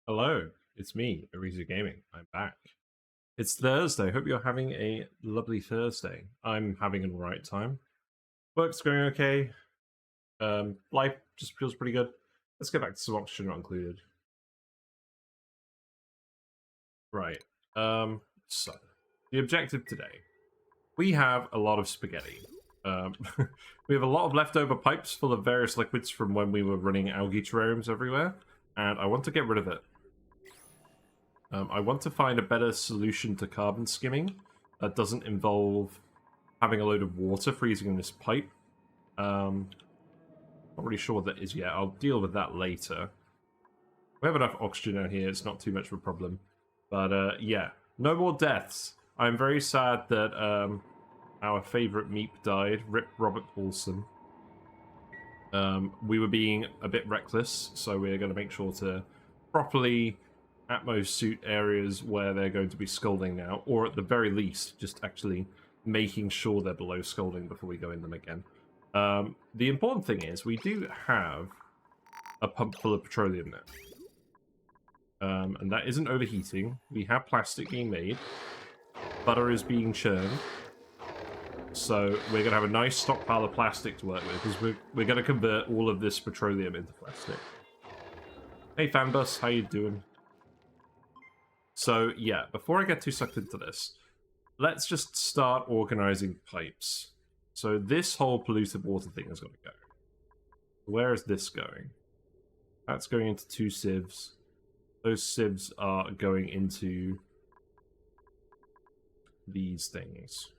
Hello, it's me, Ariza Gaming. I'm back. It's Thursday. Hope you're having a lovely Thursday. I'm having an alright time. Work's going okay. Life just feels pretty good. Let's get back to some oxygen not included. Right. So the objective today. We have a lot of spaghetti. We have a lot of leftover pipes full of various liquids from when we were running algae terrariums everywhere, and I want to get rid of it. I want to find a better solution to carbon skimming that doesn't involve having a load of water freezing in this pipe. Not really sure what that is yet. I'll deal with that later. We have enough oxygen out here. It's not too much of a problem. But yeah, no more deaths. I'm very sad that our favourite Meep died. Rip Robert Paulson. We were being a bit reckless, so we're going to make sure to properly Atmos suit areas where they're going to be scalding now, or at the very least, just actually making sure they're below scalding before we go in them again. The important thing is we do have a pump full of petroleum now. And that isn't overheating. We have plastic being made. Butter is being churned. So we're going to have a nice stockpile of plastic to work with, because we're going to convert all of this petroleum into plastic. Hey Fanbus, how you doing? So yeah, before I get too sucked into this, let's just start organizing pipes. So this whole polluted water thing is going to go. Where is this going? That's going into 2 sieves. Those sieves are going into these things.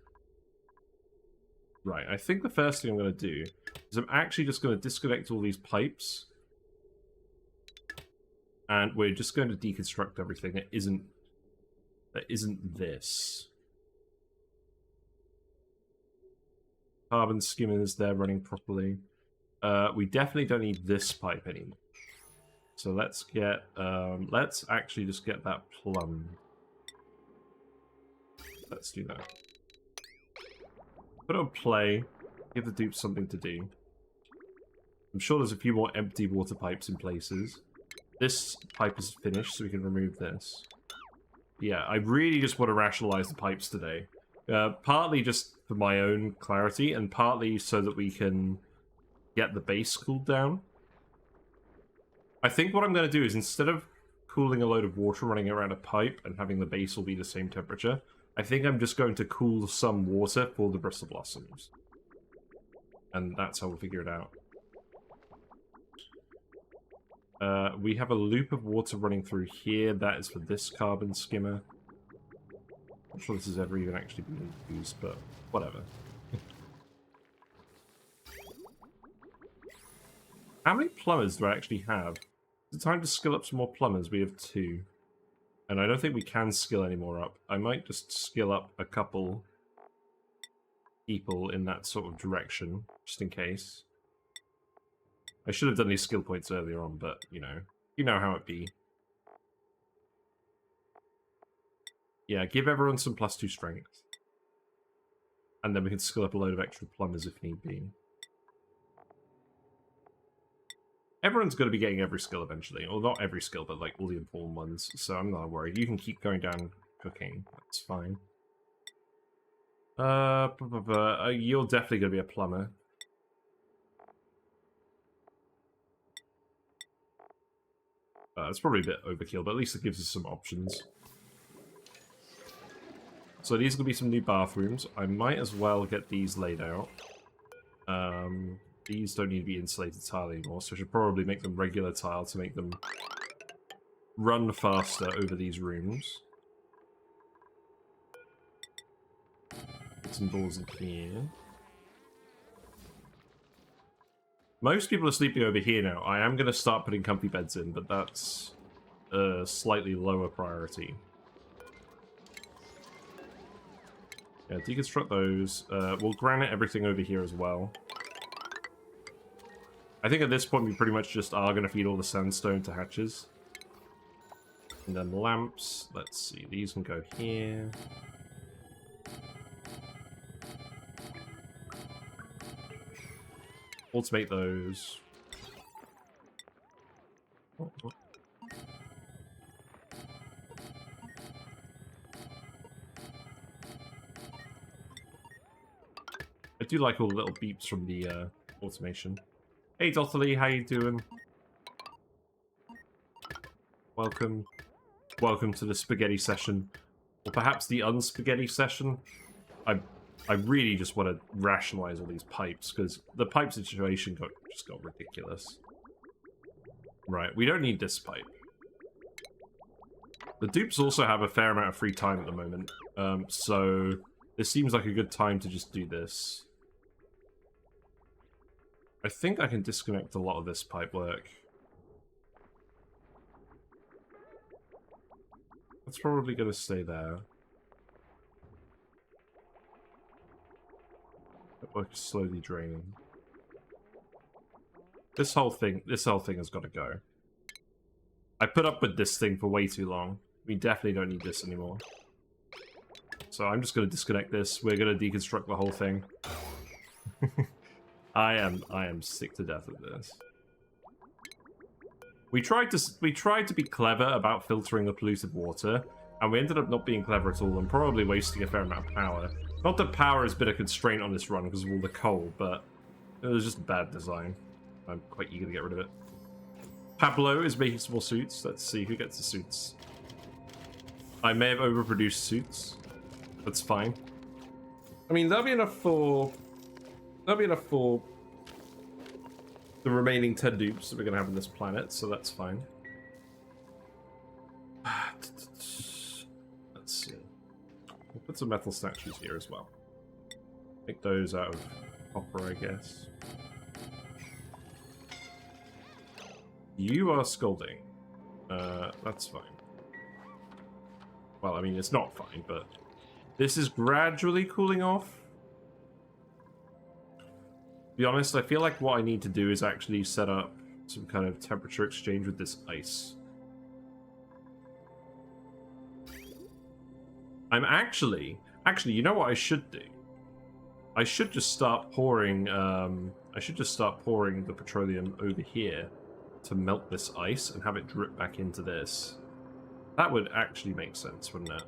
Right, I think the first thing I'm going to do is I'm actually just going to disconnect all these pipes. And we're just going to deconstruct everything that isn't this. Carbon skimmers, they're running properly. We definitely don't need this pipe anymore. So let's get, let's actually just get that plumbed. Let's do that. Put it on play, give the dupes something to do. I'm sure there's a few more empty water pipes in places. This pipe is finished, so we can remove this. Yeah, I really just want to rationalize the pipes today. Partly just for my own clarity, and partly so that we can get the base cooled down. I think what I'm going to do is, instead of cooling a load of water running around a pipe and having the base will be the same temperature, I think I'm just going to cool some water for the bristle blossoms. And that's how we'll figure it out. We have a loop of water running through here. That is for this carbon skimmer. Not sure this has ever even actually been used, but whatever. How many plumbers do I actually have? Is it time to skill up some more plumbers? We have 2. And I don't think we can skill any more up. I might just skill up a couple people in that sort of direction, just in case. I should have done these skill points earlier on, but, you know how it be. Yeah, give everyone some +2 strength. And then we can skill up a load of extra plumbers if need be. Everyone's going to be getting every skill eventually. Or not every skill, but like all the important ones. So I'm not worried. You can keep going down cooking. That's fine. You're definitely going to be a plumber. It's probably a bit overkill, but at least it gives us some options. So these are going to be some new bathrooms. I might as well get these laid out. These don't need to be insulated tile anymore, so I should probably make them regular tile to make them run faster over these rooms. Put some doors in here. Most people are sleeping over here now. I am going to start putting comfy beds in, but that's a slightly lower priority. Yeah, deconstruct those. We'll granite everything over here as well. I think at this point we pretty much just are going to feed all the sandstone to hatches. And then lamps. Let's see, these can go here. Automate those. do like all the little beeps from the automation. Hey Dotterly, how you doing? Welcome. Welcome to the spaghetti session. Or perhaps the unspaghetti session. I really just want to rationalize all these pipes, because the pipe situation just got ridiculous. Right, we don't need this pipe. The dupes also have a fair amount of free time at the moment, so this seems like a good time to just do this. I think I can disconnect a lot of this pipe work. That's probably going to stay there. That work is slowly draining. This whole thing has got to go. I put up with this thing for way too long. We definitely don't need this anymore. So I'm just going to disconnect this. We're going to deconstruct the whole thing. I am sick to death of this. We tried to be clever about filtering the polluted water, and we ended up not being clever at all and probably wasting a fair amount of power. Not that power has been a constraint on this run because of all the coal, but it was just bad design. I'm quite eager to get rid of it. Pablo is making some more suits. Let's see who gets the suits. I may have overproduced suits. That's fine. I mean, that'll be enough for the remaining 10 dupes that we're going to have on this planet, so that's fine. Let's see. We'll put some metal statues here as well. Make those out of copper, I guess. You are scolding. That's fine. Well, I mean, it's not fine, but this is gradually cooling off. To be honest, I feel like what I need to do is actually set up some kind of temperature exchange with this ice. I'm actually, you know what I should do? I should just start pouring, the petroleum over here to melt this ice and have it drip back into this. That would actually make sense, wouldn't it?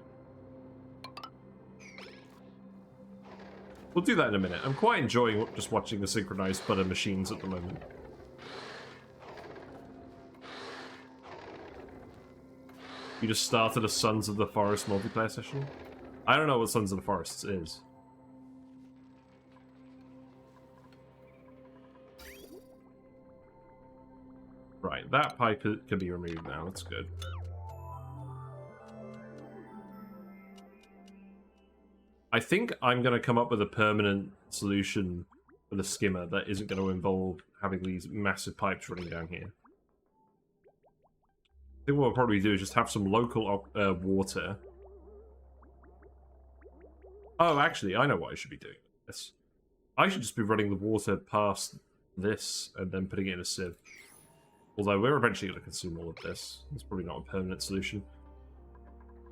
We'll do that in a minute. I'm quite enjoying just watching the synchronized butter machines at the moment. You just started a Sons of the Forest multiplayer session? I don't know what Sons of the Forests is. Right, that pipe can be removed now. That's good. I think I'm going to come up with a permanent solution for the skimmer that isn't going to involve having these massive pipes running down here. I think what we'll probably do is just have some local water. Oh, actually, I know what I should be doing. Yes. I should just be running the water past this and then putting it in a sieve. Although we're eventually going to consume all of this. It's probably not a permanent solution.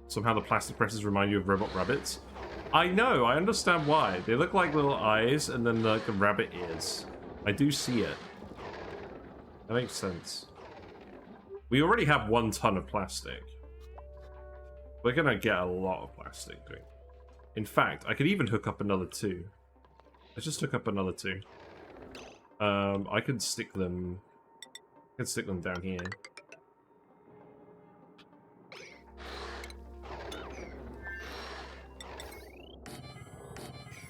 Somehow the plastic presses remind you of robot rabbits. I know, I understand why. They look like little eyes and then like a rabbit ears. I do see it. That makes sense. We already have 1 ton of plastic. We're going to get a lot of plastic doing. In fact, I could even hook up another 2. Let's just hook up another 2. I could stick them... down here.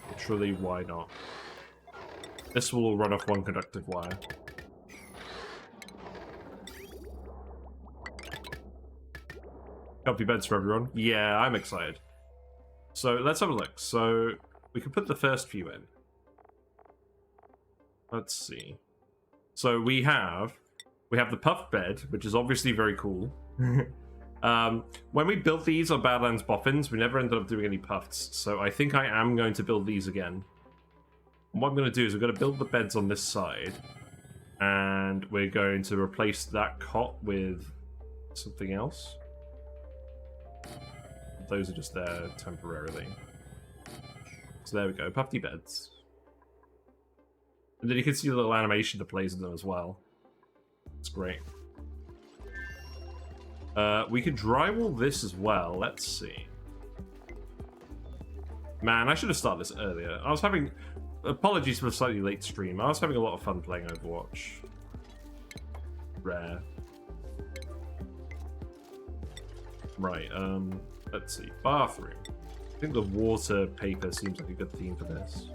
Literally, why not? This will all run off 1 conductive wire. Comfy beds for everyone. Yeah, I'm excited. So let's have a look. So we can put the first few in. Let's see. So we have the puff bed, which is obviously very cool. When we built these on Badlands Boffins, we never ended up doing any puffs. So I think I am going to build these again. And what I'm going to do is we're going to build the beds on this side. And we're going to replace that cot with something else. Those are just there temporarily. So there we go, puffy beds. And then you can see the little animation that plays in them as well. It's great. We could drywall this as well. Let's see. Man, I should have started this earlier. apologies for the slightly late stream. I was having a lot of fun playing Overwatch. Rare. Right, let's see. Bathroom. I think the water paper seems like a good theme for this.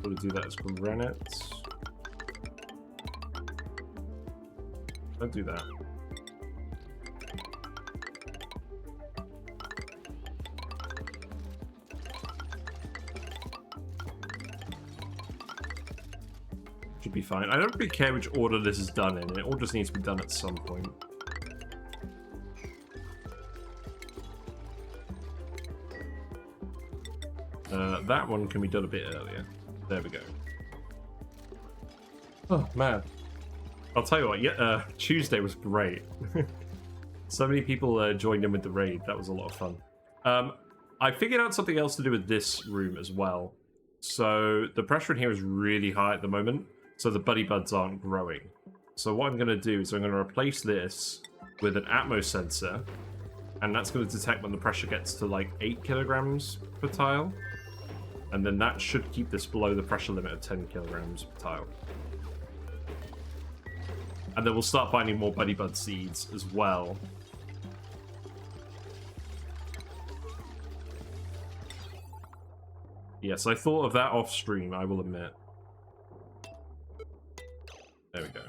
We'll do that as granite. Don't do that. Should be fine. I don't really care which order this is done in. It all just needs to be done at some point. That one can be done a bit earlier. There we go. Oh, man. I'll tell you what, yeah, Tuesday was great. So many people joined in with the raid. That was a lot of fun. I figured out something else to do with this room as well. So the pressure in here is really high at the moment, so the buddy buds aren't growing. So what I'm going to do is I'm going to replace this with an Atmos sensor, and that's going to detect when the pressure gets to like 8 kilograms per tile. And then that should keep this below the pressure limit of 10 kilograms per tile. And then we'll start finding more buddy bud seeds as well. Yes, I thought of that off stream, I will admit. There we go.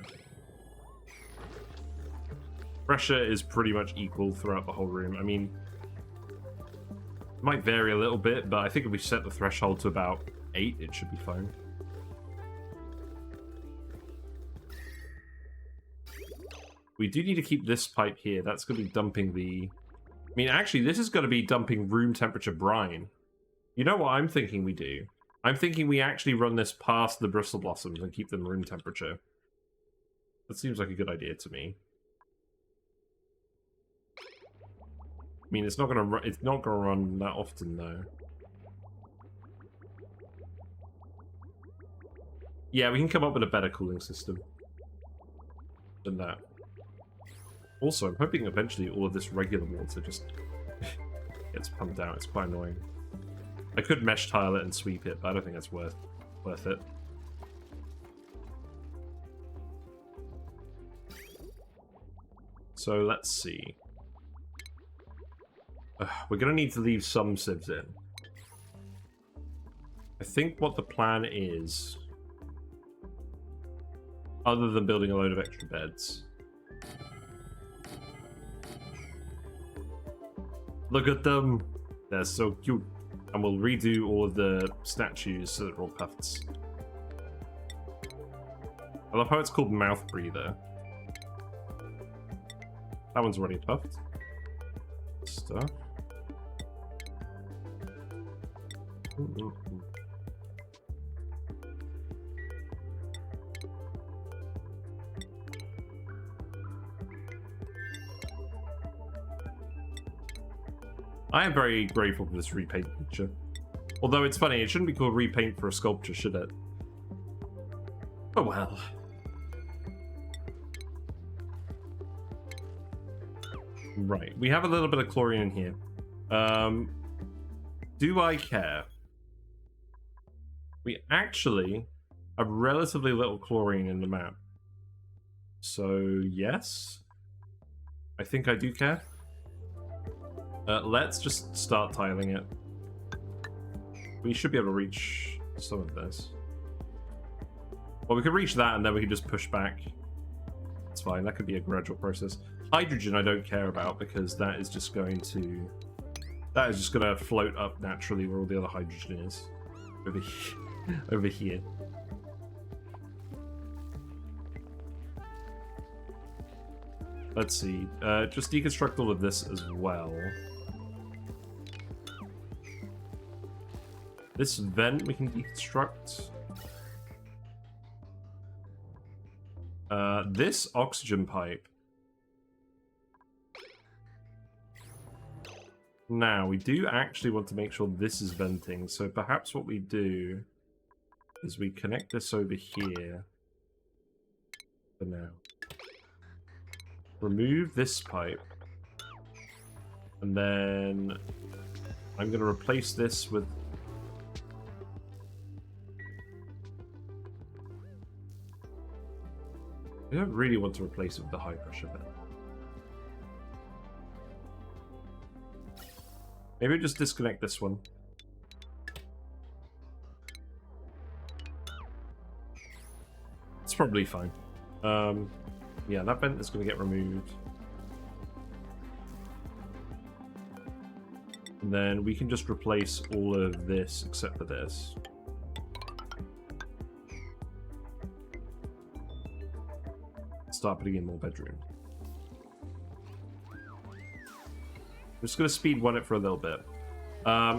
Pressure is pretty much equal throughout the whole room. I mean, it might vary a little bit, but I think if we set the threshold to about 8, it should be fine. We do need to keep this pipe here. That's going to be dumping the... I mean, actually, this is going to be dumping room temperature brine. You know what I'm thinking we do? I'm thinking we actually run this past the bristle blossoms and keep them room temperature. That seems like a good idea to me. I mean, it's not gonna run that often though. Yeah, we can come up with a better cooling system than that. Also, I'm hoping eventually all of this regular water just gets pumped out. It's quite annoying. I could mesh tile it and sweep it, but I don't think that's worth it. So let's see. We're going to need to leave some sieves in. I think what the plan is, other than building a load of extra beds. Look at them! They're so cute. And we'll redo all of the statues so they're all puffed. I love how it's called Mouth Breather. That one's already puffed. Stuff. I am very grateful for this repaint picture. Although it's funny, it shouldn't be called repaint for a sculpture, should it? Oh well. Right, we have a little bit of chlorine in here. Do I care? We actually have relatively little chlorine in the map. So, yes. I think I do care. Let's just start tiling it. We should be able to reach some of this. Well, we could reach that and then we could just push back. It's fine, that could be a gradual process. Hydrogen I don't care about because that is just going to... That is just going to float up naturally where all the other hydrogen is. Over here. Over here. Let's see. Just deconstruct all of this as well. This vent we can deconstruct. This oxygen pipe. Now, we do actually want to make sure this is venting, so perhaps what we do is we connect this over here for now. Remove this pipe. And then I'm going to replace this with I don't really want to replace it with the high pressure vent. Maybe just disconnect this one. It's probably fine. Yeah, that vent is going to get removed. And then we can just replace all of this except for this. Start putting in more bedroom. I'm just going to speed run it for a little bit.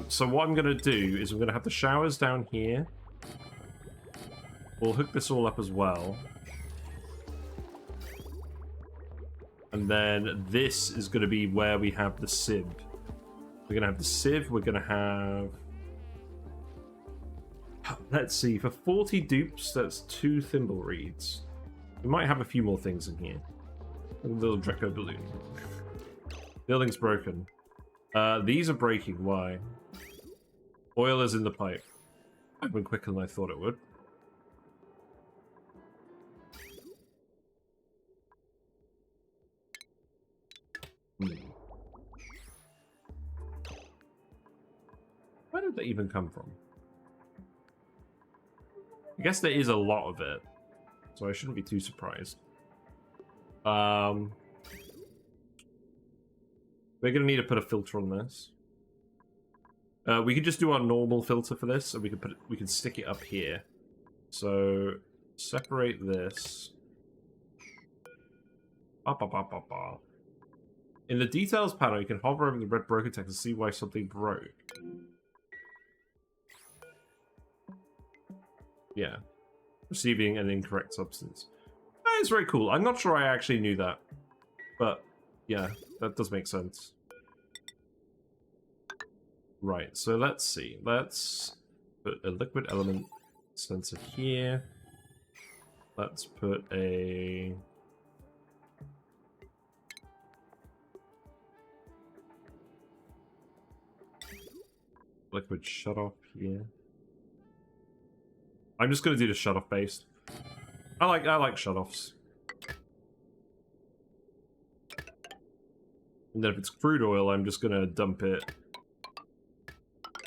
So what I'm going to do is I'm going to have the showers down here. We'll hook this all up as well. And then this is going to be where we have the sieve. We're going to have the sieve. We're going to have... Let's see. For 40 dupes, that's 2 thimble reeds. We might have a few more things in here. A little Draco balloon. Building's broken. These are breaking. Why? Oil is in the pipe. It went quicker than I thought it would. Where did that even come from? I guess there is a lot of it, so I shouldn't be too surprised. We're going to need to put a filter on this. We could just do our normal filter for this, and we can stick it up here. So separate this. In the details panel, you can hover over the red broken text and see why something broke. Yeah. Receiving an incorrect substance. That is very cool. I'm not sure I actually knew that. But, yeah, that does make sense. Right, so let's see. Let's put a liquid element sensor here. Let's put a... liquid shutoff here. I'm just going to do the shutoff based. I like shutoffs. And then if it's crude oil, I'm just going to dump it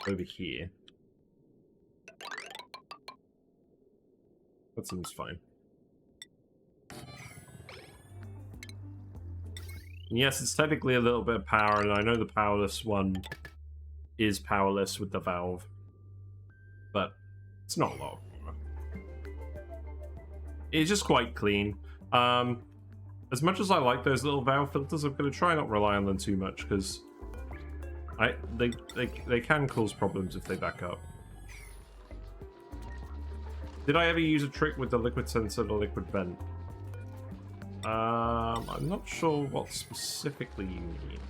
over here. That seems fine. And yes, it's technically a little bit of power, and I know the powerless one is powerless with the valve, but it's not a lot. It's just quite clean. As much as I like those little valve filters, I'm going to try not to rely on them too much, because they can cause problems if they back up. Did I ever use a trick with the liquid sensor or liquid vent? I'm not sure what specifically you mean.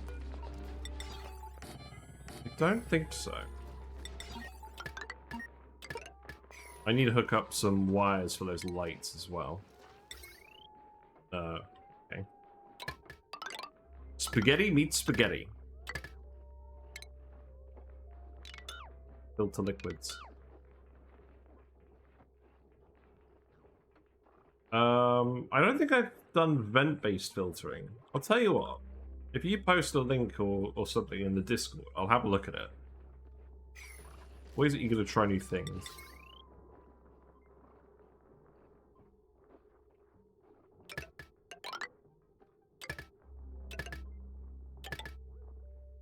I don't think so. I need to hook up some wires for those lights as well. Okay. Spaghetti meets spaghetti. Filter liquids. I don't think I've done vent-based filtering. I'll tell you what. If you post a link or something in the Discord, I'll have a look at it. Always eager to try new things.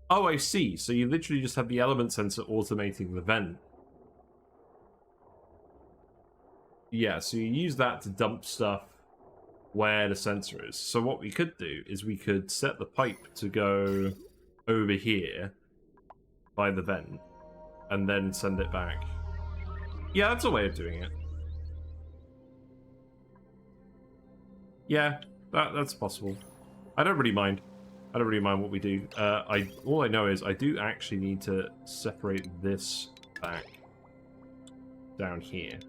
Oh, I see. So you literally just have the element sensor automating the vent. Yeah, so you use that to dump stuff where the sensor is. So what we could do is we could set the pipe to go over here by the vent and then send it back. Yeah, that's a way of doing it. Yeah, that's possible. I don't really mind. I don't really mind what we do. All I know is I do actually need to separate this back down here.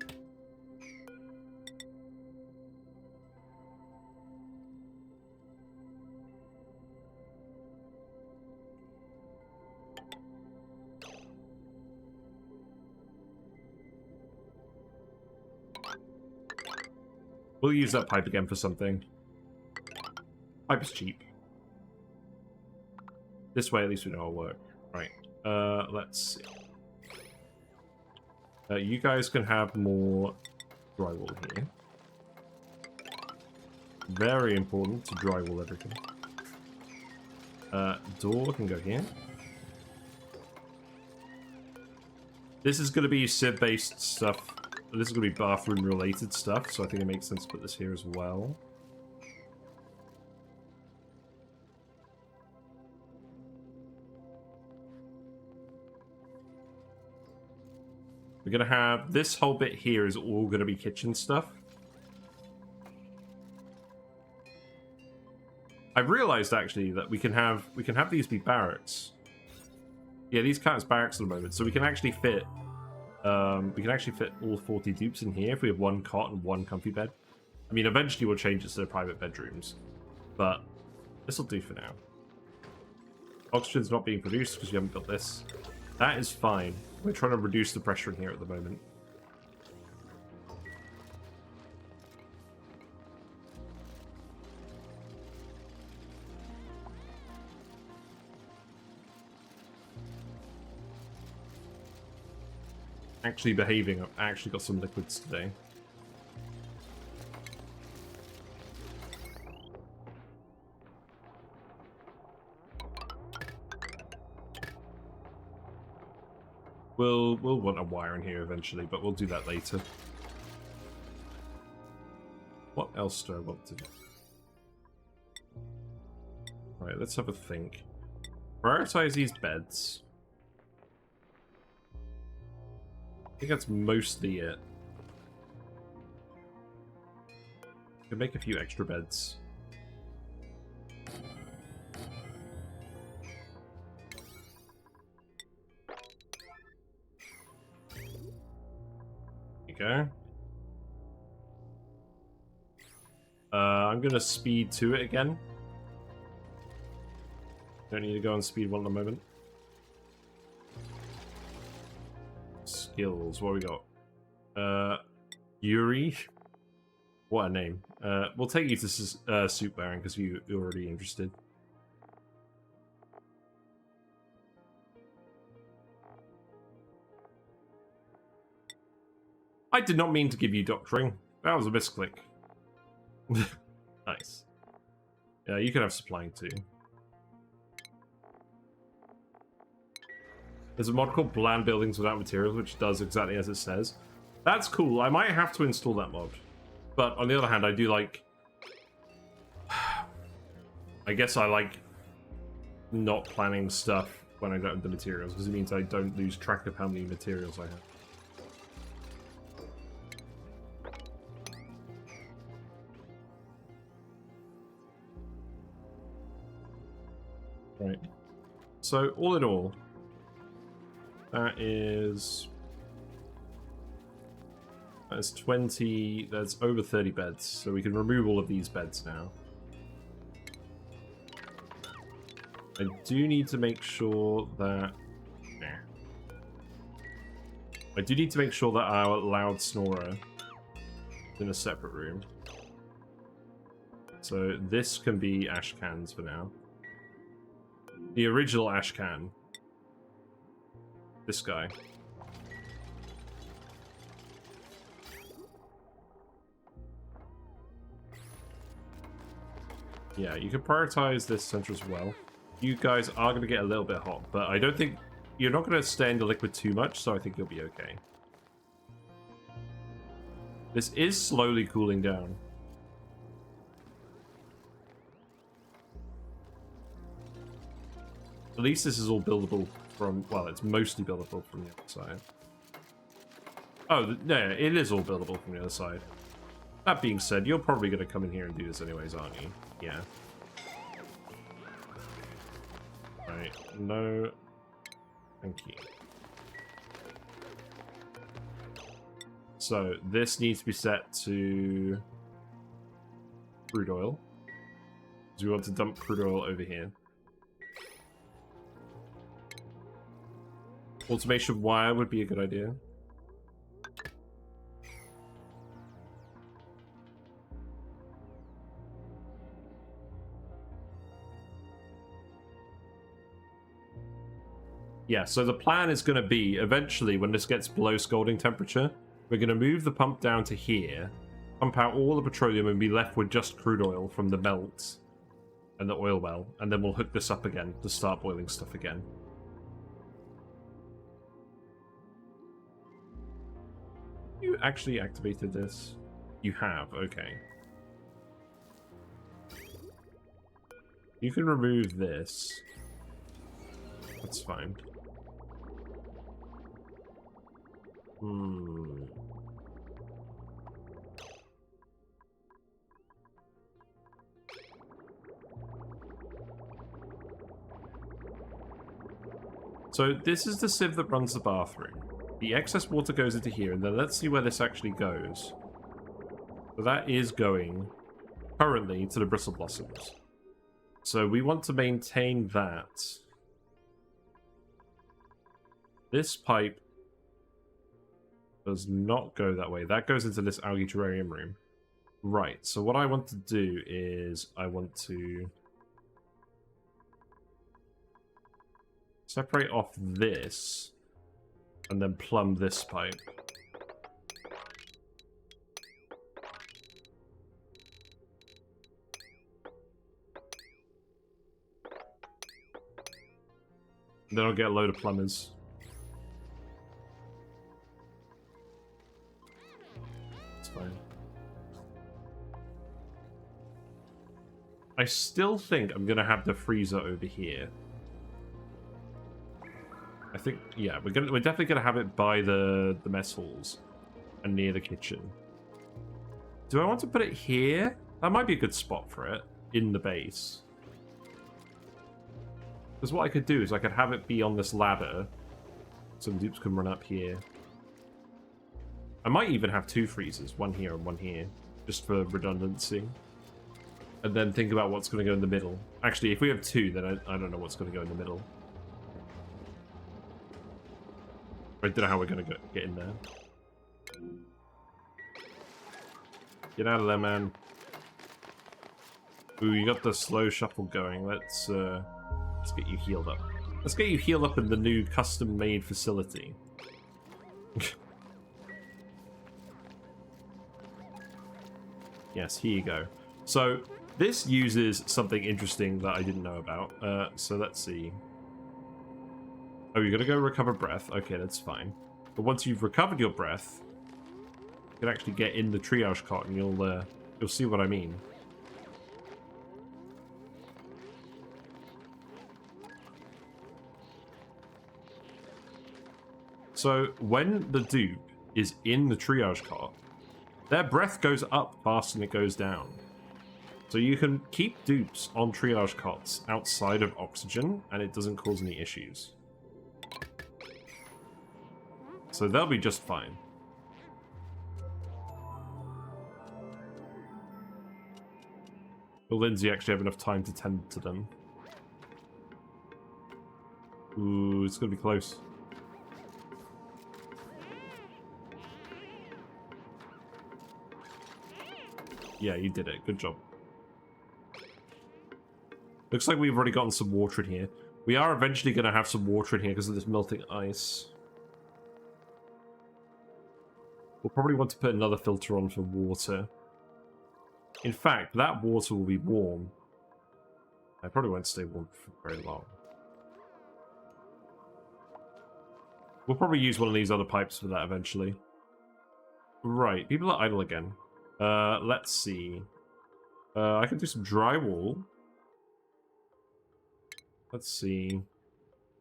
We'll use that pipe again for something. Pipe is cheap. This way, at least we know it'll work. Right. Let's see. You guys can have more drywall here. Very important to drywall everything. Door can go here. This is going to be Civ-based stuff. This is going to be bathroom-related stuff, so I think it makes sense to put this here as well. We're going to have... This whole bit here is all going to be kitchen stuff. I've realized, actually, that we can have these be barracks. Yeah, these count as barracks at the moment, so we can actually fit... all 40 dupes in here if we have one cot and one comfy bed. I mean, eventually we'll change it to their private bedrooms, but this will do for now. Oxygen's not being produced because you haven't built this. That is fine. We're trying to reduce the pressure in here at the moment. Actually behaving. I've actually got some liquids today. We'll want a wire in here eventually, but we'll do that later. What else do I want to do? Right, let's have a think. Prioritize these beds. I think that's mostly it. Could make a few extra beds. There you go. I'm gonna speed to it again. Don't need to go on speed 1 at the moment. Skills, what we got? Yuri. What a name. We'll take you to Soup Baron because you're already interested. I did not mean to give you doctoring. That was a misclick. Nice. Yeah, you can have supplying too. There's a mod called Bland Buildings Without Materials, which does exactly as it says. That's cool. I might have to install that mod. But on the other hand, I do like... I guess I like not planning stuff when I don't have the materials, because it means I don't lose track of how many materials I have. Right. So, all in all, that is 20, that's over 30 beds, so we can remove all of these beds now. I do need to make sure that... I do need to make sure that our loud snorer is in a separate room. So this can be ash cans for now. The original ash can. This guy. Yeah, you can prioritize this center as well. You guys are going to get a little bit hot, but I don't think... You're not going to stay in the liquid too much, so I think you'll be okay. This is slowly cooling down. At least this is all buildable from... Well, it's mostly buildable from the other side. Oh, yeah, it is all buildable from the other side. That being said, you're probably going to come in here and do this anyways, aren't you? Yeah. Right, no... Thank you. So, this needs to be set to... crude oil. Because we want to dump crude oil over here. Automation wire would be a good idea. Yeah, so the plan is going to be, eventually, when this gets below scalding temperature, we're going to move the pump down to here, pump out all the petroleum, and be left with just crude oil from the melt and the oil well, and then we'll hook this up again to start boiling stuff again. You actually activated this? You have, okay. You can remove this. That's fine. So this is the sieve that runs the bathroom. The excess water goes into here, and then let's see where this actually goes. So that is going currently to the bristle blossoms. So we want to maintain that. This pipe does not go that way. That goes into this algae terrarium room. Right, so what I want to do is I want to separate off this and then plumb this pipe. Then I'll get a load of plumbers. It's fine. I still think I'm going to have the freezer over here. I think, yeah, we're definitely gonna have it by the mess halls and near the kitchen. Do I want to put it here? That might be a good spot for it in the base. Because what I could do is I could have it be on this ladder, so the dupes can run up here. I might even have two freezers, one here and one here, just for redundancy. And then think about what's going to go in the middle. Actually, if we have two, then I don't know what's going to go in the middle. I don't know how we're going to get in there. Get out of there, man. Ooh, you got the slow shuffle going. Let's get you healed up. Let's get you healed up in the new custom-made facility. Yes, here you go. So, this uses something interesting that I didn't know about. So let's see. Oh, you're gonna go recover breath. Okay, that's fine. But once you've recovered your breath, you can actually get in the triage cot, and you'll see what I mean. So when the dupe is in the triage cot, their breath goes up faster than it goes down. So you can keep dupes on triage cots outside of oxygen, and it doesn't cause any issues. So they'll be just fine. Will Lindsay actually have enough time to tend to them? Ooh, it's gonna be close. Yeah, you did it. Good job. Looks like we've already gotten some water in here. We are eventually going to have some water in here because of this melting ice. We'll probably want to put another filter on for water. In fact, that water will be warm. I probably won't stay warm for very long. We'll probably use one of these other pipes for that eventually. Right, people are idle again. Let's see. I can do some drywall. Let's see.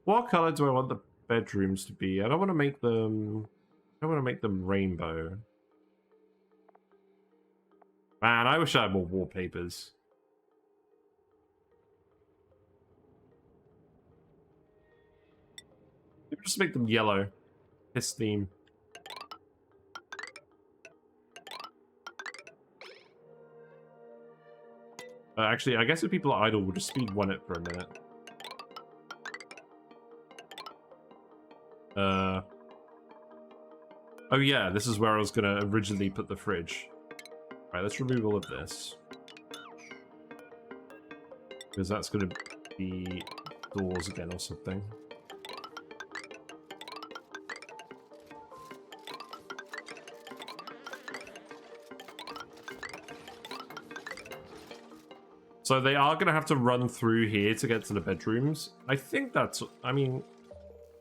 What color do I want the bedrooms to be? I don't want to make them... I want to make them rainbow. Man, I wish I had more wallpapers. Maybe just make them yellow. His theme. Actually, I guess if people are idle, we'll just speed one it for a minute. Oh yeah, this is where I was gonna originally put the fridge. Alright, let's remove all of this. Because that's gonna be doors again or something. So they are going to have to run through here to get to the bedrooms. I think that's... I mean...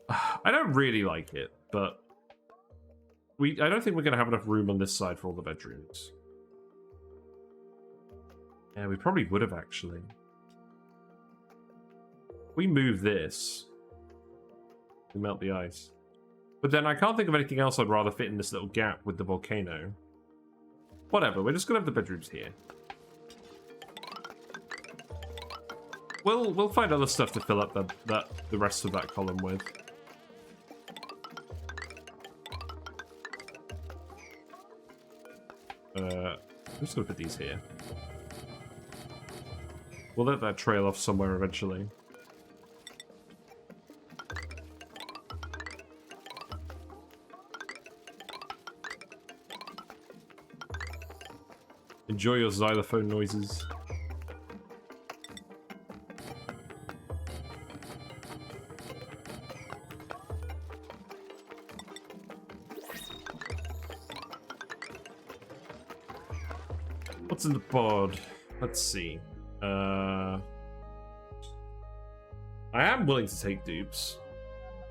I don't really like it, but... I don't think we're going to have enough room on this side for all the bedrooms. Yeah, we probably would have, actually. We move this. We melt the ice. But then I can't think of anything else I'd rather fit in this little gap with the volcano. Whatever, we're just going to have the bedrooms here. We'll find other stuff to fill up the rest of that column with. I'm just gonna put these here. We'll let that trail off somewhere eventually. Enjoy your xylophone noises. What's in the pod? Let's see. I am willing to take dupes.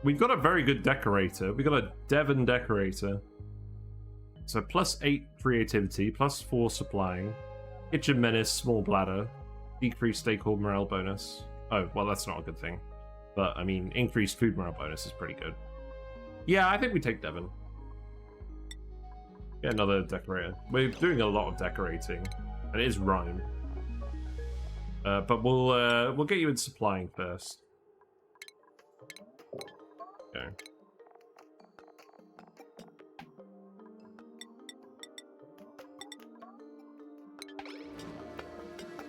We've got a very good decorator. We've got a Devon decorator. So +8 creativity, +4 supplying. Kitchen menace, small bladder. Decreased stakeholder morale bonus. Oh, well, that's not a good thing. But, I mean, increased food morale bonus is pretty good. Yeah, I think we take Devon. Get another decorator. We're doing a lot of decorating. And it is Rime. But we'll get you in supplying first. Okay.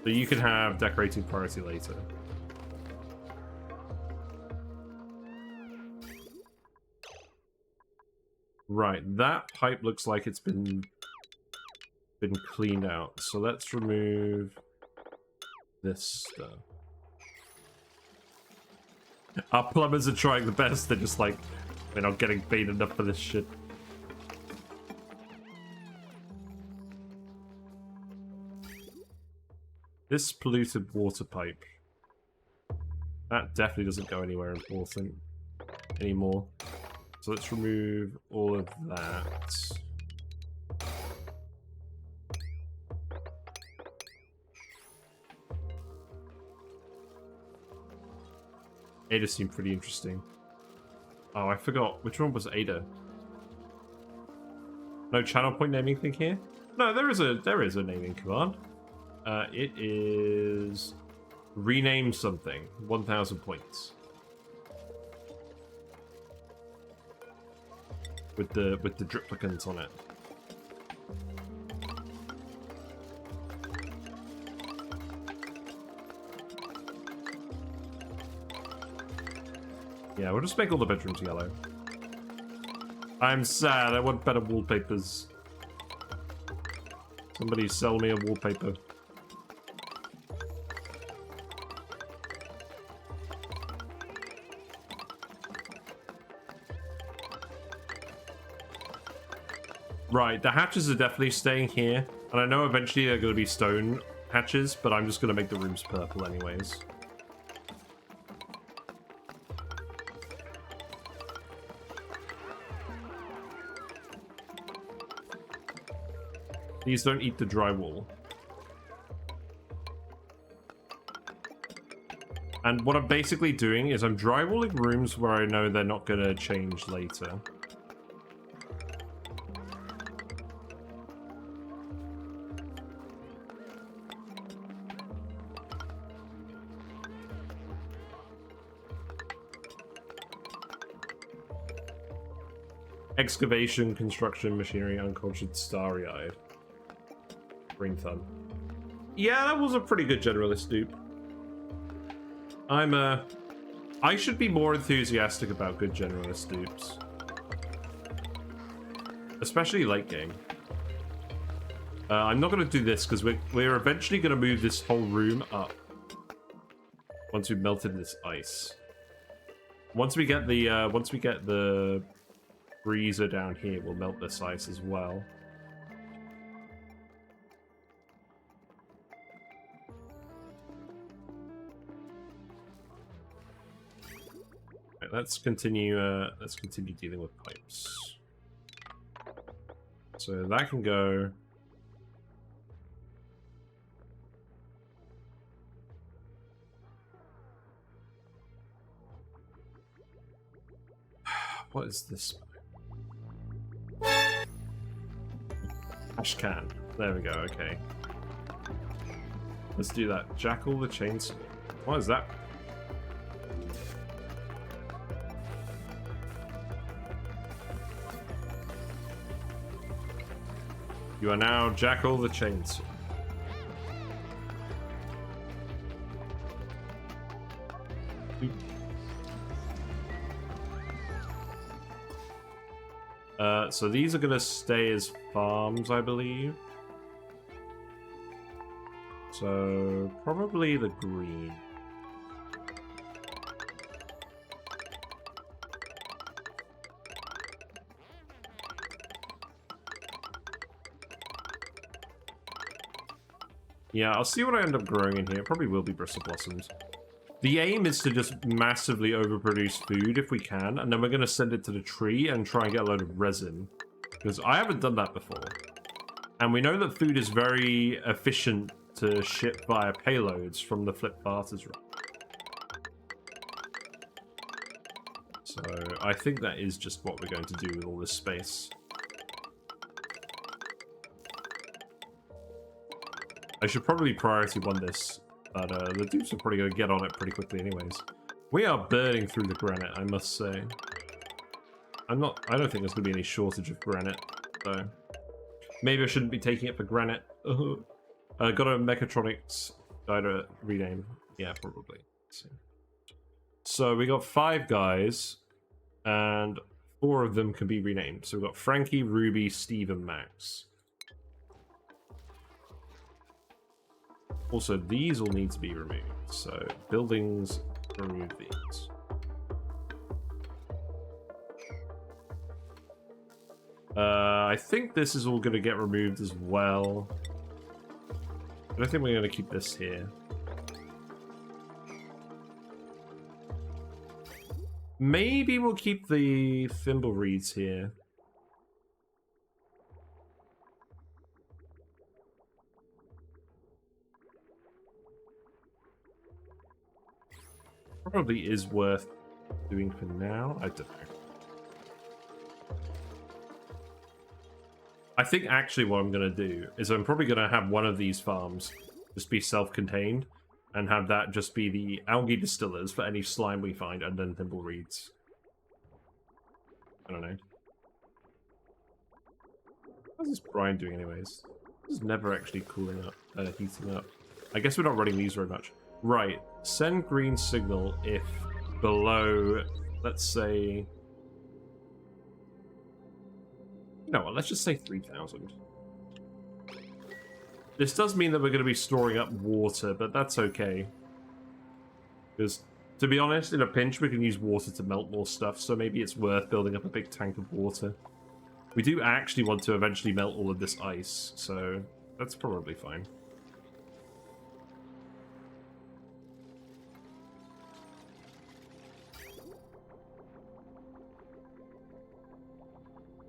So you can have decorating priority later. Right, that pipe looks like it's been cleaned out. So let's remove this stuff. Our plumbers are trying the best. They're just like, we're not getting paid enough for this shit. This polluted water pipe. That definitely doesn't go anywhere important anymore. So let's remove all of that. Ada seemed pretty interesting. Oh, I forgot. Which one was Ada? No channel point naming thing here? No, there is a naming command. It is rename something. 1,000 points. With the duplicants on it. Yeah, we'll just make all the bedrooms yellow. I'm sad. I want better wallpapers. Somebody sell me a wallpaper. Right, the hatches are definitely staying here. And I know eventually they're going to be stone hatches, but I'm just going to make the rooms purple anyways. These don't eat the drywall. And what I'm basically doing is I'm drywalling rooms where I know they're not going to change later. Excavation, construction, machinery, uncultured, starry-eyed. Green thumb. Yeah, that was a pretty good generalist dupe. I should be more enthusiastic about good generalist dupes. Especially late game. I'm not going to do this because we're eventually going to move this whole room up. Once we've melted this ice. Once we get the freezer down here, we'll melt this ice as well. let's continue dealing with pipes. So that can go. What is this? Ash can. There we go, okay. Let's do that. Jackal the chainsaw. What is that? You are now Jackal the chainsaw. So these are gonna stay as farms, I believe. So probably the green. Yeah, I'll see what I end up growing in here. It probably will be bristle blossoms. The aim is to just massively overproduce food if we can, and then we're going to send it to the tree and try and get a load of resin. Because I haven't done that before. And we know that food is very efficient to ship via payloads from the flip barters run. So I think that is just what we're going to do with all this space. I should probably priority one this. But the dudes are probably going to get on it pretty quickly anyways. We are burning through the granite, I must say. I don't think there's going to be any shortage of granite, though. Maybe I shouldn't be taking it for granite. Got a Mechatronics Data rename. Yeah, probably. So we got 5 guys, and 4 of them can be renamed. So we've got Frankie, Ruby, Steve, and Max. Also, these will need to be removed. So, buildings, remove these. I think this is all going to get removed as well. I don't think we're going to keep this here. Maybe we'll keep the thimble reeds here. Probably is worth doing for now. I don't know. I think actually what I'm going to do is I'm probably going to have one of these farms just be self-contained and have that just be the algae distillers for any slime we find, and then thimble reeds. I don't know. How's this brine doing anyways? This is never actually cooling up, heating up. I guess we're not running these very much. Right, send green signal if below, let's say... You know what, let's just say 3,000. This does mean that we're going to be storing up water, but that's okay. Because, to be honest, in a pinch we can use water to melt more stuff, so maybe it's worth building up a big tank of water. We do actually want to eventually melt all of this ice, so that's probably fine.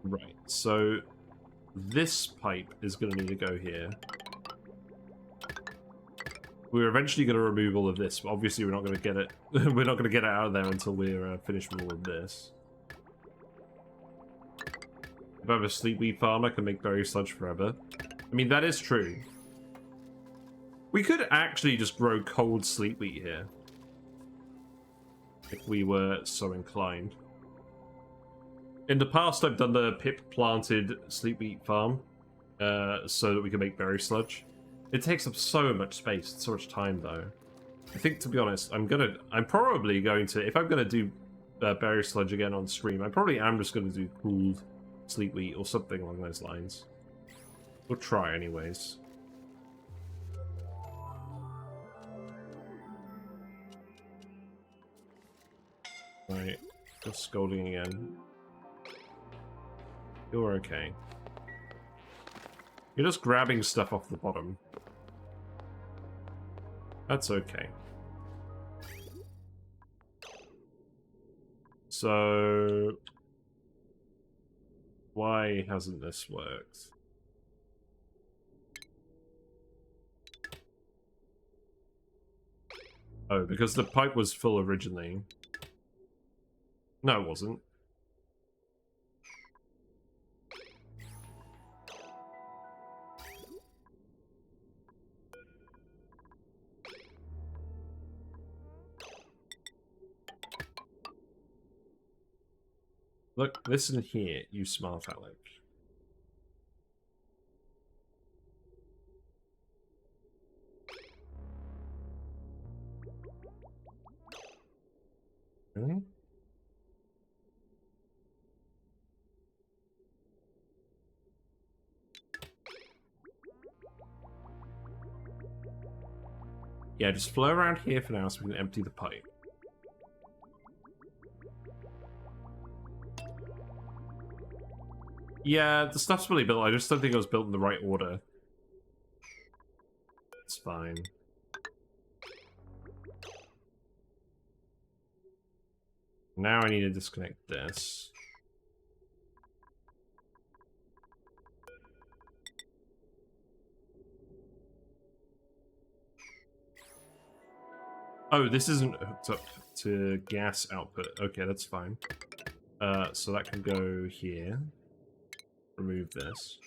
Right, so this pipe is going to need to go here. We're eventually going to remove all of this, but obviously we're not going to get it. We're not going to get it out of there until we're finished with all of this. If I have a sleepweed farm, I can make berry sludge forever. I mean, that is true. We could actually just grow cold sleepweed here, if we were so inclined. In the past, I've done the pip-planted sleepweed farm, so that we can make berry sludge. It takes up so much space, so much time, though. I think, to be honest, I'm probably going to, if I'm gonna do berry sludge again on stream, I probably am just gonna do cooled sleepweed or something along those lines. We'll try, anyways. Right, just scolding again. You're okay. You're just grabbing stuff off the bottom. That's okay. So why hasn't this worked? Oh, because the pipe was full originally. No, it wasn't. Look, listen here, you smart aleck. Really? Yeah, just flow around here for now so we can empty the pipe. Yeah, the stuff's really built. I just don't think it was built in the right order. It's fine. Now I need to disconnect this. Oh, this isn't hooked up to gas output. Okay, that's fine. So that can go here. Remove this.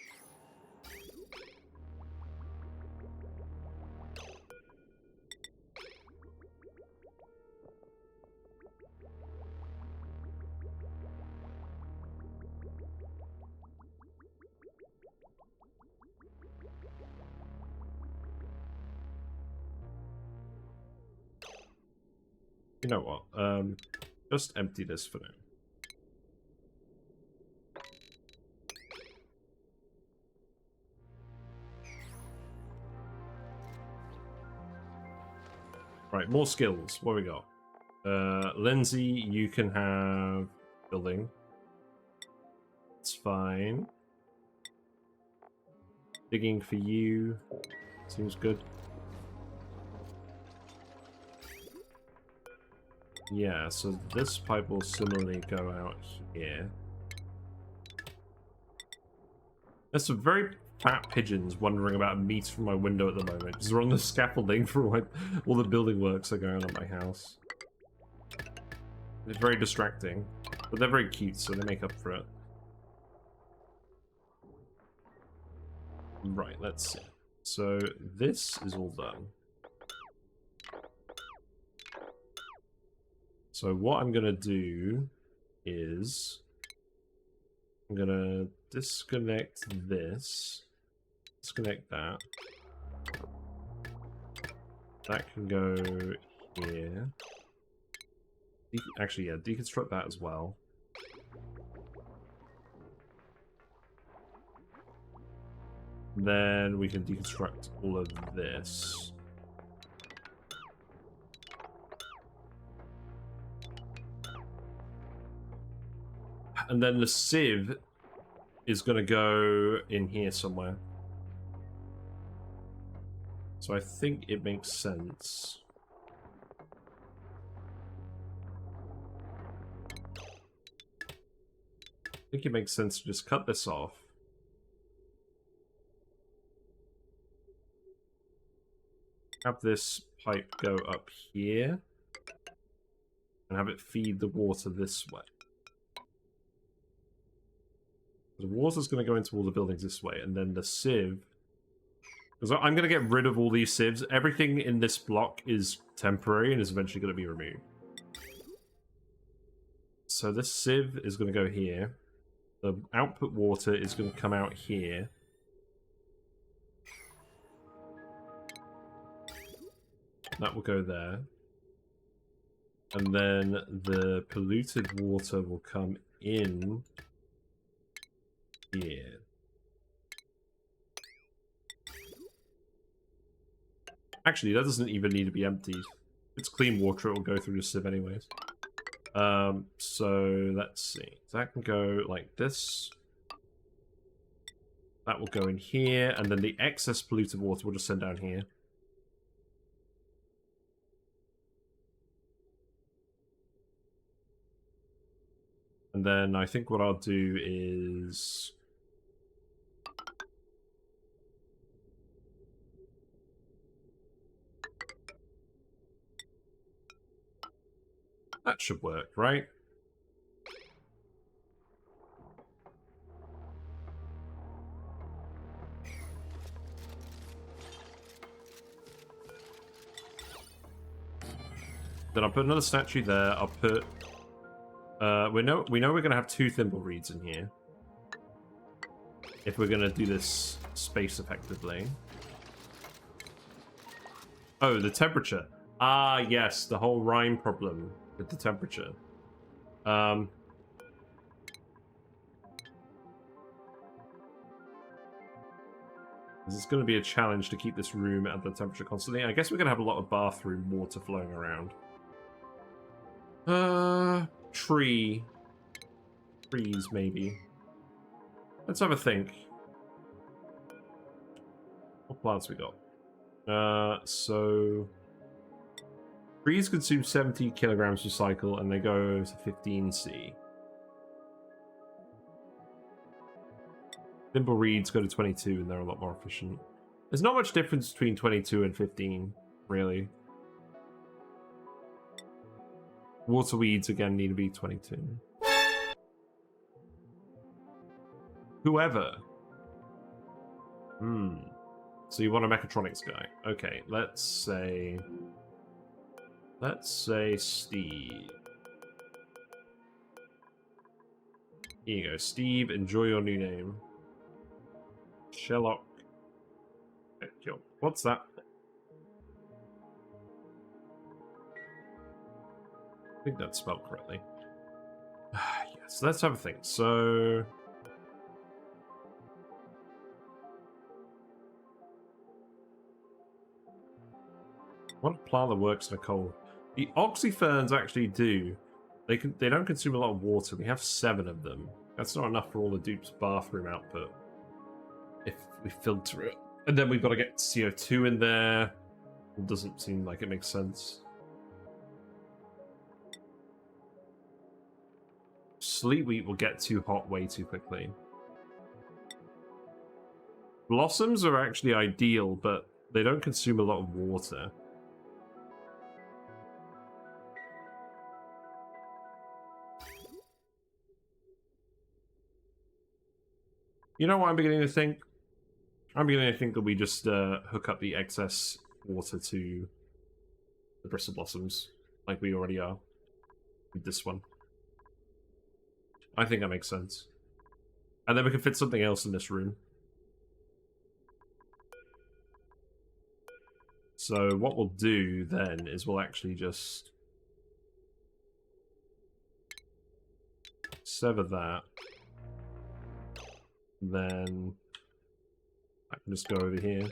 You know what? Just empty this for now. Right, more skills. What we got? Lindsay, you can have building. It's fine. Digging for you. Seems good. Yeah, so this pipe will similarly go out here. There's some very fat pigeons wondering about meat from my window at the moment, because they're on the scaffolding for all the building works that are going on at my house. It's very distracting, but they're very cute, so they make up for it. Right, let's see. So this is all done. So what I'm gonna do is I'm gonna disconnect this, disconnect that. That can go here. Actually, yeah, deconstruct that as well. Then we can deconstruct all of this. And then the sieve is going to go in here somewhere. So I think it makes sense. I think it makes sense to just cut this off. Have this pipe go up here. And have it feed the water this way. The water's going to go into all the buildings this way, and then the sieve... Because I'm going to get rid of all these sieves. Everything in this block is temporary and is eventually going to be removed. So this sieve is going to go here. The output water is going to come out here. That will go there. And then the polluted water will come in here. Actually, that doesn't even need to be emptied. If it's clean water, it will go through the sieve anyways. So let's see. That can go like this. That will go in here, and then the excess polluted water will just send down here. And then I think what I'll do is... that should work, right? Then I'll put another statue there. I'll put... we know we're going to have 2 thimble reeds in here. If we're going to do this space effectively. Oh, the temperature. Ah, yes, the whole Rime problem with the temperature. It's going to be a challenge to keep this room at the temperature constantly. I guess we're going to have a lot of bathroom water flowing around. Trees, maybe. Let's have a think. What plants we got? So... trees consume 70 kilograms per cycle, and they go to 15C. Thimble reeds go to 22, and they're a lot more efficient. There's not much difference between 22 and 15, really. Water weeds, again, need to be 22. Whoever. So you want a mechatronics guy. Okay, let's say Steve. Here you go, Steve. Enjoy your new name. Sherlock. What's that? I think that's spelled correctly. Yes, let's have a think. So... what plant that works in a cold? The oxyferns actually do. They don't consume a lot of water. We have 7 of them. That's not enough for all the dupe's bathroom output. If we filter it. And then we've got to get CO2 in there. It doesn't seem like it makes sense. Sleet wheat will get too hot way too quickly. Blossoms are actually ideal, but they don't consume a lot of water. You know what I'm beginning to think? I'm beginning to think that we just hook up the excess water to the bristle blossoms, like we already are with this one. I think that makes sense. And then we can fit something else in this room. So what we'll do then is we'll actually just sever that. Then I can just go over here.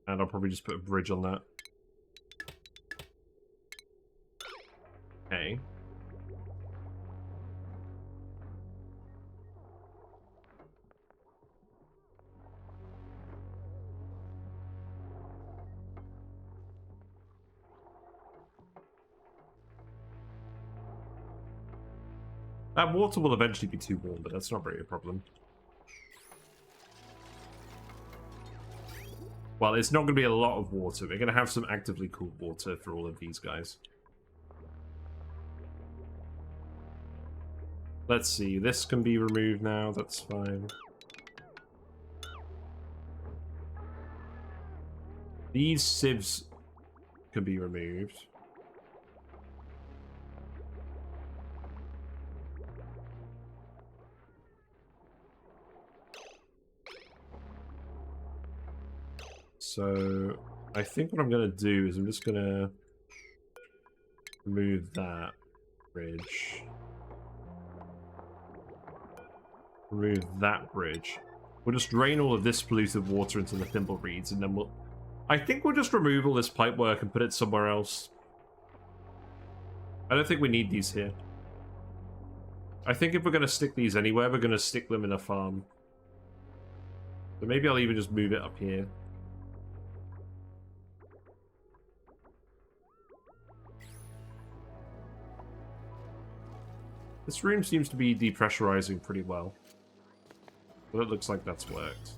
And I'll probably just put a bridge on that. Okay. That water will eventually be too warm, but that's not really a problem. Well, it's not going to be a lot of water. We're going to have some actively cooled water for all of these guys. Let's see. This can be removed now. That's fine. These sieves can be removed. So, I think what I'm going to do is I'm just going to remove that bridge. Remove that bridge. We'll just drain all of this polluted water into the thimble reeds, and then we'll... I think we'll just remove all this pipework and put it somewhere else. I don't think we need these here. I think if we're going to stick these anywhere, we're going to stick them in a farm. So maybe I'll even just move it up here. This room seems to be depressurizing pretty well. But it looks like that's worked.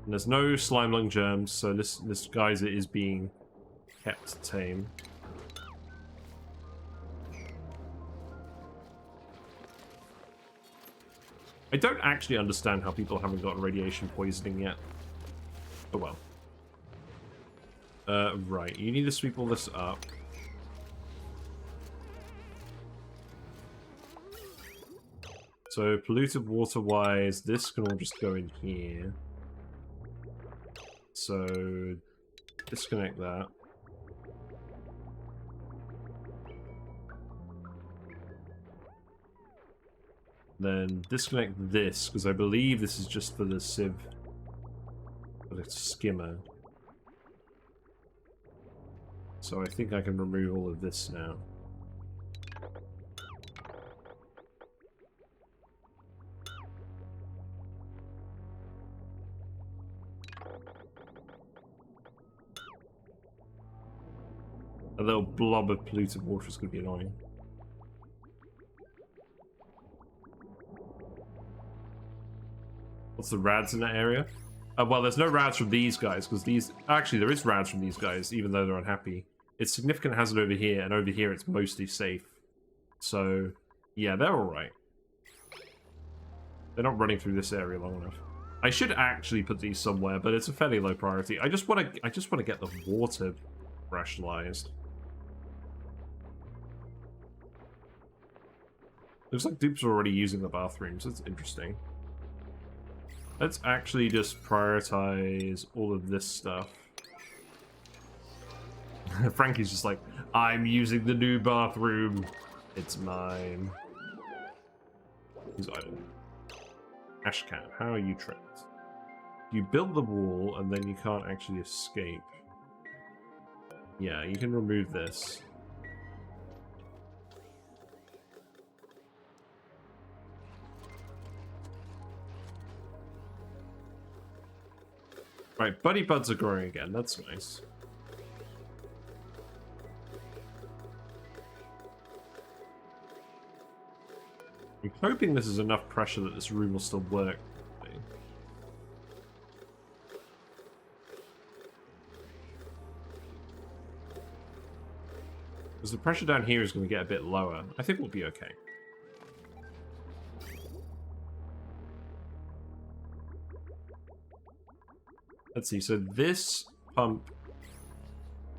And there's no slime lung germs, so this geyser is being kept tame. I don't actually understand how people haven't gotten radiation poisoning yet. Oh well. Right, you need to sweep all this up. So, polluted water-wise, this can all just go in here. So, disconnect that. Then disconnect this, because I believe this is just for the sieve. For the skimmer. So I think I can remove all of this now. A little blob of polluted water is going to be annoying. What's the rads in that area? Well, there's no rads from these guys, because these... Actually, there is rads from these guys, even though they're unhappy. It's significant hazard over here, and over here it's mostly safe. So, yeah, they're alright. They're not running through this area long enough. I should actually put these somewhere, but it's a fairly low priority. I just want to get the water rationalized. Looks like dupes are already using the bathrooms. That's interesting. Let's actually just prioritize all of this stuff. Frankie's just like, I'm using the new bathroom. It's mine. Whose item? Ash can. How are you tricked? You build the wall and then you can't actually escape. Yeah, you can remove this. Right, buddy buds are growing again. That's nice. I'm hoping this is enough pressure that this room will still work. Because the pressure down here is going to get a bit lower. I think we'll be okay. Let's see, so this pump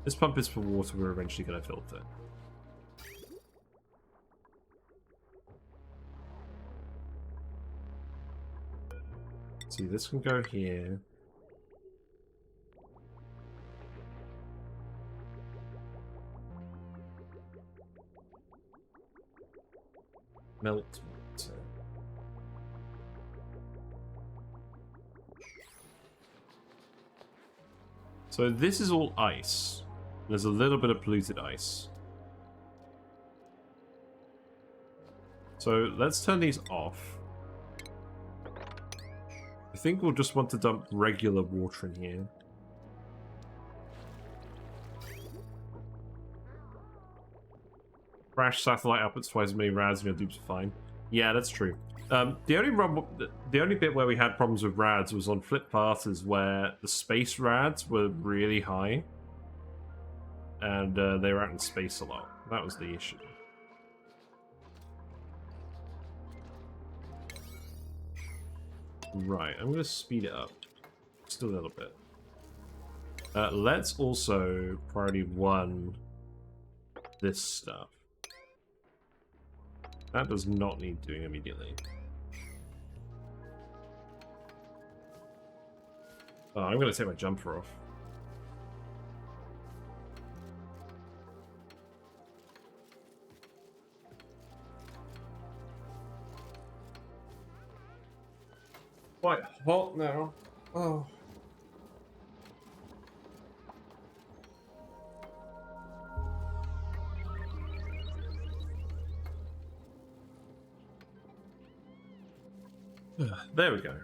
is for water we're eventually going to filter. Let's see, this can go here. Melt water. So this is all ice. There's a little bit of polluted ice. So let's turn these off. I think we'll just want to dump regular water in here. Crash satellite outputs twice as many rads and your dupes are fine. Yeah, that's true. The only bit where we had problems with rads was on flip passes where the space rads were really high. And they were out in space a lot. That was the issue. Right, I'm going to speed it up. Just a little bit. Let's also priority 1 this stuff. That does not need doing immediately. Oh, I'm going to take my jumper off. Quite hot now. Oh. There we go.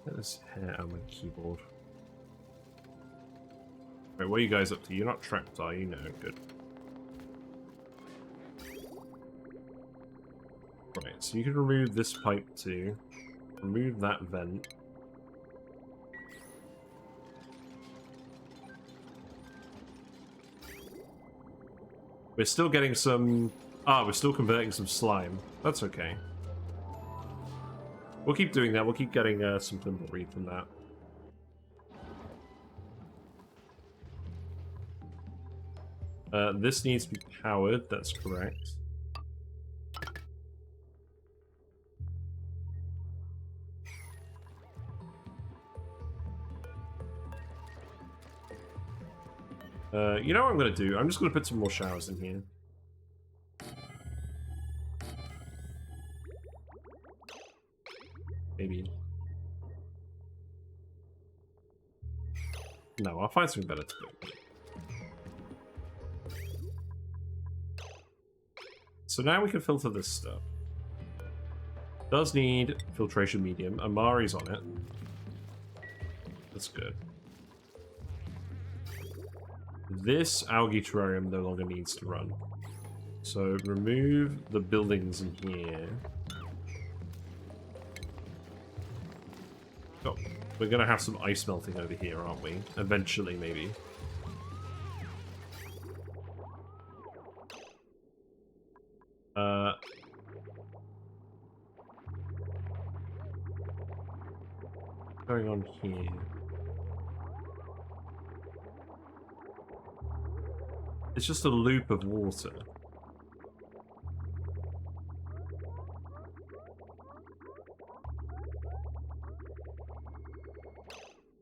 Get this hair on my keyboard. Wait, what are you guys up to? You're not trapped, are you? No, good. Right, so you can remove this pipe too. Remove that vent. We're still getting some... Ah, we're still converting some slime. That's okay. We'll keep doing that. We'll keep getting some thimbleweed from that. This needs to be powered. That's correct. You know what I'm going to do? I'm just going to put some more showers in here. Maybe. No, I'll find something better to do. So now we can filter this stuff. Does need filtration medium. Amari's on it. That's good. This algae terrarium no longer needs to run. So remove the buildings in here. Oh, we're gonna have some ice melting over here, aren't we? Eventually, maybe. What's going on here? It's just a loop of water.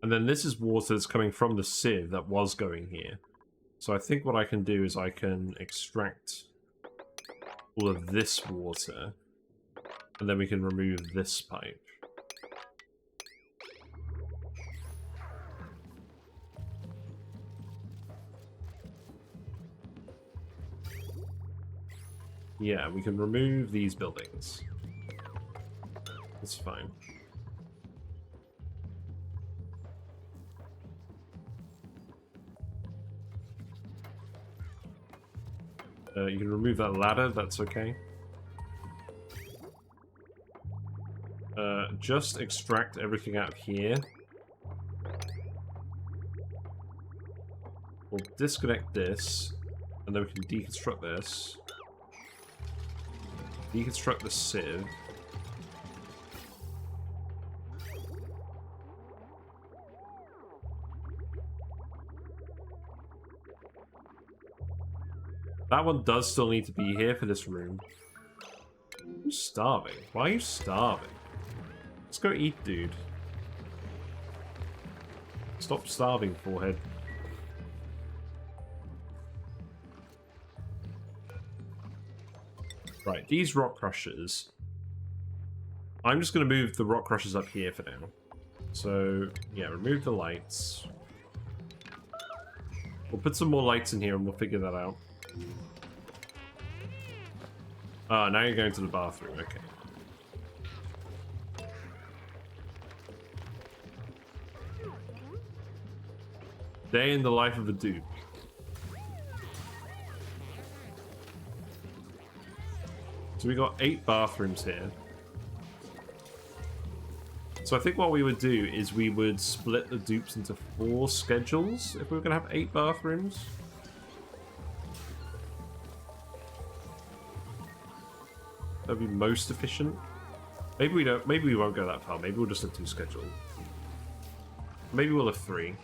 And then this is water that's coming from the sieve that was going here. So I think what I can do is I can extract all of this water, and then we can remove this pipe. Yeah, we can remove these buildings. That's fine. You can remove that ladder, that's okay. Just extract everything out of here. We'll disconnect this, and then we can deconstruct this. Deconstruct the sieve. That one does still need to be here for this room. I'm starving. Why are you starving? Let's go eat, dude. Stop starving, forehead. Right, these rock crushers. I'm just going to move the rock crushers up here for now. So, yeah, remove the lights. We'll put some more lights in here and we'll figure that out. Ah, now you're going to the bathroom, okay. Day in the life of a dude. So we got 8 bathrooms here. So I think what we would do is we would split the dupes into 4 schedules if we were going to have 8 bathrooms. That'd be most efficient. Maybe we don't. Maybe we won't go that far. Maybe we'll just have 2 scheduled. Maybe we'll have 3.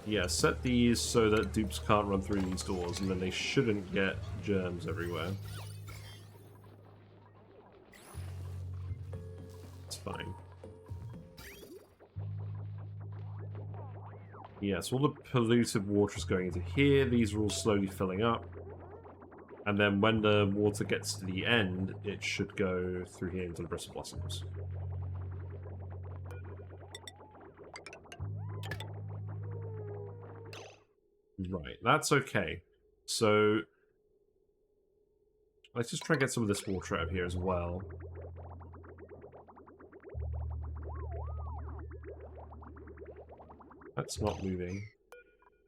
Yeah, set these so that dupes can't run through these doors, and then they shouldn't get germs everywhere. It's fine. Yeah, so all the polluted water is going into here. These are all slowly filling up. And then when the water gets to the end, it should go through here into the bristle blossoms. Right, that's okay. So let's just try and get some of this water out of here as well. That's not moving.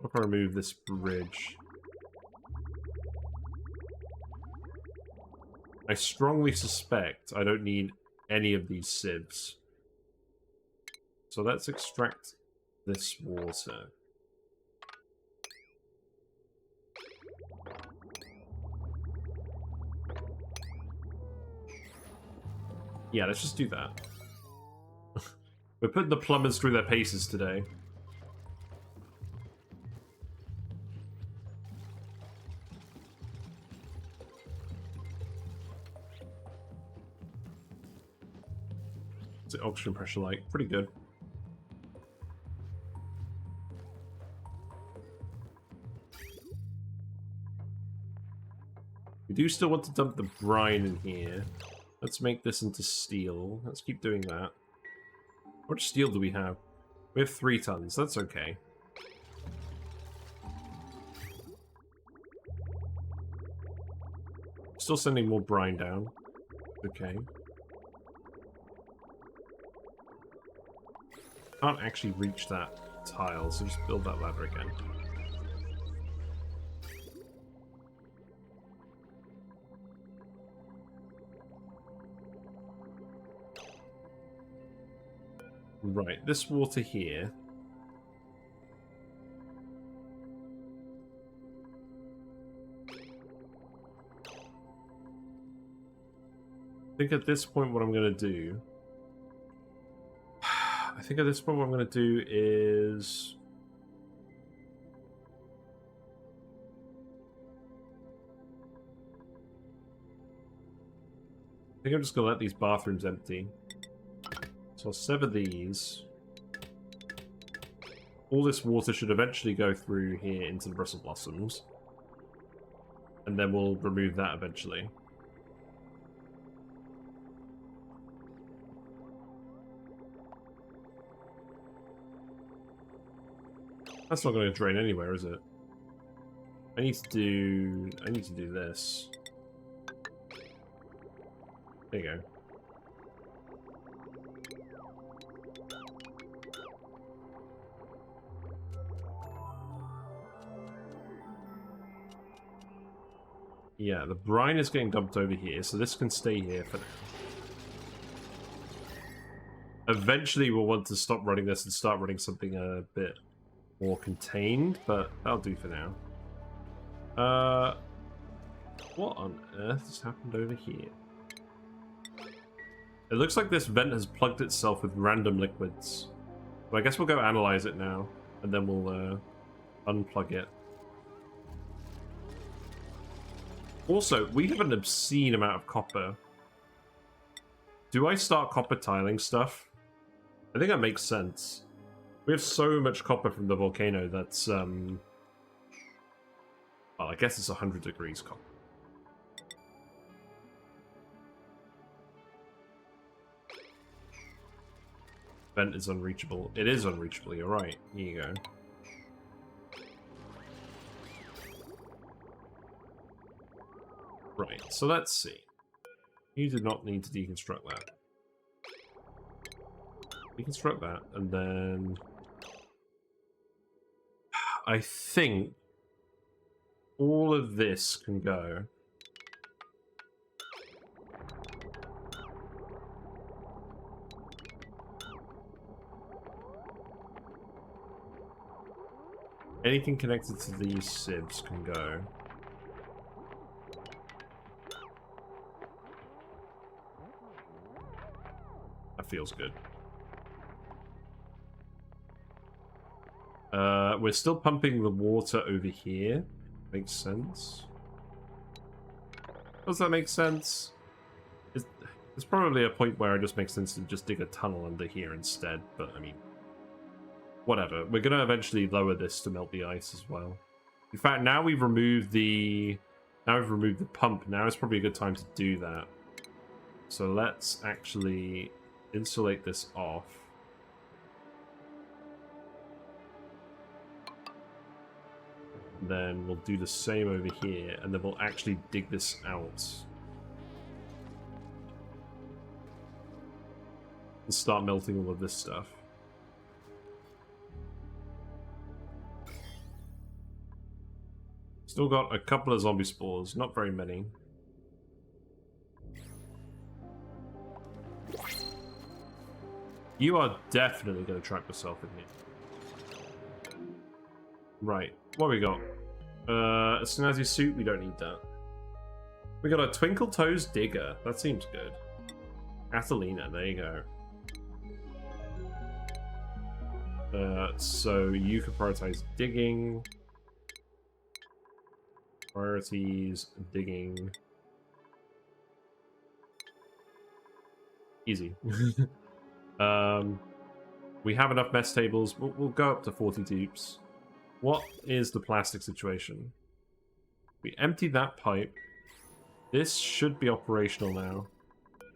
I'll remove this bridge. I strongly suspect I don't need any of these sieves. So let's extract this water. Yeah, let's just do that. We're putting the plumbers through their paces today. What's the oxygen pressure like? Pretty good. We do still want to dump the brine in here. Let's make this into steel. Let's keep doing that. How much steel do we have? We have 3 tons. That's okay. Still sending more brine down. Okay. Can't actually reach that tile, so just build that ladder again. Right, this water here. I think at this point what I'm going to do... I think at this point what I'm going to do is... I think I'm just going to let these bathrooms empty. So I'll sever these. All this water should eventually go through here into the Brussels blossoms. And then we'll remove that eventually. That's not going to drain anywhere, is it? I need to do this. There you go. Yeah, the brine is getting dumped over here, so this can stay here for now. Eventually we'll want to stop running this and start running something a bit more contained, but that'll do for now. What on earth has happened over here? It looks like this vent has plugged itself with random liquids. So I guess we'll go analyze it now, and then we'll unplug it. Also, we have an obscene amount of copper. Do I start copper tiling stuff? I think that makes sense. We have so much copper from the volcano that's, well, I guess it's 100 degrees copper. Vent is unreachable. It is unreachable, you're right. Here you go. Right, so let's see. You did not need to deconstruct that. Deconstruct that, and then... I think all of this can go. Anything connected to these sieves can go. That feels good. We're still pumping the water over here. Makes sense. Does that make sense? There's probably a point where it just makes sense to just dig a tunnel under here instead, but I mean... Whatever. We're gonna eventually lower this to melt the ice as well. In fact, now we've removed the... Now we've removed the pump. Now is probably a good time to do that. So let's actually insulate this off. Then we'll do the same over here, and then we'll actually dig this out. And start melting all of this stuff. Still got a couple of zombie spores, not very many. You are definitely going to trap yourself in here. Right. What we got? A snazzy suit. We don't need that. We got a Twinkle Toes Digger. That seems good. Catalina. There you go. So you can prioritize digging. Priorities, digging. Easy. We have enough mess tables. We'll go up to 40 dupes. What is the plastic situation? We emptied that pipe. This should be operational now.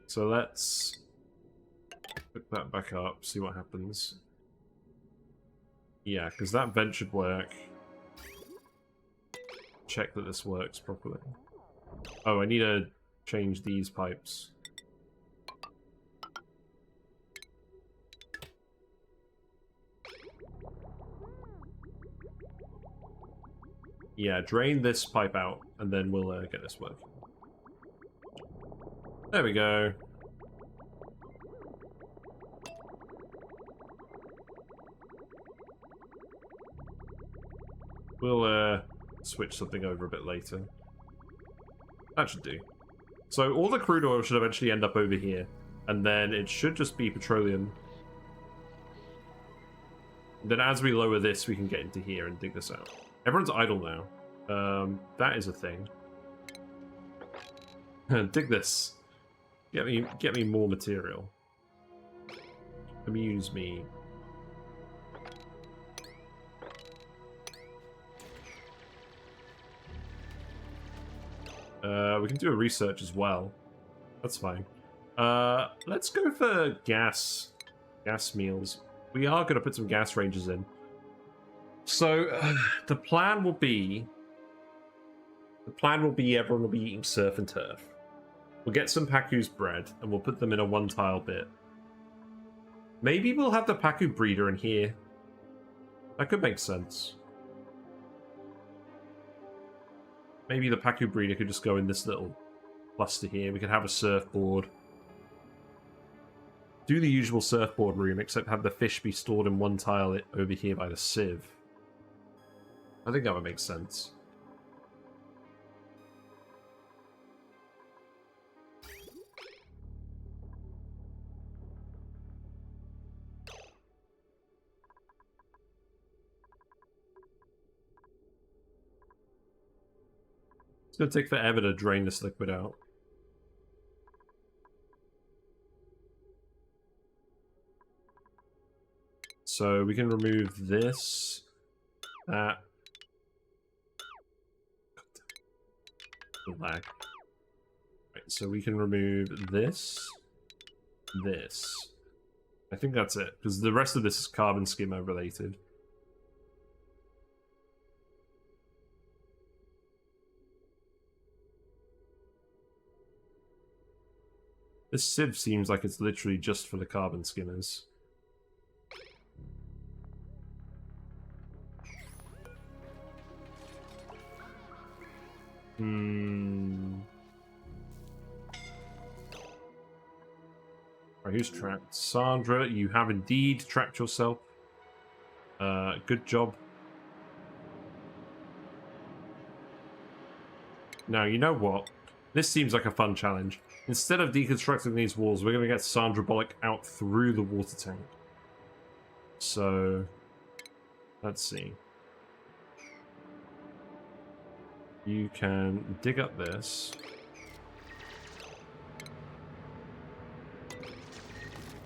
So let's pick that back up, see what happens. Yeah, because that vent should work. Check that this works properly. Oh, I need to change these pipes. Yeah, drain this pipe out, and then we'll get this working. There we go. We'll switch something over a bit later. That should do. So all the crude oil should eventually end up over here, and then it should just be petroleum. Then as we lower this, we can get into here and dig this out. Everyone's idle now. That is a thing. Dig this. Get me more material. Amuse me. We can do a research as well. That's fine. Let's go for gas meals. We are going to put some gas ranges in. So the plan will be everyone will be eating surf and turf. We'll get some Paku's bread and we'll put them in a one-tile bit. Maybe we'll have the Paku breeder in here. That could make sense. Maybe the Paku breeder could just go in this little cluster here. We could have a surfboard. Do the usual surfboard room, except have the fish be stored in one tile over here by the sieve. I think that would make sense. It's going to take forever to drain this liquid out. So we can remove this, that. Lag. Right, so we can remove this. I think that's it, because the rest of this is carbon skimmer related. This sieve seems like it's literally just for the carbon skimmers. Right, who's trapped? Sandra, you have indeed trapped yourself. Good job. Now, you know what? This seems like a fun challenge. Instead of deconstructing these walls, we're going to get Sandra Bullock out through the water tank. So, let's see. You can dig up this.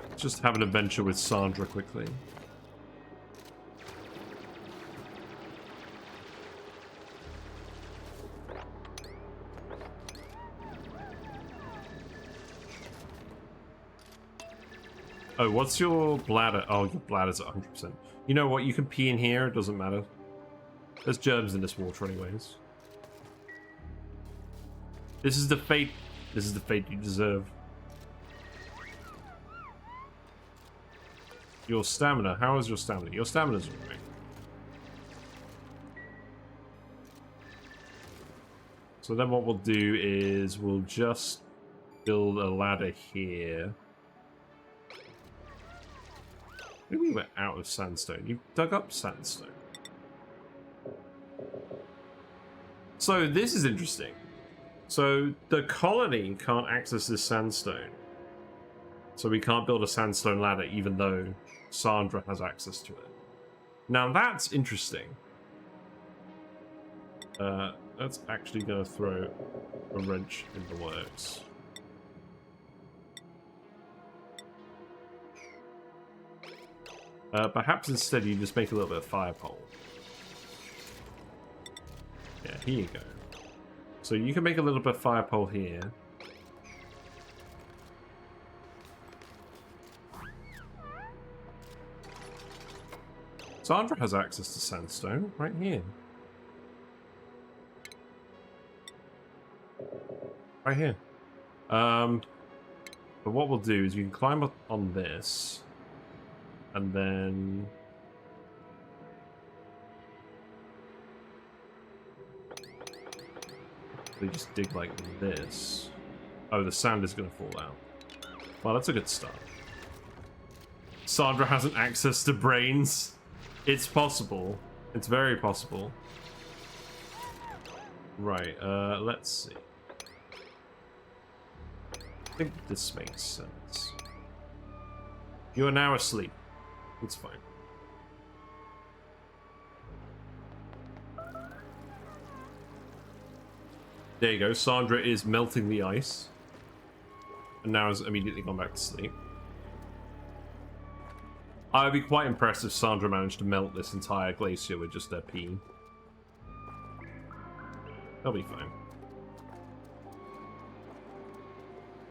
Let's just have an adventure with Sandra quickly. Oh, what's your bladder? Oh, your bladder's at 100%. You know what? You can pee in here. It doesn't matter. There's germs in this water anyways. This is the fate. This is the fate you deserve. Your stamina. How is your stamina? Your stamina's alright. So then what we'll do is we'll just build a ladder here. Maybe we're out of sandstone. You've dug up sandstone. So this is interesting. So the colony can't access this sandstone. So we can't build a sandstone ladder even though Sandra has access to it. Now that's interesting. That's actually going to throw a wrench in the works. Perhaps instead you just make a little bit of fire pole. Yeah, here you go. So you can make a little bit of fire pole here. Sandra has access to sandstone right here. Right here. But what we'll do is you can climb up on this. And then... they just dig like this. Oh, the sand is going to fall out. Well, that's a good start. Sandra hasn't access to brains. It's possible. It's very possible. Right, let's see. I think this makes sense. You are now asleep. It's fine. There you go. Sandra is melting the ice. And now has immediately gone back to sleep. I would be quite impressed if Sandra managed to melt this entire glacier with just their pee. They'll be fine.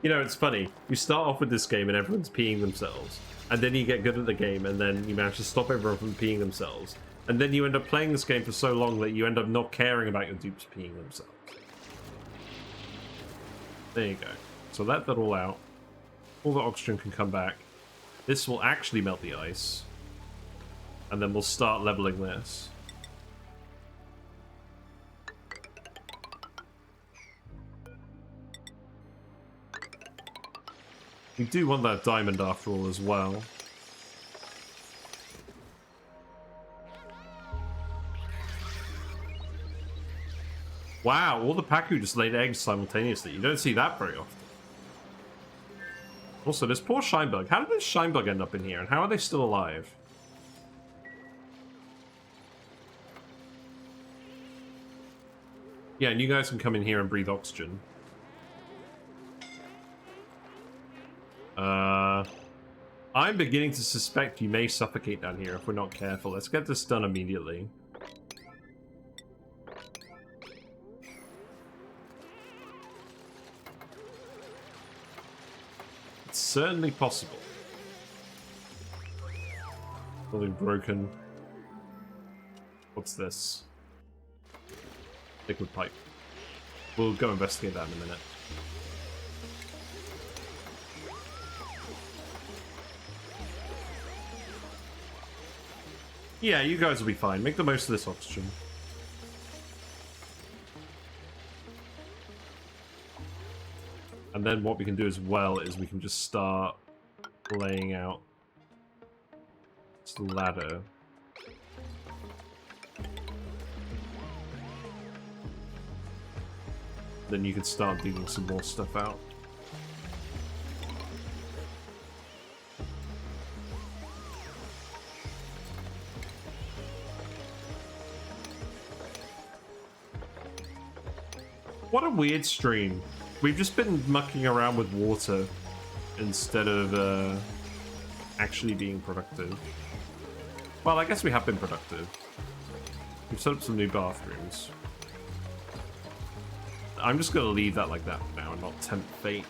You know, it's funny. You start off with this game and everyone's peeing themselves. And then you get good at the game and then you manage to stop everyone from peeing themselves. And then you end up playing this game for so long that you end up not caring about your dupes peeing themselves. There you go. So let that all out. All the oxygen can come back. This will actually melt the ice. And then we'll start leveling this. We do want that diamond after all as well. Wow, all the Pacu just laid eggs simultaneously. You don't see that very often. Also, this poor Shinebug. How did this Shinebug end up in here? And how are they still alive? Yeah, and you guys can come in here and breathe oxygen. I'm beginning to suspect you may suffocate down here if we're not careful. Let's get this done immediately. It's certainly possible. Something broken. What's this? Liquid pipe. We'll go investigate that in a minute. Yeah, you guys will be fine. Make the most of this oxygen. And then what we can do as well is we can just start laying out this ladder. Then you can start digging some more stuff out. What a weird stream. We've just been mucking around with water instead of actually being productive. Well, I guess we have been productive. We've set up some new bathrooms. I'm just going to leave that like that for now and not tempt fate.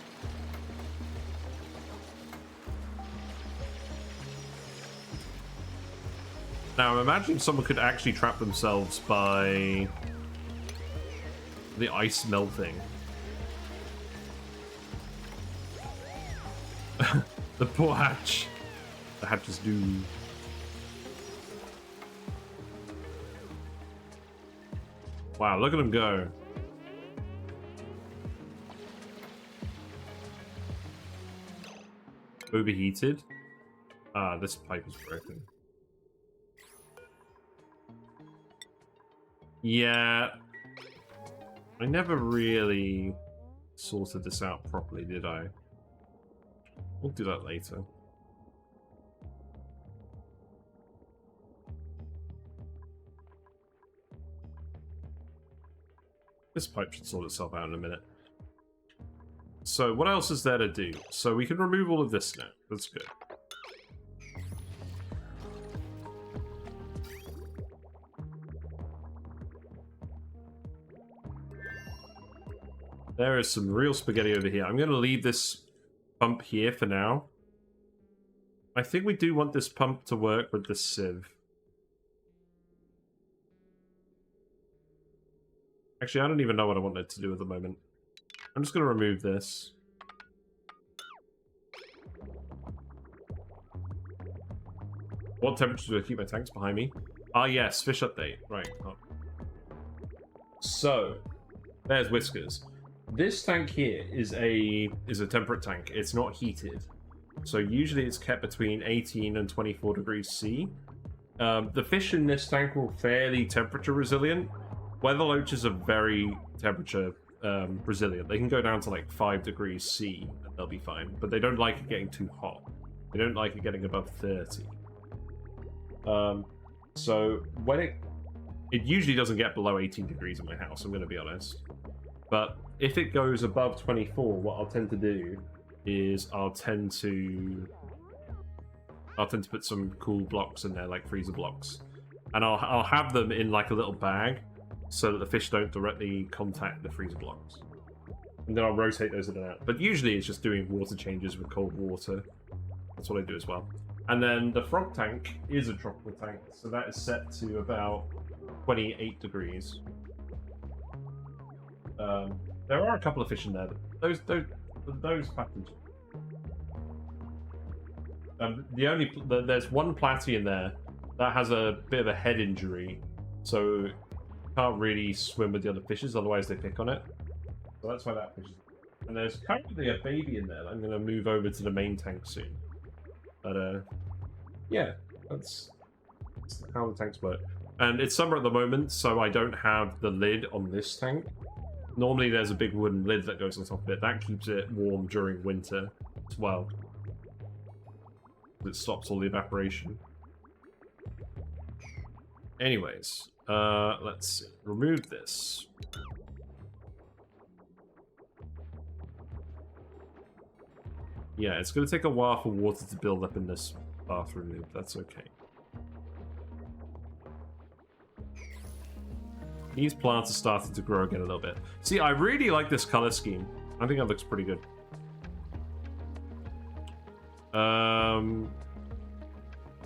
Now, I'm imagining someone could actually trap themselves by the ice melting. The poor hatch. The hatch is doomed. Wow, look at him go. Overheated. Ah, this pipe is broken. Yeah. I never really sorted this out properly, did I? We'll do that later. This pipe should sort itself out in a minute. So what else is there to do? So we can remove all of this now. That's good. There is some real spaghetti over here. I'm going to leave this pump here for now. I think we do want this pump to work with the sieve. Actually, I don't even know what I want it to do at the moment. I'm just going to remove this. What temperature do I keep my tanks behind me? Ah, yes, fish update. Right. Oh. So, there's Whiskers. This tank here is a temperate tank. It's not heated. So usually it's kept between 18 and 24 degrees C. The fish in this tank are fairly temperature resilient. Weather loaches are very temperature resilient. They can go down to like 5 degrees C and they'll be fine. But they don't like it getting too hot. They don't like it getting above 30. So when it usually doesn't get below 18 degrees in my house, I'm going to be honest. But if it goes above 24, what I'll tend to do is I'll tend to put some cool blocks in there, like freezer blocks. And I'll have them in like a little bag so that the fish don't directly contact the freezer blocks. And then I'll rotate those in and out. But usually it's just doing water changes with cold water. That's what I do as well. And then the frog tank is a tropical tank, so that is set to about 28 degrees. There are a couple of fish in there. Those patterns. There's one platy in there that has a bit of a head injury, so can't really swim with the other fishes. Otherwise, they pick on it. So that's why that fish is. And there's currently a baby in there that I'm going to move over to the main tank soon. But yeah, that's how the tanks work. And it's summer at the moment, so I don't have the lid on this tank. Normally there's a big wooden lid that goes on top of it. That keeps it warm during winter as well. It stops all the evaporation. Anyways, let's remove this. Yeah, it's going to take a while for water to build up in this bathroom loop. That's okay. These plants are starting to grow again a little bit. See, I really like this color scheme. I think that looks pretty good.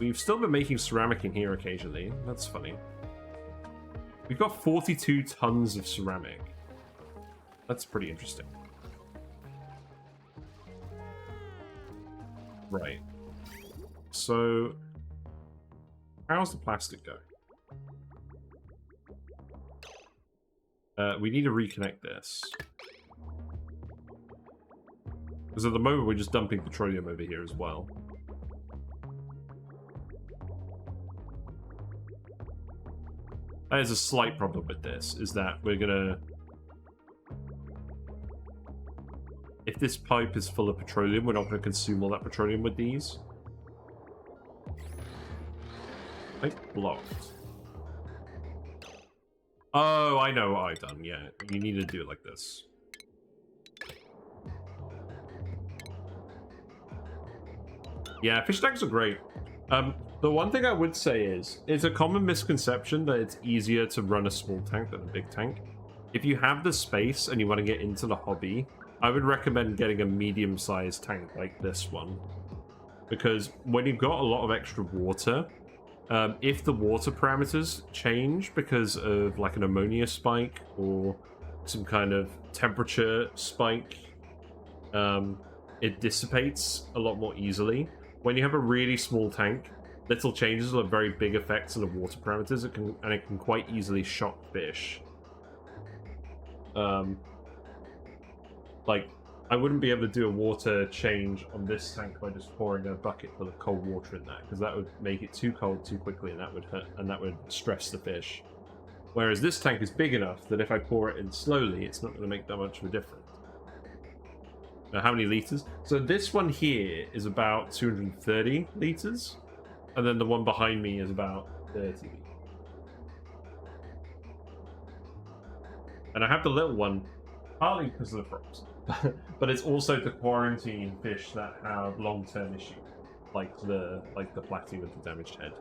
We've still been making ceramic in here occasionally. That's funny. We've got 42 tons of ceramic. That's pretty interesting. Right. So, how's the plastic go? We need to reconnect this. Because at the moment we're just dumping petroleum over here as well. That is a slight problem with this, is that we're gonna... If this pipe is full of petroleum, we're not going to consume all that petroleum with these. Pipe blocked. Oh, I know what I've done, yeah. You need to do it like this. Yeah, fish tanks are great. The one thing I would say is, it's a common misconception that it's easier to run a small tank than a big tank. If you have the space and you want to get into the hobby, I would recommend getting a medium-sized tank like this one. Because when you've got a lot of extra water, if the water parameters change because of like an ammonia spike or some kind of temperature spike, it dissipates a lot more easily. When you have a really small tank, little changes will have very big effects on the water parameters. It can quite easily shock fish. Like, I wouldn't be able to do a water change on this tank by just pouring a bucket full of cold water in that, because that would make it too cold too quickly, and that would hurt, and that would stress the fish. Whereas this tank is big enough that if I pour it in slowly, it's not going to make that much of a difference. Now, how many liters? So this one here is about 230 liters, and then the one behind me is about 30 liters. And I have the little one partly because of the frogs, but it's also to quarantine fish that have long-term issues, like the platy with the damaged head.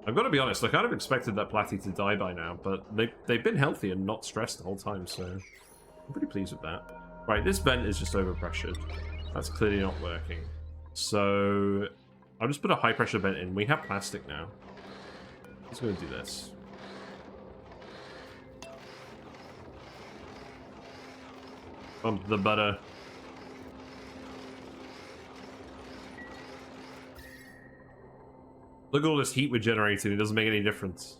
I've got to be honest, I kind of expected that platy to die by now, but they've been healthy and not stressed the whole time, so I'm pretty pleased with that. Right, this vent is just overpressured. That's clearly not working. So I'll just put a high-pressure vent in. We have plastic now. I'm just going to do this. Bump the butter. Look at all this heat we're generating. It doesn't make any difference.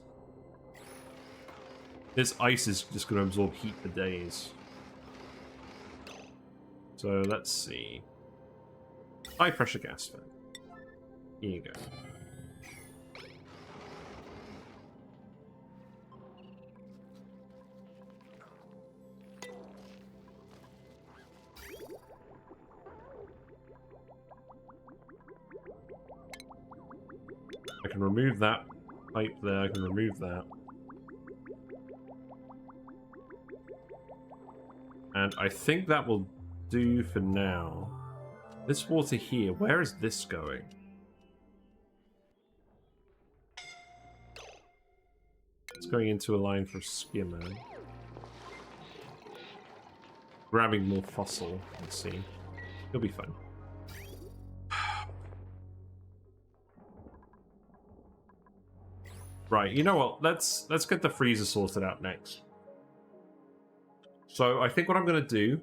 This ice is just going to absorb heat for days. So let's see. High pressure gas vent. Here you go. I can remove that pipe there, I can remove that. And I think that will do for now. This water here, where is this going? It's going into a line for skimmer. Grabbing more fossil, let's see. It'll be fun. Right, you know what? Let's get the freezer sorted out next. So I think what I'm going to do...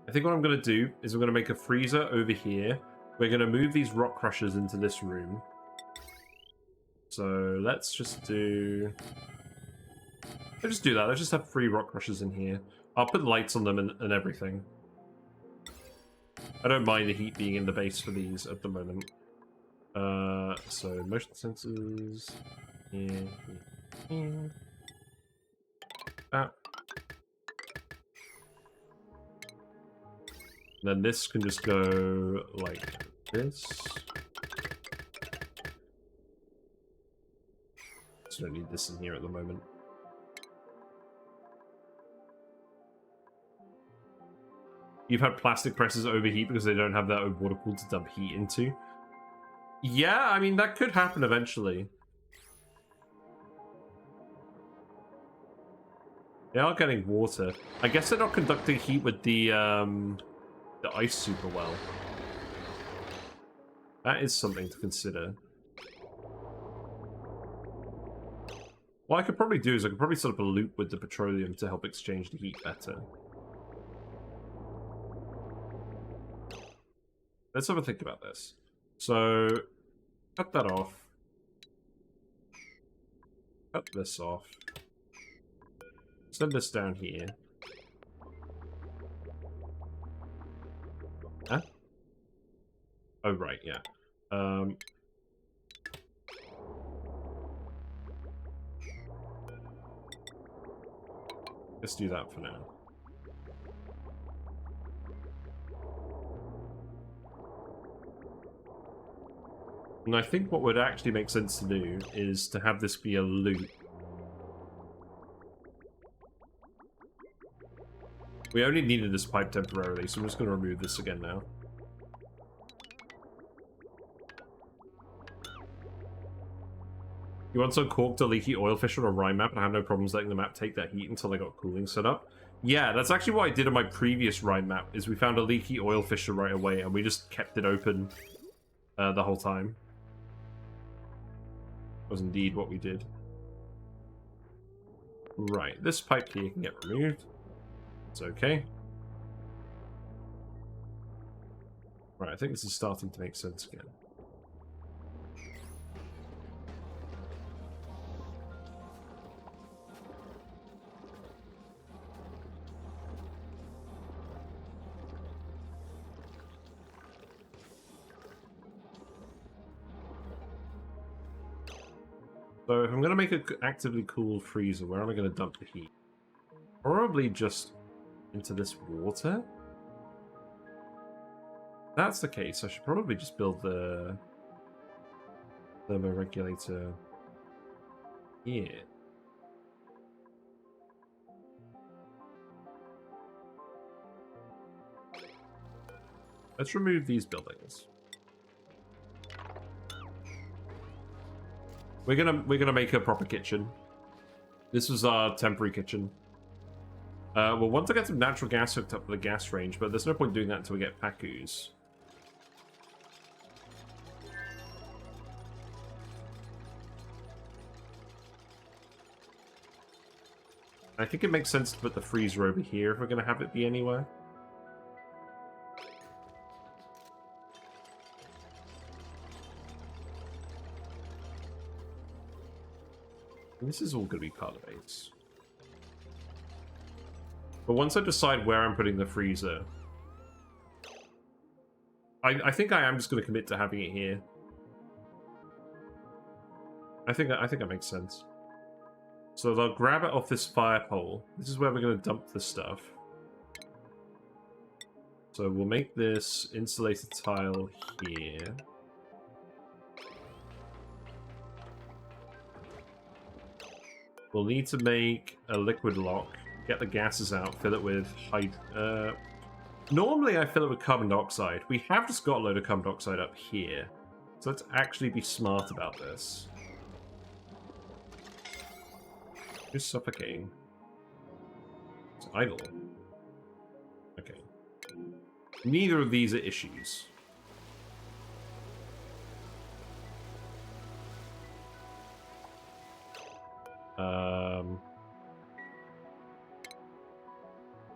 is we're going to make a freezer over here. We're going to move these rock crushers into this room. So let's just do... let's just do that. Let's just have 3 rock crushers in here. I'll put lights on them and everything. I don't mind the heat being in the base for these at the moment. So motion sensors. That. Then this can just go like this. So I don't need this in here at the moment. You've had plastic presses overheat because they don't have their own water pool to dump heat into. Yeah, I mean, that could happen eventually. They are getting water. I guess they're not conducting heat with the ice super well. That is something to consider. What I could probably do is I could probably set up a loop with the petroleum to help exchange the heat better. Let's have a think about this. So, cut that off. Cut this off. Send this down here. Huh? Oh, right, yeah. Let's do that for now. And I think what would actually make sense to do is to have this be a loop. We only needed this pipe temporarily, so I'm just going to remove this again now. You once uncorked a leaky oil fish on a Rime map and I had no problems letting the map take that heat until I got cooling set up. Yeah, that's actually what I did on my previous Rime map, is we found a leaky oil fissure right away and we just kept it open the whole time. Was indeed what we did. Right, this pipe here can get removed. It's okay. Right, I think this is starting to make sense again. So if I'm going to make an actively cooled freezer, where am I going to dump the heat? Probably just into this water? If that's the case, I should probably just build the thermoregulator here. Let's remove these buildings. We're gonna make a proper kitchen. This was our temporary kitchen. We'll want to get some natural gas hooked up to the gas range, but there's no point doing that until we get Pakus. I think it makes sense to put the freezer over here if we're going to have it be anywhere. And this is all going to be part of base. But once I decide where I'm putting the freezer, I think I am just going to commit to having it here. I think that makes sense. So they'll grab it off this fire pole. This is where we're going to dump the stuff. So we'll make this insulated tile here. We'll need to make a liquid lock, get the gases out, fill it with normally I fill it with carbon dioxide. We have just got a load of carbon dioxide up here. So let's actually be smart about this. Who's suffocating? It's idle. Okay. Neither of these are issues.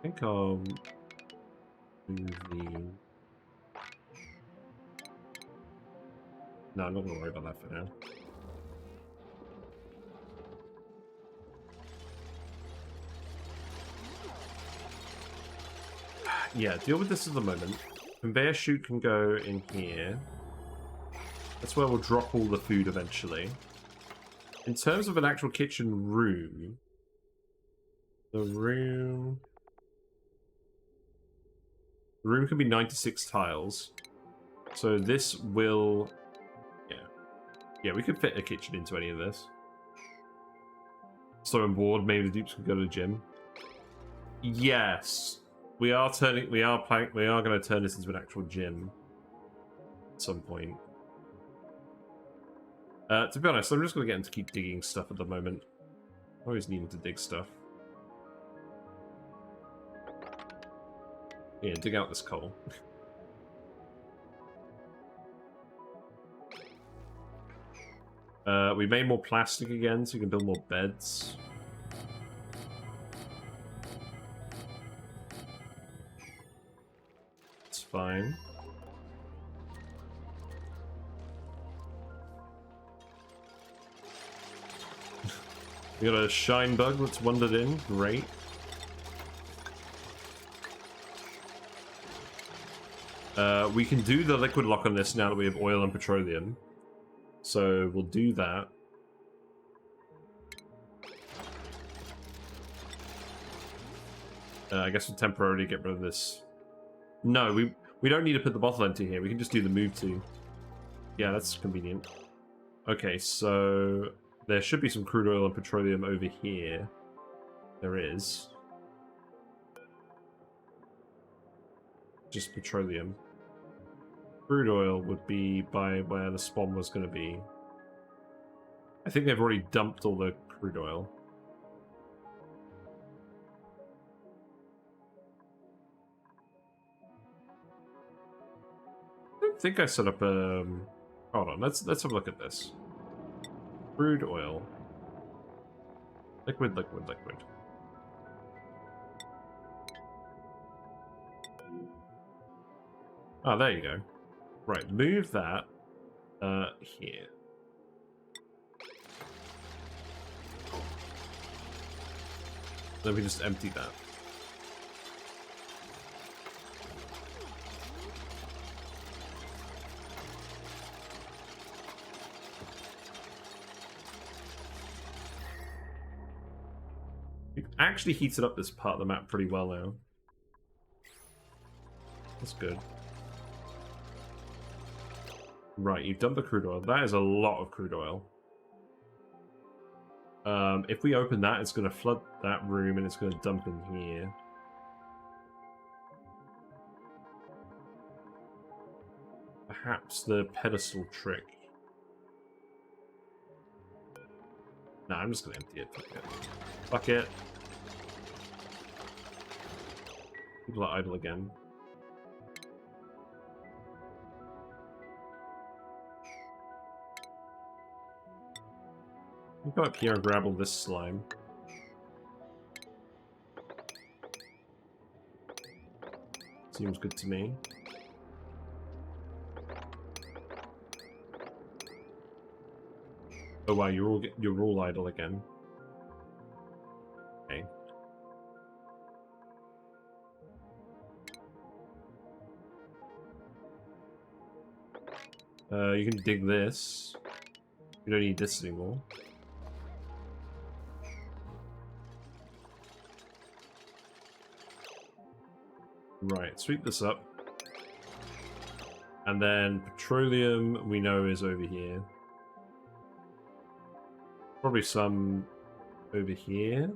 I think I'll move the... No, I'm not going to worry about that for now. Yeah, deal with this at the moment. Conveyor chute can go in here. That's where we'll drop all the food eventually. In terms of an actual kitchen room, the room can be 96 tiles. So this will... Yeah, we could fit a kitchen into any of this. So I'm bored, maybe the dupes could go to the gym. Yes. We are going to turn this into an actual gym at some point. To be honest, I'm just going to get him to keep digging stuff at the moment. Always needing to dig stuff. Yeah, dig out this coal. We made more plastic again, so we can build more beds. It's fine. We got a shine bug that's wandered in. Great. We can do the liquid lock on this now that we have oil and petroleum. So we'll do that. I guess we'll temporarily get rid of this. No, we don't need to put the bottle empty here. We can just do the move to. Yeah, that's convenient. Okay, so there should be some crude oil and petroleum over here. There is. Just petroleum. Crude oil would be by where the spawn was going to be. I think they've already dumped all the crude oil. I don't think I set up a... Hold on, let's have a look at this. Crude oil. Liquid, liquid, liquid. Oh, there you go. Right, move that here. Then we just empty that. actually heated up this part of the map pretty well now. That's good. Right, you dump the crude oil. That is a lot of crude oil. If we open that, it's going to flood that room and it's going to dump in here. Perhaps the pedestal trick. Nah, I'm just going to empty it. Fuck it. Fuck it. People are idle again. I'll go up here and grab all this slime. Seems good to me. Oh wow, you're all idle again. Okay. You can dig this. You don't need this anymore. Right, sweep this up. And then petroleum we know is over here. Probably some over here.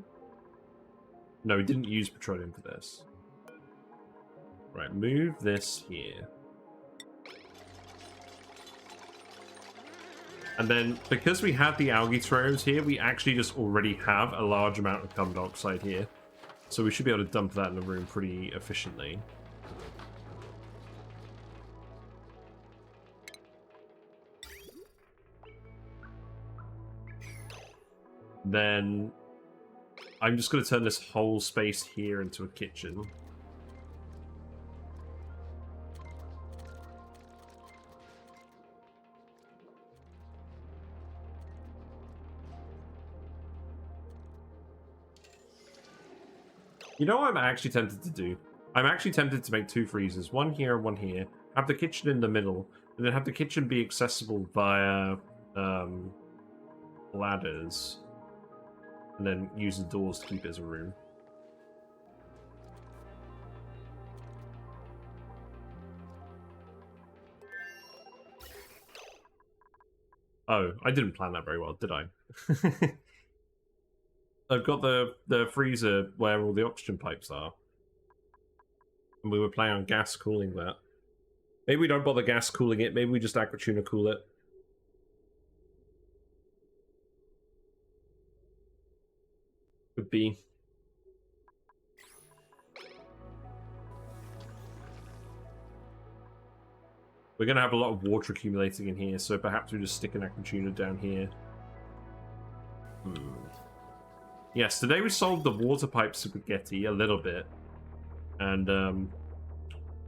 No, we didn't use petroleum for this. Right, move this here. And then, because we have the algae terrariums here, we actually just already have a large amount of carbon dioxide here. So we should be able to dump that in the room pretty efficiently. Then I'm just going to turn this whole space here into a kitchen. You know what I'm actually tempted to do? I'm actually tempted to make two freezers, one here and one here, have the kitchen in the middle, and then have the kitchen be accessible via ladders, and then use the doors to keep it as a room. Oh, I didn't plan that very well, did I? I've got the freezer where all the oxygen pipes are. And we were planning on gas cooling that. Maybe we don't bother gas cooling it, maybe we just aquatuna cool it. Could be. We're going to have a lot of water accumulating in here, so perhaps we just stick an aquatuna down here. Yes, today we solved the water pipe spaghetti a little bit. And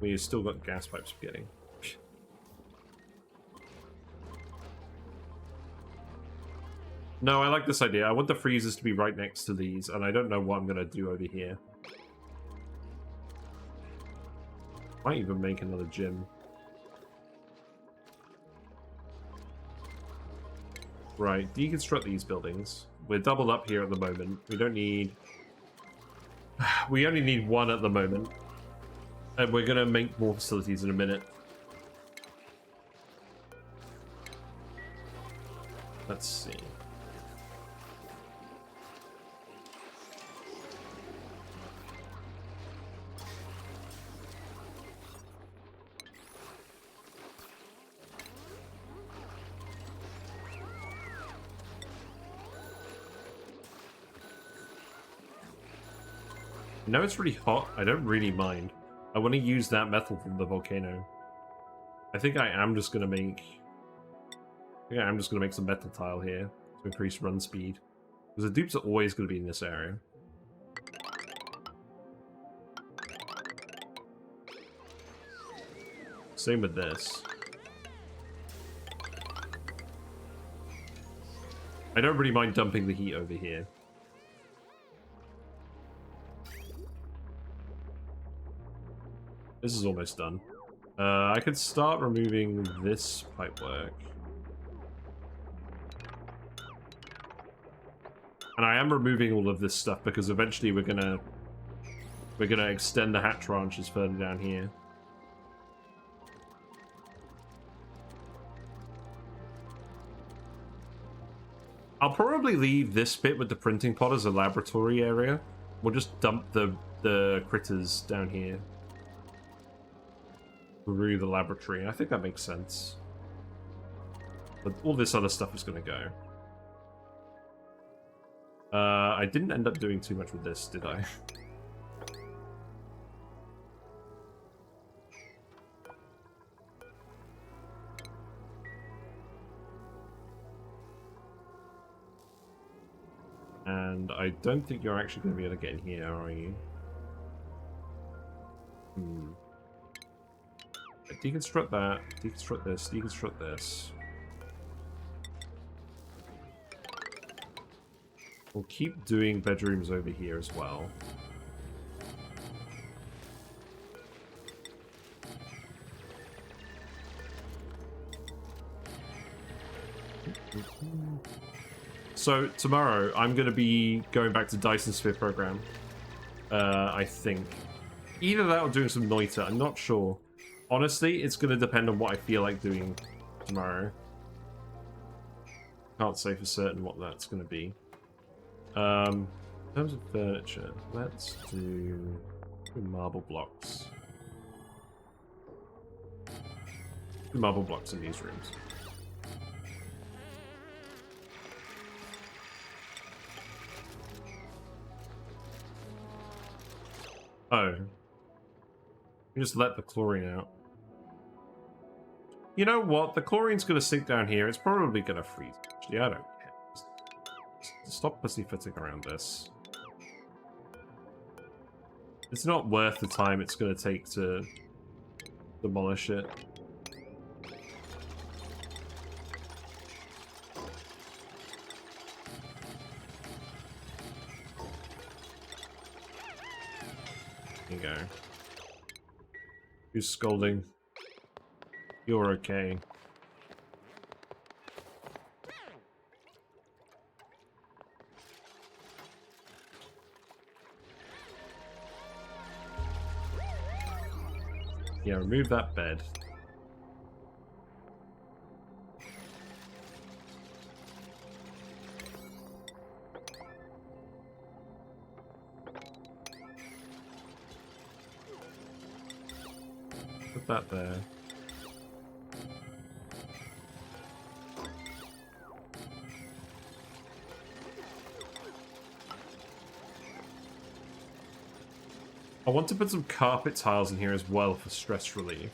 we've still got gas pipe spaghetti. No, I like this idea. I want the freezers to be right next to these, and I don't know what I'm going to do over here. Might even make another gym. Right, deconstruct these buildings. We're doubled up here at the moment. We don't need... We only need one at the moment. And we're going to make more facilities in a minute. Let's see. No, it's really hot. I don't really mind. I want to use that metal from the volcano. I think I am just going to make... some metal tile here to increase run speed. Because the dupes are always going to be in this area. Same with this. I don't really mind dumping the heat over here. This is almost done. I could start removing this pipework. And I am removing all of this stuff because eventually we're gonna extend the hatch ranches further down here. I'll probably leave this bit with the printing pod as a laboratory area. We'll just dump the critters down here through the laboratory. I think that makes sense. But all this other stuff is going to go. I didn't end up doing too much with this, did I? And I don't think you're actually going to be able to get in here, are you? Deconstruct that, deconstruct this, deconstruct this. We'll keep doing bedrooms over here as well. So tomorrow I'm going to be going back to Dyson Sphere program. I think. Either that or doing some Noita, I'm not sure. Honestly, it's going to depend on what I feel like doing tomorrow. Can't say for certain what that's going to be. In terms of furniture, let's do marble blocks. Marble blocks in these rooms. Oh. You just let the chlorine out. You know what? The chlorine's going to sink down here. It's probably going to freeze. Actually, I don't care. Just stop pussyfooting around this. It's not worth the time it's going to take to demolish it. There you go. Who's scolding? You're okay. Yeah, remove that bed. Put that there. I want to put some carpet tiles in here as well for stress relief.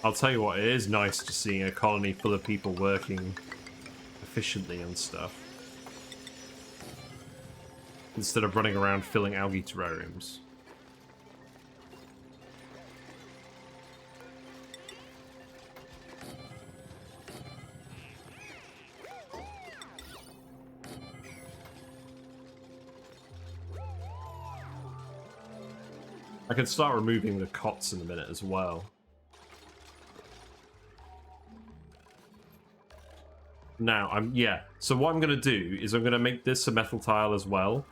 I'll tell you what, it is nice to see a colony full of people working efficiently and stuff. Instead of running around filling algae terrariums. I can start removing the cots in a minute as well. Now, yeah. So what I'm going to do is I'm going to make this a metal tile as well.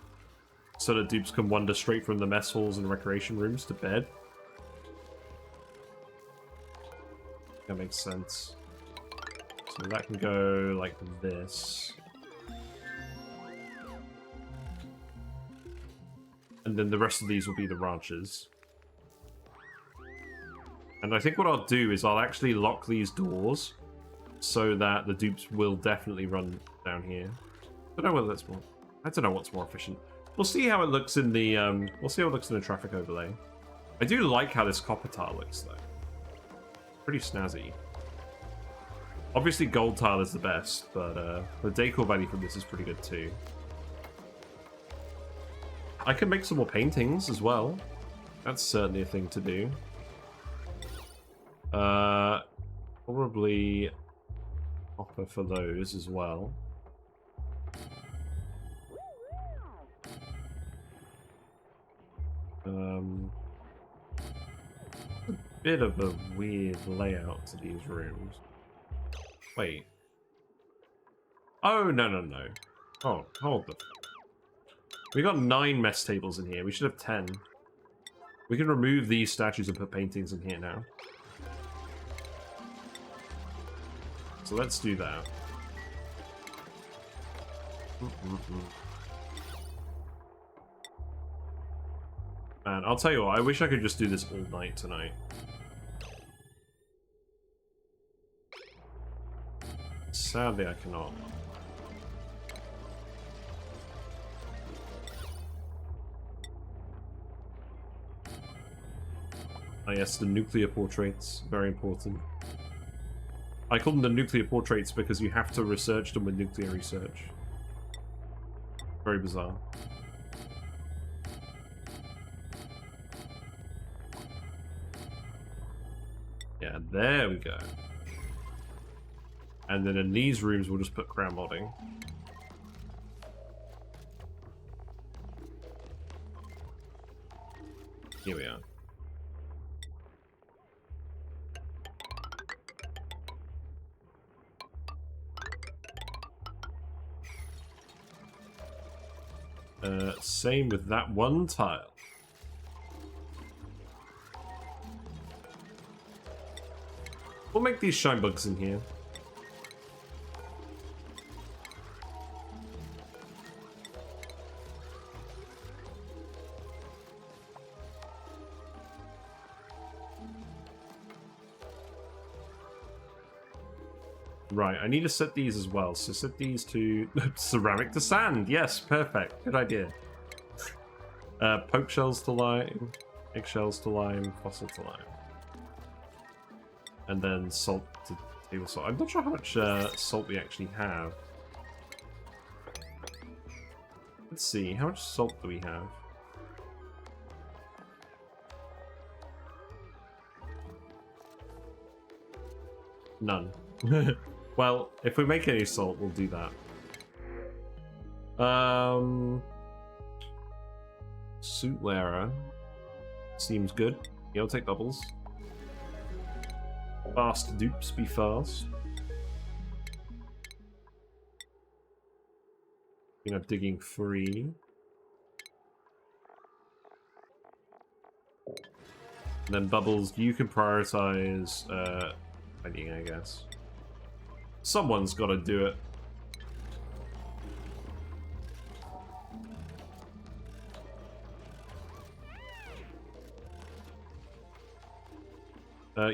So that dupes can wander straight from the mess halls and recreation rooms to bed. That makes sense. So that can go like this. And then the rest of these will be the ranches. And I think what I'll do is I'll actually lock these doors so that the dupes will definitely run down here. I don't know whether that's more... I don't know what's more efficient. We'll see how it looks in the we'll see how it looks in the traffic overlay. I do like how this copper tile looks though. Pretty snazzy. Obviously gold tile is the best, but the decor value from this is pretty good too. I can make some more paintings as well. That's certainly a thing to do. Probably copper for those as well. A bit of a weird layout to these rooms. Wait. Oh, no, no, no. Oh, hold the... We got 9 mess tables in here. We should have 10. We can remove these statues and put paintings in here now. So let's do that. Man, I'll tell you what, I wish I could just do this all night tonight. Sadly, I cannot. Oh yes, the nuclear portraits, very important. I call them the nuclear portraits because you have to research them with nuclear research. Very bizarre. Yeah, there we go. And then in these rooms, we'll just put crown modding. Here we are. Same with that one tile. We'll make these shine bugs in here. Right, I need to set these as well. So set these to ceramic to sand. Yes, perfect. Good idea. Poke shells to lime, eggshells to lime, fossil to lime. And then salt to table salt. I'm not sure how much salt we actually have. Let's see, how much salt do we have? None. Well, if we make any salt, we'll do that. Suit wearer. Seems good. Yeah, I'll take bubbles. Fast dupes, be fast. You're not digging free. And then bubbles, you can prioritize fighting, I guess. Someone's got to do it.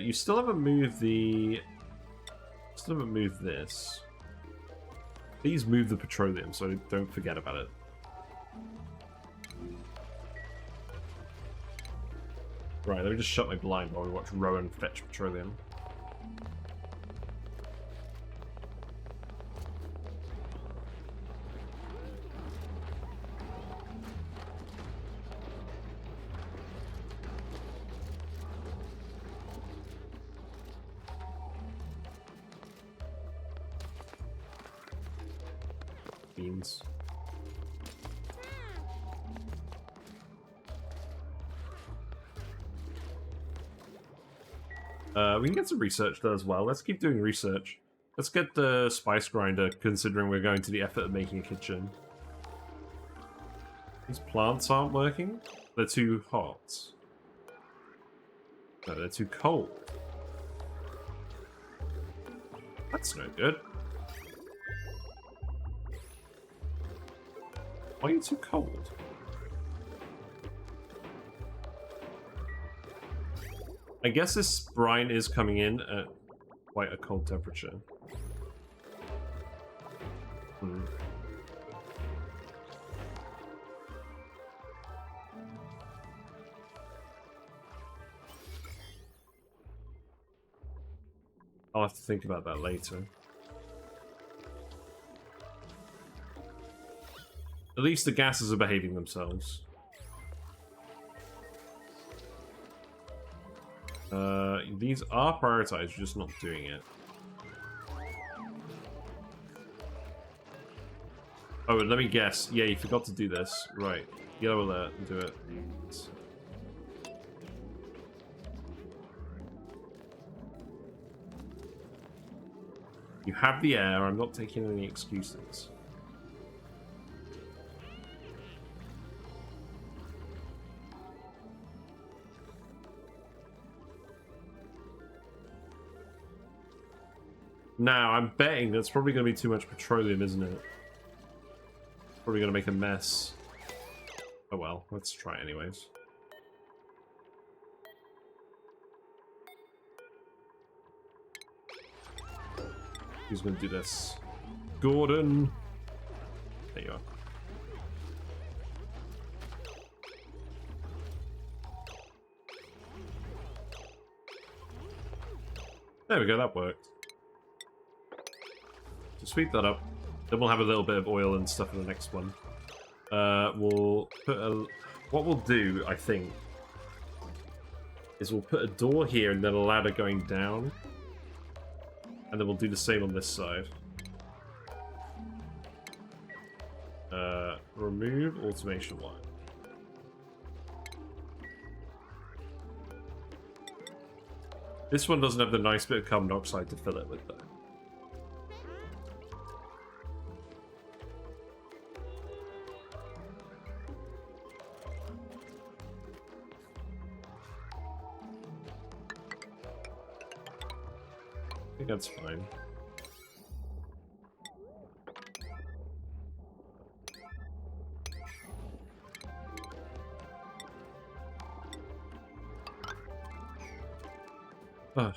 You still haven't moved the... Still haven't moved this. Please move the petroleum, so don't forget about it. Right, let me just shut my blind while we watch Rowan fetch petroleum. Beans. We can get some research done as well. Let's keep doing research. Let's get the spice grinder, considering we're going to the effort of making a kitchen. These plants aren't working. They're too hot. No, they're too cold. That's no good. Why are you too cold? I guess this brine is coming in at quite a cold temperature. I'll have to think about that later. At least the gases are behaving themselves. These are prioritized, you're just not doing it. Oh, let me guess. Yeah, you forgot to do this. Right. Yellow alert, do it. You have the air. I'm not taking any excuses. Now, I'm betting that's probably going to be too much petroleum, isn't it? Probably going to make a mess. Oh well, let's try anyways. Who's going to do this? Gordon! There you are. There we go, that worked. So sweep that up. Then we'll have a little bit of oil and stuff in the next one. We'll put a... What we'll do, I think, is we'll put a door here and then a ladder going down. And then we'll do the same on this side. Remove automation line. This one doesn't have the nice bit of carbon dioxide to fill it with, though. I think that's fine.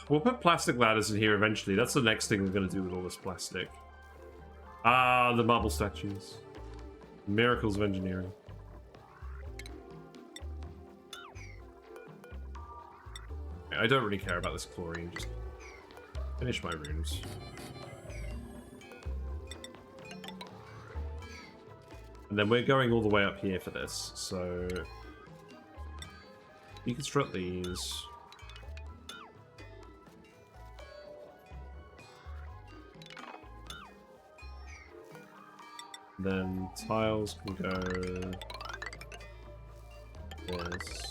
We'll put plastic ladders in here eventually. That's the next thing we're going to do with all this plastic. Ah, the marble statues. Miracles of engineering. I don't really care about this chlorine. Just finish my runes. And then we're going all the way up here for this. So deconstruct these. Then tiles can go this.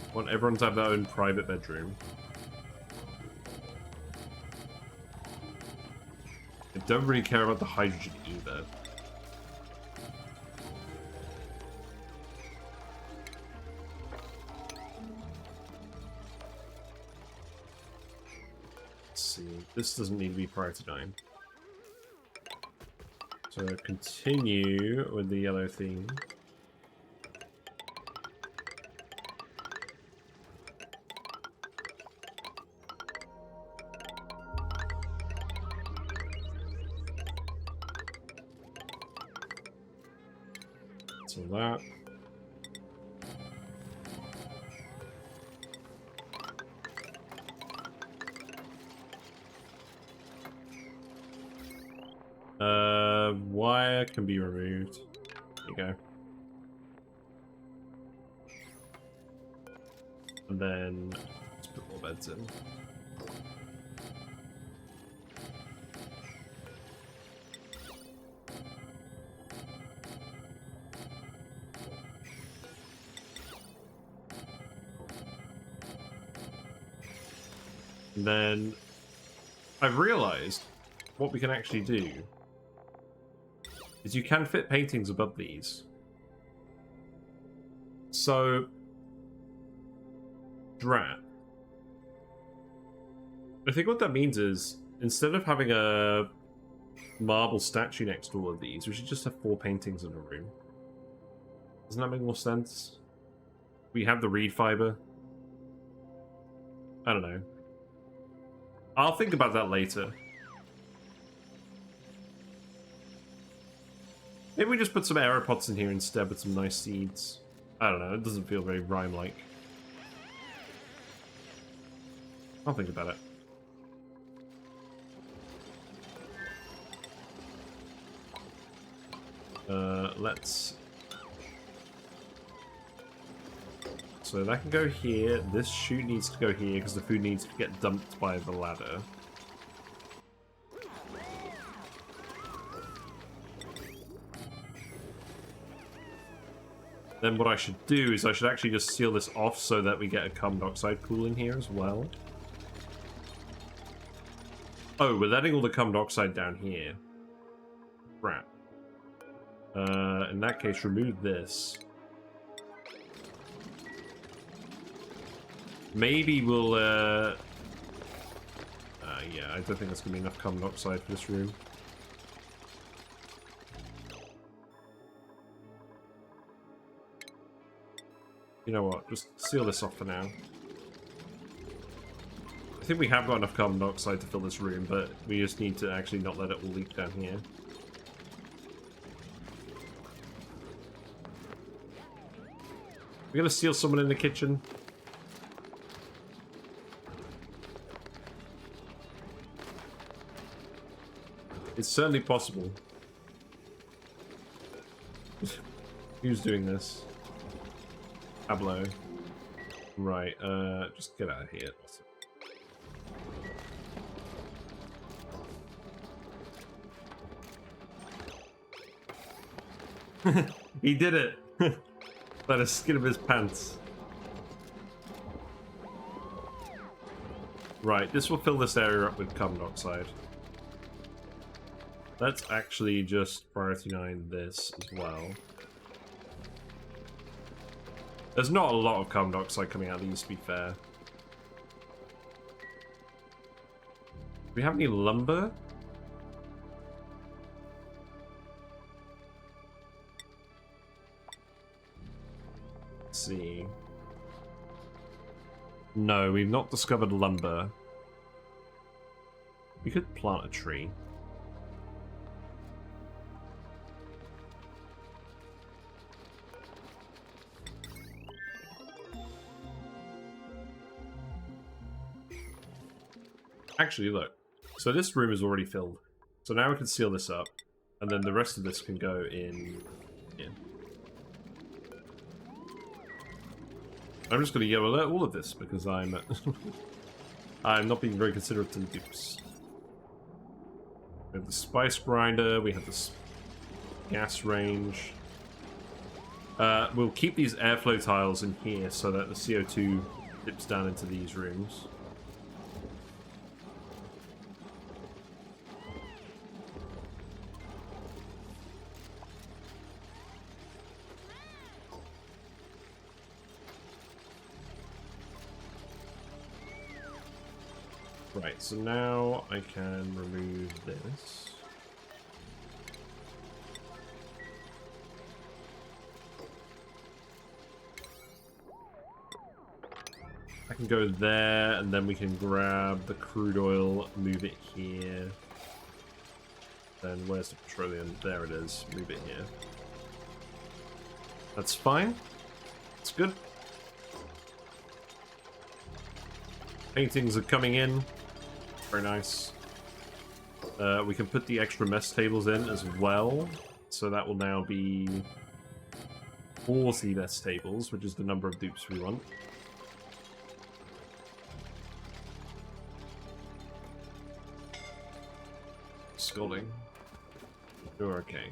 I want everyone to have their own private bedroom. I don't really care about the hydrogen either. Let's see. This doesn't need to be prior to 9. So continue with the yellow theme. So that. Wire can be removed. There you go. And then let's put more beds in. And then I've realized what we can actually do is you can fit paintings above these. So, Drat. I think what that means is, instead of having a marble statue next to all of these, we should just have 4 paintings in a room. Doesn't that make more sense? We have the reed fiber. I don't know. I'll think about that later. Maybe we just put some aeropods in here instead with some nice seeds. I don't know, it doesn't feel very Rime-like. I'll think about it. Let's... So that can go here. This chute needs to go here because the food needs to get dumped by the ladder. Then what I should do is I should actually just seal this off so that we get a carbon dioxide pool in here as well. Oh, we're letting all the carbon dioxide down here. Crap. In that case, remove this. Maybe we'll, yeah, I don't think that's going to be enough carbon dioxide for this room. You know what? Just seal this off for now. I think we have got enough carbon dioxide to fill this room, but we just need to actually not let it all leak down here. We're gonna seal someone in the kitchen. It's certainly possible. Who's doing this? Pablo. Right, just get out of here. He did it! By the skin of his pants. Right, this will fill this area up with carbon dioxide. Let's actually just priority 9 this as well. There's not a lot of carbon dioxide coming out of these, to be fair. Do we have any lumber? Let's see. No, we've not discovered lumber. We could plant a tree. Actually, look. So this room is already filled. So now we can seal this up. And then the rest of this can go in here. I'm just going to yellow all of this because I'm I'm not being very considerate to the dupes. We have the spice grinder, we have this gas range. We'll keep these airflow tiles in here so that the CO2 dips down into these rooms. Right, so now I can remove this. I can go there, and then we can grab the crude oil, move it here. Then where's the petroleum? There it is. Move it here. That's fine. It's good. Paintings are coming in. Very nice. We can put the extra mess tables in as well. So that will now be 40 mess tables, which is the number of dupes we want. Scolding. You're okay.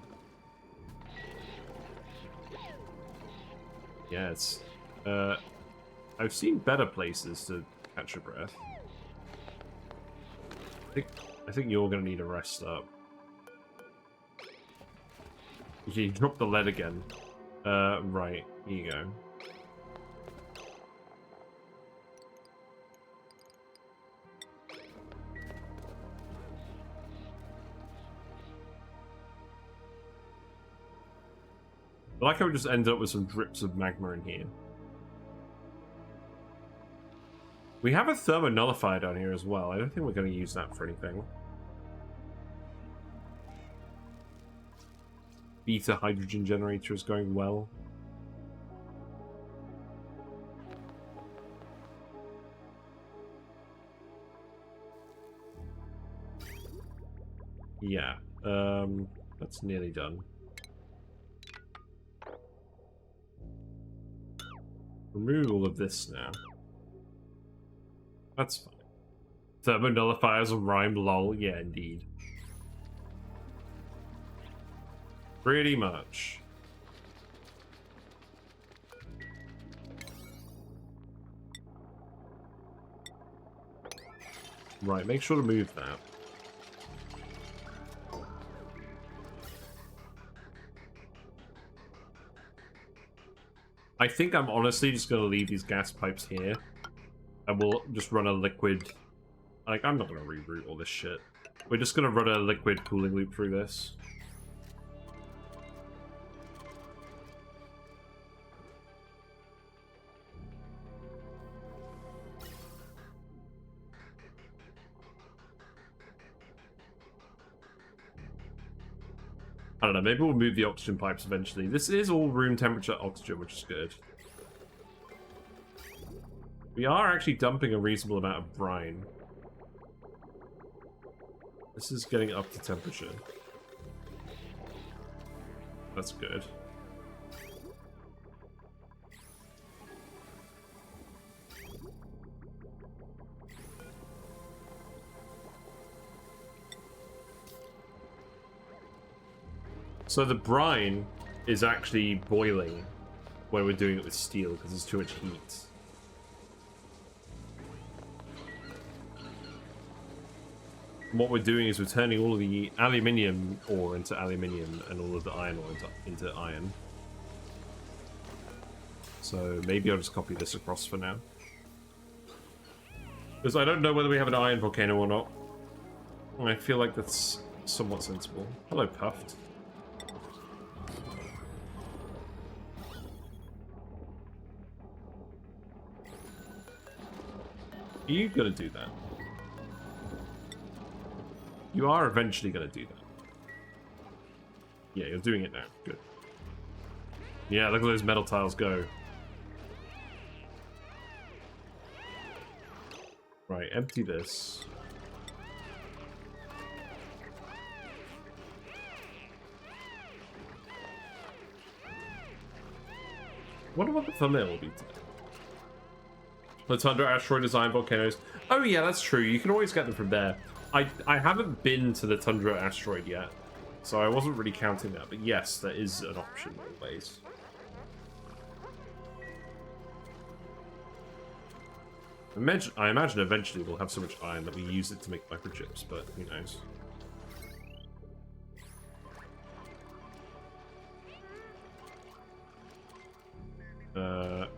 Yeah, it's... I've seen better places to catch your breath. I think you're gonna need a rest up. Okay, you dropped the lead again. Right, here you go. I like how we just ended up with some drips of magma in here. We have a thermonullifier down here as well. I don't think we're going to use that for anything. Beta hydrogen generator is going well. Yeah, that's nearly done. Remove all of this now. That's fine. Thermonullifiers and Rime, lol. Yeah, indeed. Pretty much. Right, make sure to move that. I think I'm honestly just going to leave these gas pipes here. And we'll just run a liquid... Like, I'm not going to reroute all this shit. We're just going to run a liquid cooling loop through this. I don't know, maybe we'll move the oxygen pipes eventually. This is all room temperature oxygen, which is good. We are actually dumping a reasonable amount of brine. This is getting up to temperature. That's good. So the brine is actually boiling when we're doing it with steel because there's too much heat. And what we're doing is we're turning all of the aluminium ore into aluminium and all of the iron ore into iron. So maybe I'll just copy this across for now. Because I don't know whether we have an iron volcano or not. And I feel like that's somewhat sensible. Hello, Puffed. Are you gonna do that? You are eventually gonna do that. Yeah, you're doing it now. Good. Yeah, look at those metal tiles go. Right, empty this. Wonder what the thumbnail will be today. The Tundra Asteroid Design Volcanoes. Oh yeah, that's true. You can always get them from there. I haven't been to the Tundra Asteroid yet, so I wasn't really counting that. But yes, that is an option always. I imagine eventually we'll have so much iron that we use it to make microchips, but who knows.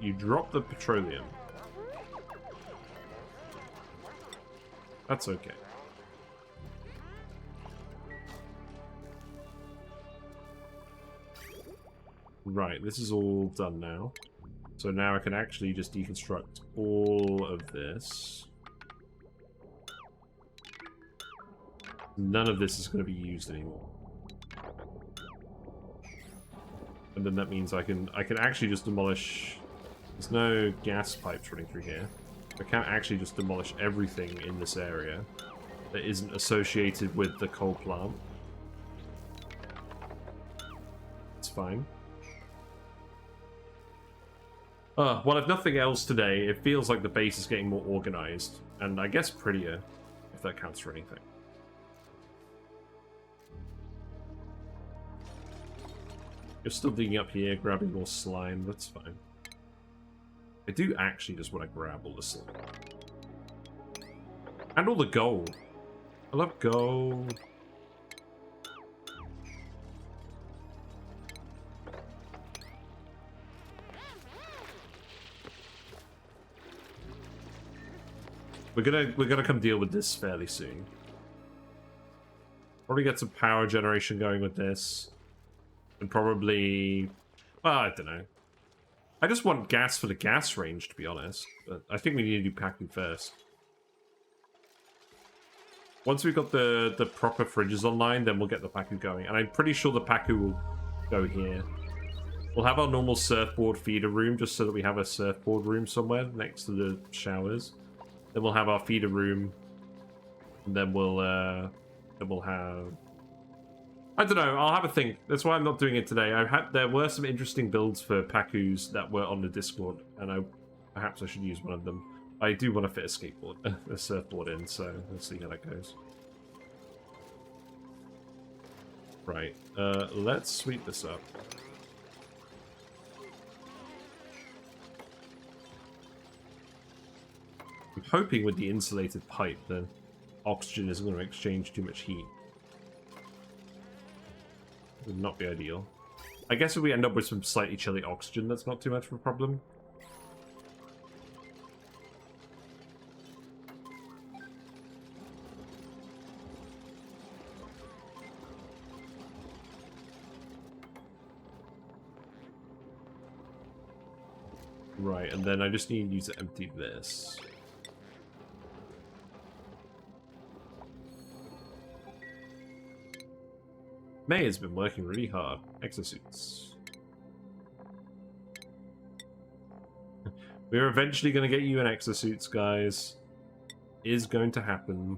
You drop the petroleum. That's okay. Right, this is all done now. So now I can actually just deconstruct all of this. None of this is going to be used anymore. And then that means I can actually just demolish... There's no gas pipes running through here. I can't actually just demolish everything in this area that isn't associated with the coal plant. It's fine. Well, if nothing else today, it feels like the base is getting more organized, and I guess prettier, if that counts for anything. You're still digging up here, grabbing more slime, that's fine. I do actually just want to grab all the slime. And all the gold. I love gold. We're gonna come deal with this fairly soon. Probably get some power generation going with this. And probably... I don't know. I just want gas for the gas range, to be honest. But I think we need to do packing first. Once we've got the proper fridges online, then we'll get the Paku going. And I'm pretty sure the Paku will go here. We'll have our normal surfboard feeder room, just so that we have a surfboard room somewhere next to the showers. Then we'll have our feeder room. And then we'll have... I don't know, I'll have a think. That's why I'm not doing it today. There were some interesting builds for Pakus that were on the Discord, and perhaps I should use one of them. I do want to fit a skateboard, a surfboard in, so let's see how that goes. Right, let's sweep this up. I'm hoping with the insulated pipe, the oxygen isn't going to exchange too much heat. Would not be ideal. I guess if we end up with some slightly chilly oxygen, that's not too much of a problem. Right, and then I just need you to empty this. May has been working really hard. Exosuits. We're eventually going to get you in exosuits, guys. Is going to happen.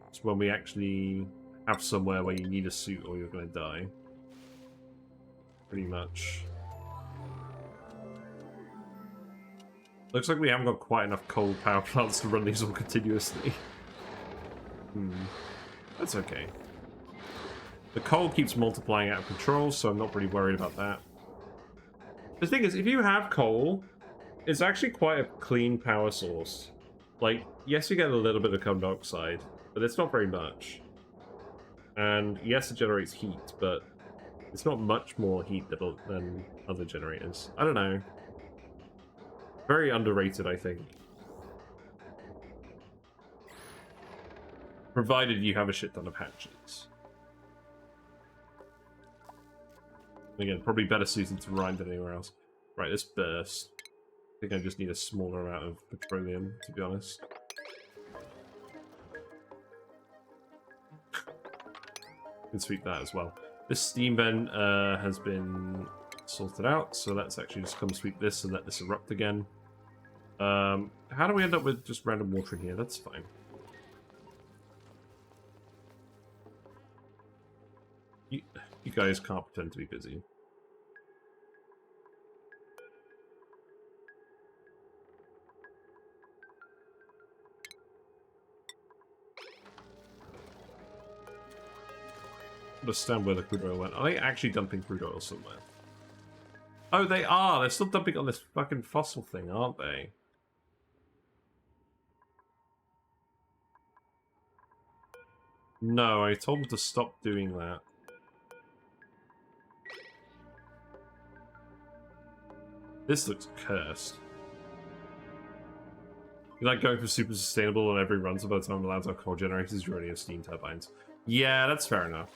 It's when we actually have somewhere where you need a suit or you're going to die. Pretty much. Looks like we haven't got quite enough coal power plants to run these all continuously. That's okay. The coal keeps multiplying out of control, so I'm not really worried about that. The thing is, if you have coal, it's actually quite a clean power source. Like, yes, you get a little bit of carbon dioxide, but it's not very much. And yes, it generates heat, but it's not much more heat than other generators. I don't know. Very underrated, I think. Provided you have a shit ton of hatches. Again, probably better suited to Rime than anywhere else. Right, this burst. I think I just need a smaller amount of petroleum, to be honest. Can sweep that as well. This steam vent has been sorted out, so let's actually just come sweep this and let this erupt again. How do we end up with just random water in here? That's fine. You guys can't pretend to be busy. Understand where the crude oil went. Are they actually dumping crude oil somewhere? Oh, they are! They're still dumping on this fucking fossil thing, aren't they? No, I told them to stop doing that. This looks cursed. You like going for super sustainable on every run, so by the time I'm allowed to have coal generators, you already have steam turbines. Yeah, that's fair enough.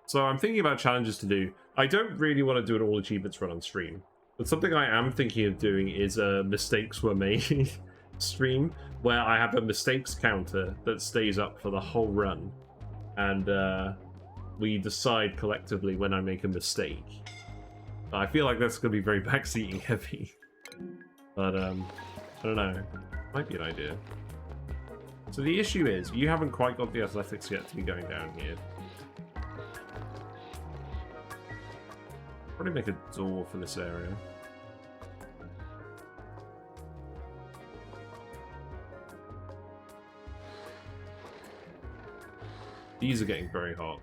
So I'm thinking about challenges to do. I don't really want to do an all achievements run on stream, but something I am thinking of doing is a mistakes were made stream, where I have a mistakes counter that stays up for the whole run, and we decide collectively when I make a mistake. I feel like that's going to be very backseating heavy, but I don't know. Might be an idea. So the issue is, you haven't quite got the athletics yet to be going down here. Probably make a door for this area. These are getting very hot.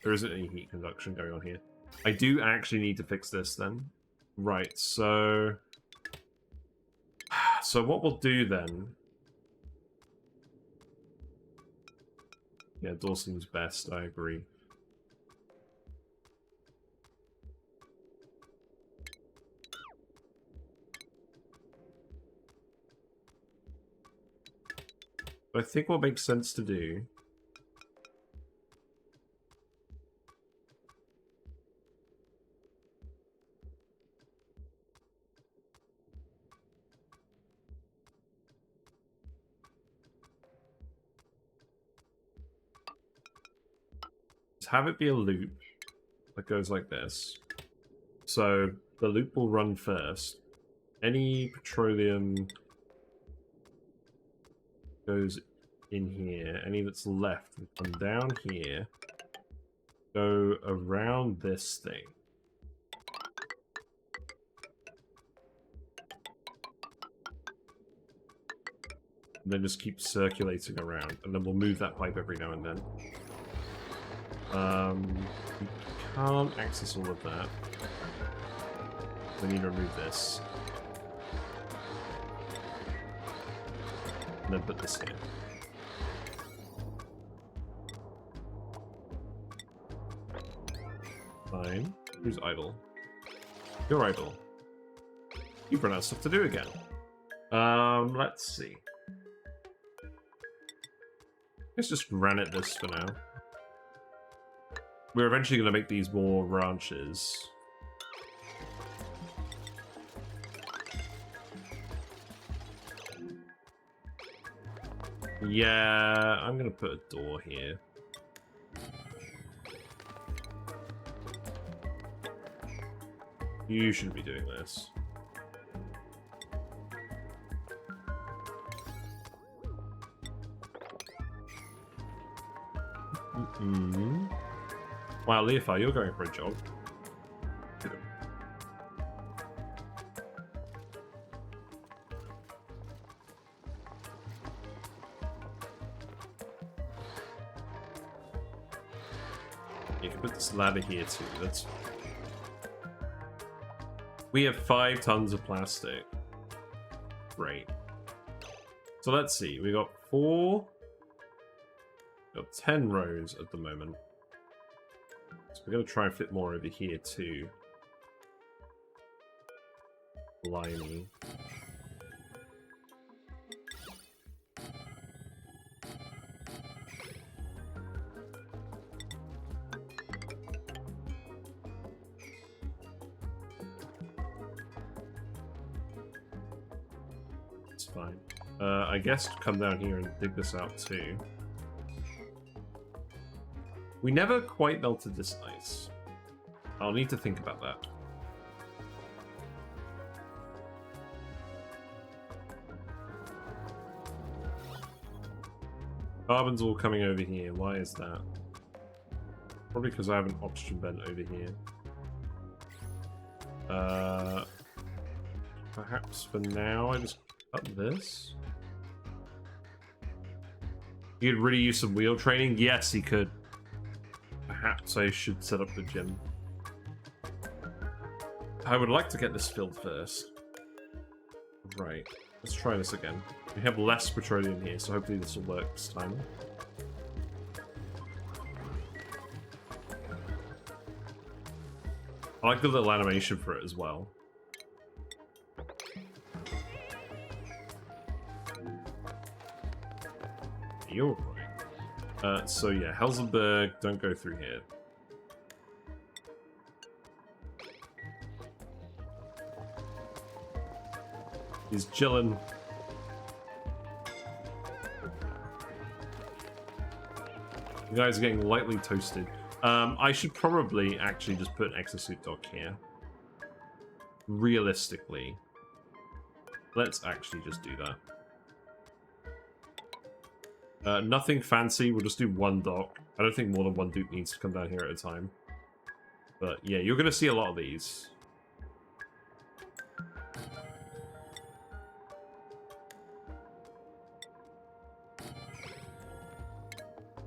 There isn't any heat conduction going on here. I do actually need to fix this then. Right, so... So what we'll do then... Yeah, door seems best, I agree. I think what makes sense to do is have it be a loop that goes like this. So the loop will run first. Any petroleum goes in here. Any that's left will come down here, go around this thing. And then just keep circulating around, and then we'll move that pipe every now and then. We can't access all of that. We need to remove this. And then put this here. fine. Who's idle? You're idle. You've run out of stuff to do again. Let's see. Let's just granite this for now. We're eventually going to make these more ranches. Yeah, I'm going to put a door here. You shouldn't be doing this. Wow, Leofar, you're going for a jog. You can put this ladder here too. That's. We have 5 tons of plastic. Great. So let's see. We got 4. We got 10 rows at the moment. So we're going to try and fit more over here too. Blimey. It's fine. I guess come down here and dig this out too. We never quite melted this ice. I'll need to think about that. Carbon's all coming over here. Why is that? Probably because I have an oxygen vent over here. Perhaps for now I just cut this. He could really use some wheel training? Yes, he could. Perhaps I should set up the gym. I would like to get this filled first. Right. Let's try this again. We have less petroleum here, so hopefully this will work this time. I like the little animation for it as well. You're right. So yeah, Helsenberg, don't go through here. He's chilling. You guys are getting lightly toasted. I should probably actually just put an exosuit dock here. Realistically. Let's actually just do that. Nothing fancy, we'll just do one dock. I don't think more than one dude needs to come down here at a time. But yeah, you're going to see a lot of these.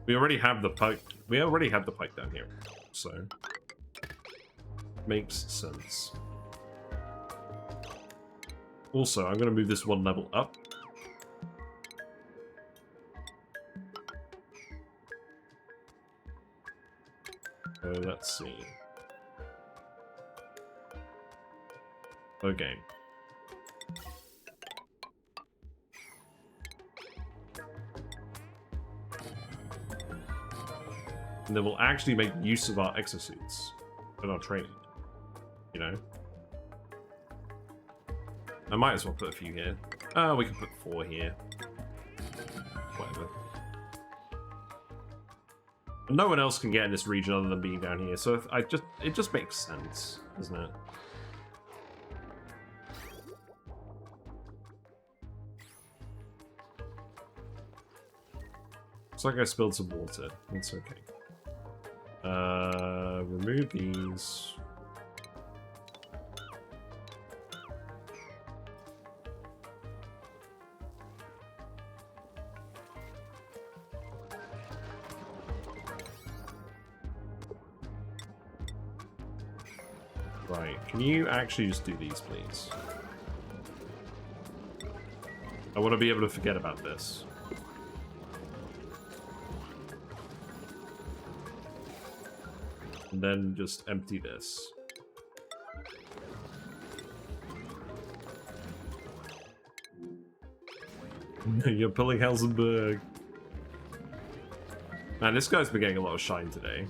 We already have the pipe. We already have the pipe down here, so makes sense. Also, I'm going to move this one level up. So let's see. Okay. And then we'll actually make use of our exosuits and our training. You know? I might as well put a few here. We can put 4 here. Whatever. No one else can get in this region other than being down here, so if it just makes sense, doesn't it? Looks like I spilled some water. It's okay. Remove these. Right, can you actually just do these, please? I want to be able to forget about this. And then just empty this. You're pulling Helsingborg. Man, this guy's been getting a lot of shine today.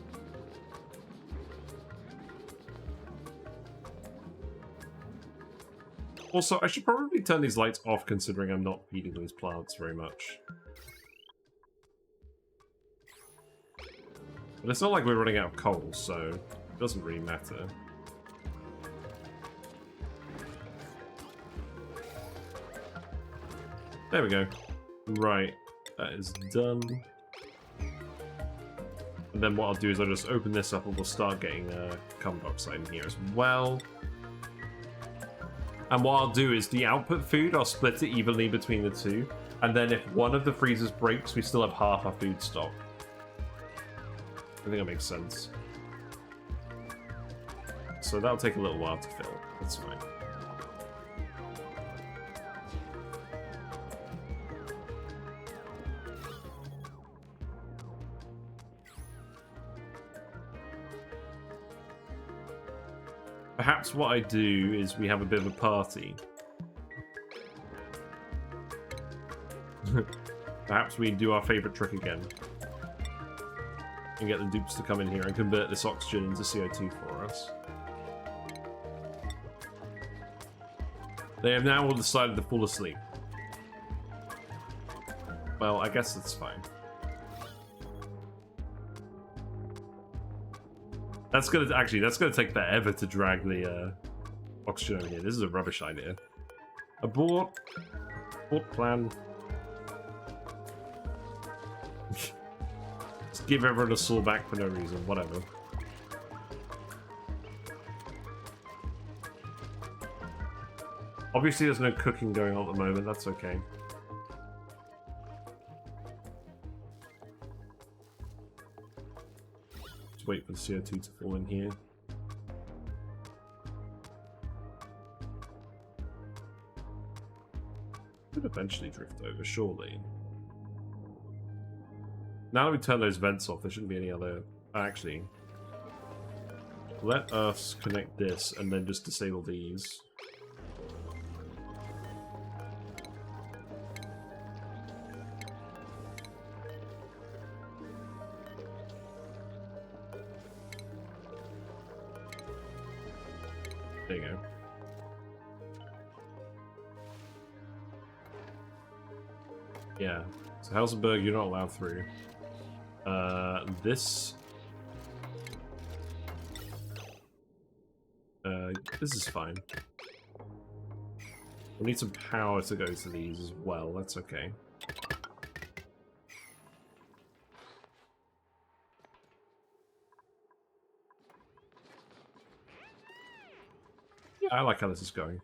Also, I should probably turn these lights off considering I'm not feeding these plants very much. But it's not like we're running out of coal, so it doesn't really matter. There we go. Right, that is done. And then what I'll do is I'll just open this up and we'll start getting carbon dioxide in here as well. And what I'll do is the output food, I'll split it evenly between the two. And then if one of the freezers breaks, we still have half our food stock. I think that makes sense. So that'll take a little while to fill. That's fine. Perhaps what I do is we have a bit of a party. Perhaps we do our favourite trick again. And get the dupes to come in here and convert this oxygen into CO2 for us. They have now all decided to fall asleep. Well, I guess that's fine. That's gonna take forever to drag the oxygen over here. This is a rubbish idea. Abort. Abort plan. Just give everyone a saw back for no reason. Whatever. Obviously, there's no cooking going on at the moment. That's okay. Wait for the CO2 to fall in here. Could eventually drift over, surely. Now that we turn those vents off, there shouldn't be any other... Actually, let us connect this and then just disable these. There you go. Yeah. So Helsingborg, you're not allowed through. This is fine. We need some power to go to these as well. That's okay. I like how this is going.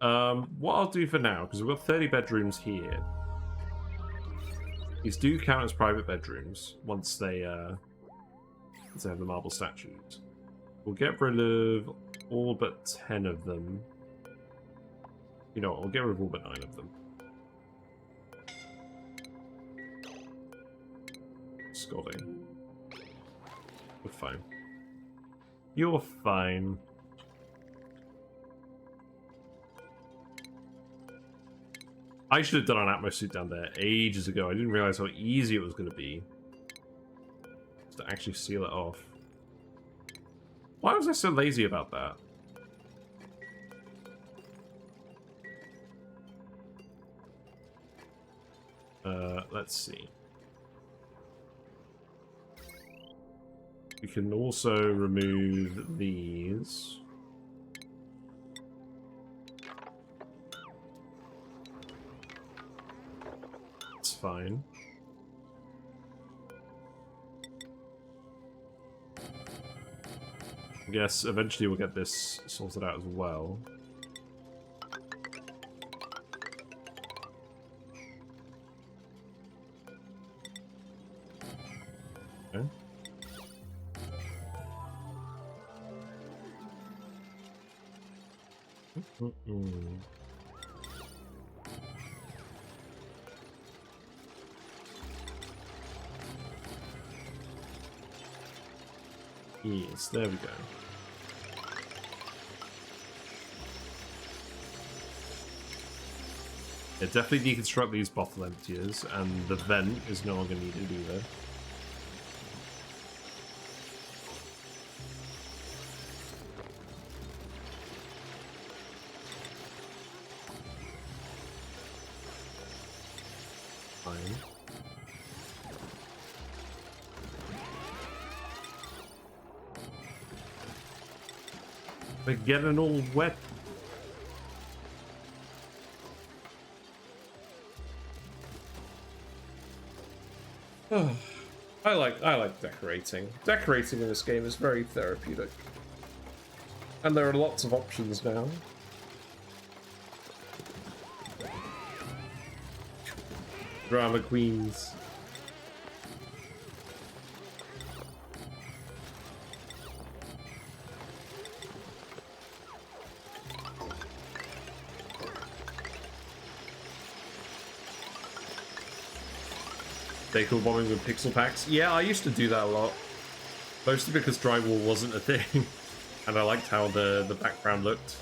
What I'll do for now, because we've got 30 bedrooms here. These do count as private bedrooms once they have the marble statues. We'll get rid of all but 10 of them. You know what, we'll get rid of all but 9 of them. Scotty. We're fine. You're fine. I should have done an Atmos suit down there ages ago. I didn't realize how easy it was going to be just to actually seal it off. Why was I so lazy about that? Let's see. We can also remove these. It's fine. I guess eventually we'll get this sorted out as well. Okay. Yes, there we go. Yeah, definitely deconstruct these bottle emptiers, and the vent is no longer needed either. Fine. We're getting all wet. I like decorating. Decorating in this game is very therapeutic. And there are lots of options now. Drama queens. Decor bombing with pixel packs. Yeah, I used to do that a lot. Mostly because drywall wasn't a thing. And I liked how the background looked.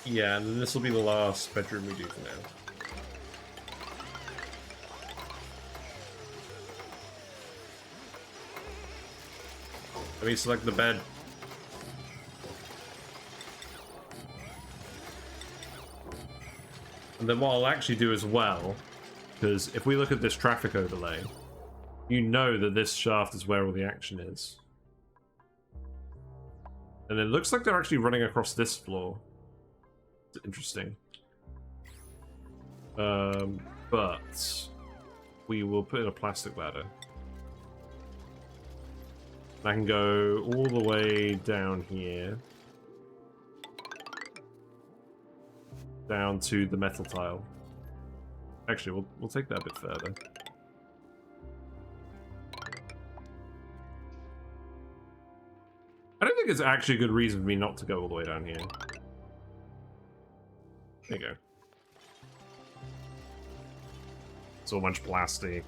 Yeah, and then this will be the last bedroom we do for now. Let me select the bed. And then what I'll actually do as well, because if we look at this traffic overlay, you know that this shaft is where all the action is. And it looks like they're actually running across this floor. It's interesting. But we will put in a plastic ladder. I can go all the way down here. Down to the metal tile. Actually, we'll take that a bit further. I don't think it's actually a good reason for me not to go all the way down here. There you go. So much plastic.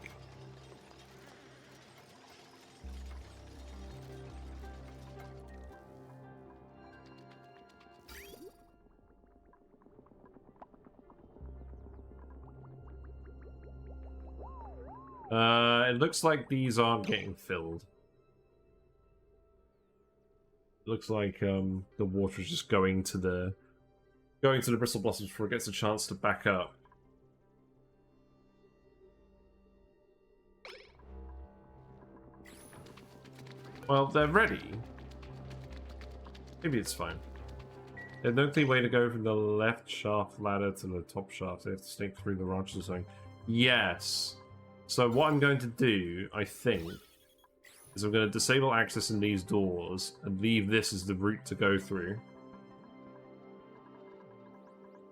It looks like these aren't getting filled. It looks like the water is just going to the bristle blossoms before it gets a chance to back up. Well, they're ready. Maybe it's fine. There's no clear way to go from the left shaft ladder to the top shaft. They have to snake through the branches or something. Yes. So what I'm going to do, I think, is I'm going to disable access in these doors and leave this as the route to go through.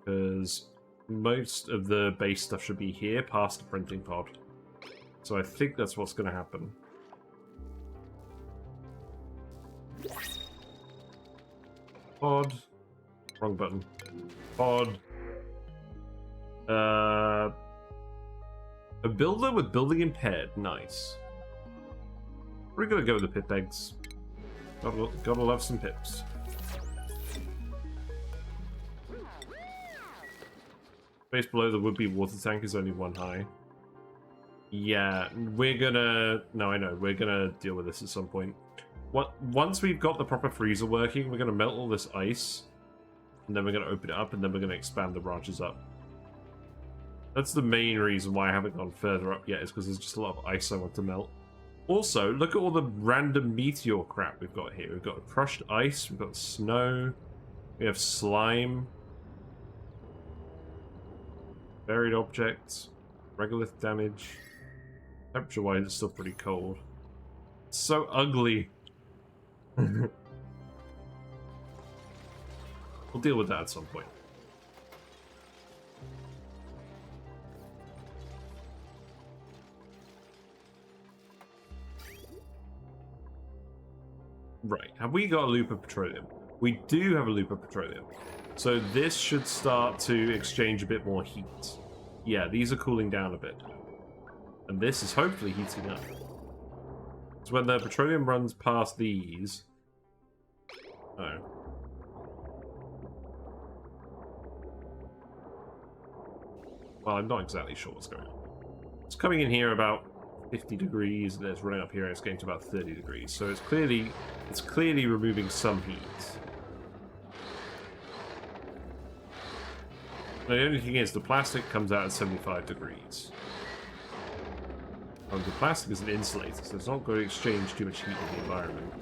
Because most of the base stuff should be here, past the printing pod. So I think that's what's going to happen. Pod. Wrong button. Pod. A builder with building impaired. Nice. We're gonna go with the pip eggs. Gotta love some pips. Space below the would-be water tank is only one high. Yeah, we're gonna... No, I know. We're gonna deal with this at some point. Once we've got the proper freezer working, we're gonna melt all this ice. And then we're gonna open it up, and then we're gonna expand the branches up. That's the main reason why I haven't gone further up yet, is because there's just a lot of ice I want to melt. Also, look at all the random meteor crap we've got here. We've got crushed ice, we've got snow, we have slime, buried objects, regolith damage. Temperature-wise, it's still pretty cold. It's so ugly. We'll deal with that at some point. Right. Have we got a loop of petroleum? We do have a loop of petroleum. So this should start to exchange a bit more heat. Yeah, these are cooling down a bit. And this is hopefully heating up. So when the petroleum runs past these... Oh. Well, I'm not exactly sure what's going on. It's coming in here about 50 degrees, and it's running up here, and it's getting to about 30 degrees. So it's clearly removing some heat. Now, the only thing is, the plastic comes out at 75 degrees. And the plastic is an insulator, so it's not going to exchange too much heat in the environment.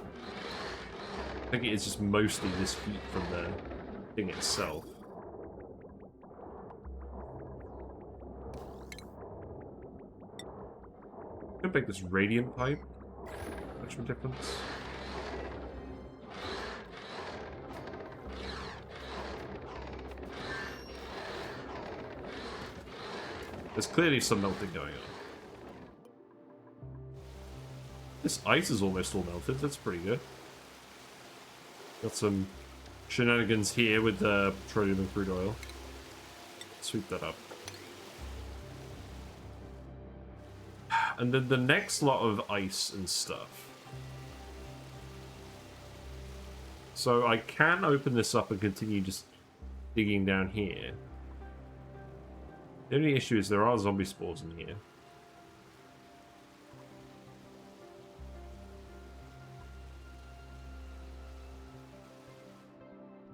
I think it is just mostly this heat from the thing itself. Could make this radiant pipe much of a difference. There's clearly some melting going on. This ice is almost all melted. That's pretty good. Got some shenanigans here with the petroleum and crude oil. Sweep that up. And then the next lot of ice and stuff. So I can open this up and continue just digging down here. The only issue is there are zombie spores in here.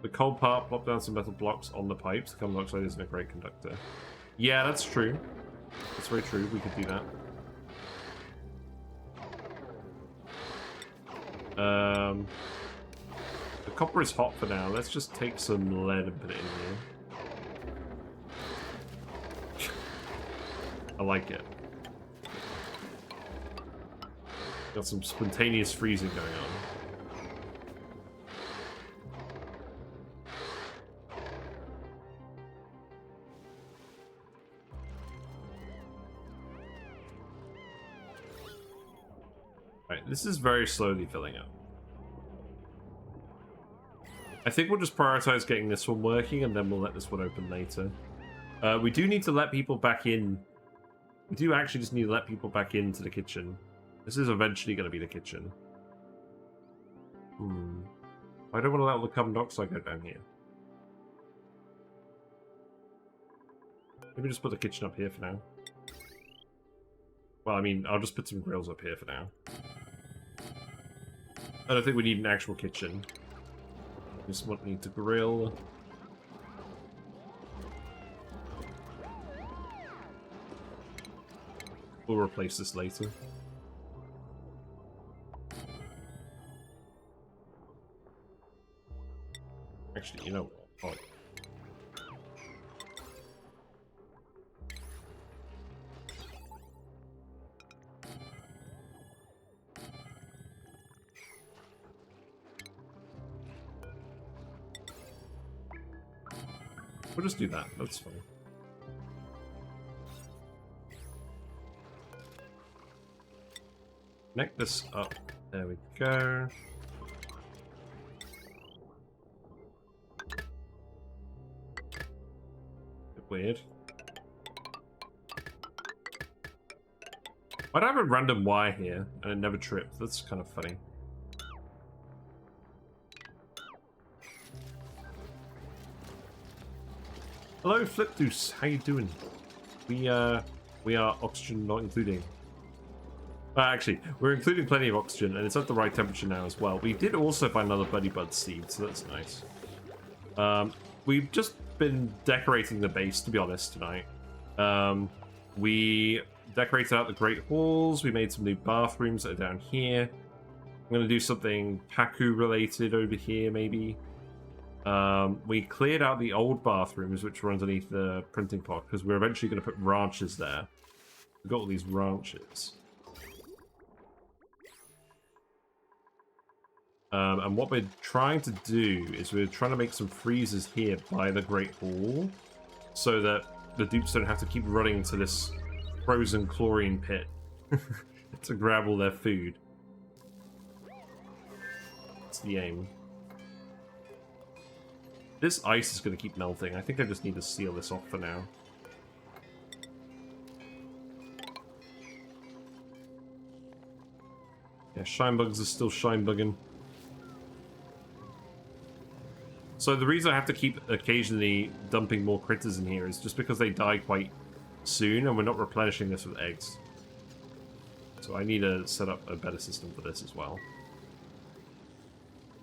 The cold part, plop down some metal blocks on the pipes. The carbon dioxide isn't a great conductor. Yeah, that's true. That's very true. We could do that. The copper is hot for now. Let's just take some lead and put it in here. I like it. Got some spontaneous freezing going on. Right, this is very slowly filling up. I think we'll just prioritize getting this one working, and then we'll let this one open later. We do need to let people back in. We do actually just need to let people back into the kitchen. This is eventually going to be the kitchen. I don't want to let all the carbon dioxide go down here. Maybe just put the kitchen up here for now. Well, I mean, I'll just put some grills up here for now. I don't think we need an actual kitchen. We just need to grill. We'll replace this later. Actually, you know what? We'll just do that. That's fine. Connect this up. There we go. Bit weird. Why'd I have a random wire here and it never tripped? That's kind of funny. Hello, Flipdeuce. How you doing? We are oxygen not including. Actually, we're including plenty of oxygen, and it's at the right temperature now as well. We did also find another Buddy Bud seed, so that's nice. We've just been decorating the base, to be honest, tonight. We decorated out the Great Halls. We made some new bathrooms that are down here. I'm going to do something Paku-related over here, maybe. We cleared out the old bathrooms, which were underneath the printing pot, because we're eventually going to put ranches there. We've got all these ranches. And what we're trying to do is we're trying to make some freezers here by the Great Hall, so that the dupes don't have to keep running to this frozen chlorine pit to grab all their food. That's the aim. This ice is going to keep melting. I think I just need to seal this off for now. Yeah, shine bugs are still shine bugging. So the reason I have to keep occasionally dumping more critters in here is just because they die quite soon and we're not replenishing this with eggs. So I need to set up a better system for this as well.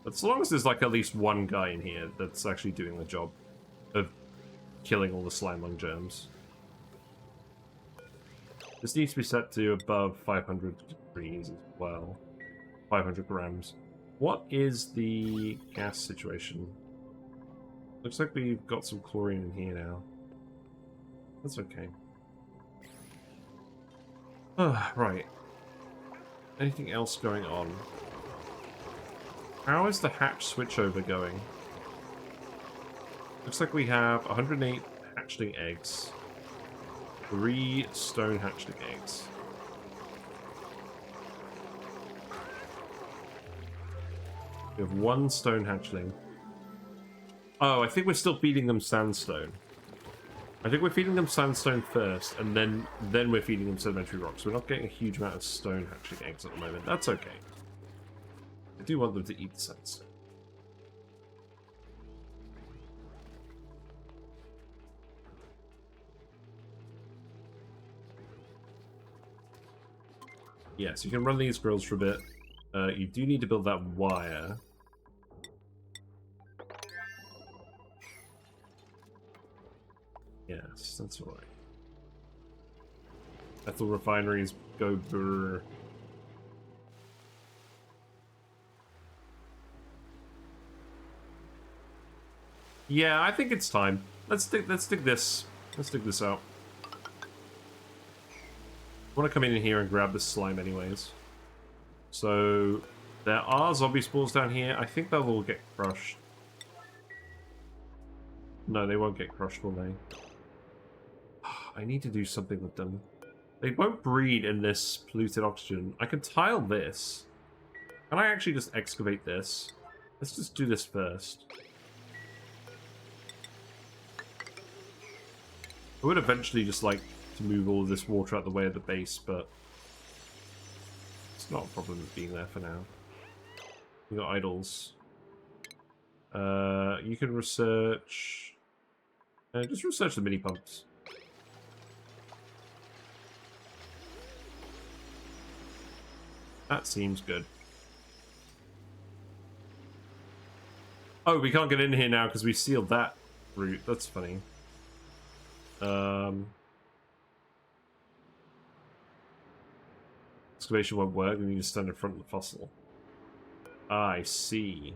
But so long as there's like at least one guy in here that's actually doing the job of killing all the slime lung germs. This needs to be set to above 500 degrees as well. 500 grams. What is the gas situation? Looks like we've got some chlorine in here now. That's okay. Right. Anything else going on? How is the hatch switchover going? Looks like we have 108 hatchling eggs. 3 stone hatchling eggs. We have 1 stone hatchling. Oh, I think we're still feeding them sandstone. I think we're feeding them sandstone first, and then we're feeding them sedimentary rocks. We're not getting a huge amount of stone hatchling eggs at the moment. That's okay. I do want them to eat the sandstone. Yes, you can run these grills for a bit. You do need to build that wire. Yes, that's alright. Ethyl refineries go brr. Yeah, I think it's time. Let's dig this out. I want to come in here and grab this slime anyways. So there are zombie spores down here. I think they'll all get crushed. No, they won't get crushed, will they? I need to do something with them. They won't breed in this polluted oxygen. I can tile this. Can I actually just excavate this? Let's just do this first. I would eventually just like to move all of this water out the way of the base, but it's not a problem with being there for now. We got idols. You can research. Just research the mini pumps. That seems good. Oh, we can't get in here now because we sealed that route. That's funny. Excavation won't work. We need to stand in front of the fossil. I see.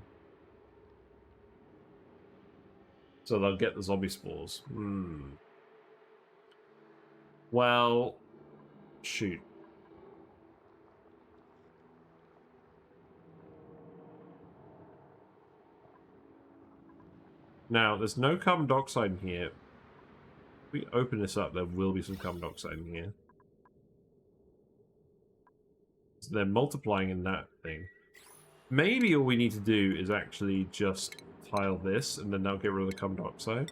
So they'll get the zombie spores. Well, shoot. Now, there's no carbon dioxide in here. If we open this up, there will be some carbon dioxide in here. So they're multiplying in that thing. Maybe all we need to do is actually just tile this, and then that'll get rid of the carbon dioxide.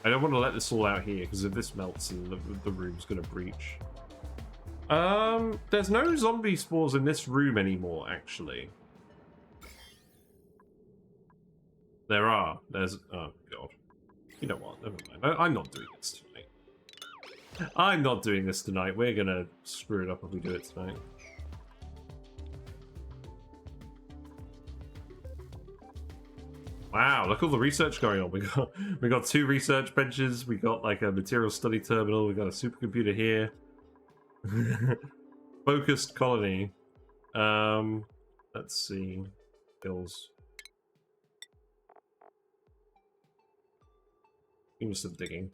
I don't want to let this all out here, because if this melts, and the room's going to breach. There's no zombie spores in this room anymore, actually. There are. There's... Oh, God. You know what? Never mind. I'm not doing this tonight. I'm not doing this tonight. We're gonna screw it up if we do it tonight. Wow, look at all the research going on. We got 2 research benches, we got like a material study terminal, we got a supercomputer here. Focused colony. Let's see. Skills. You must have digging.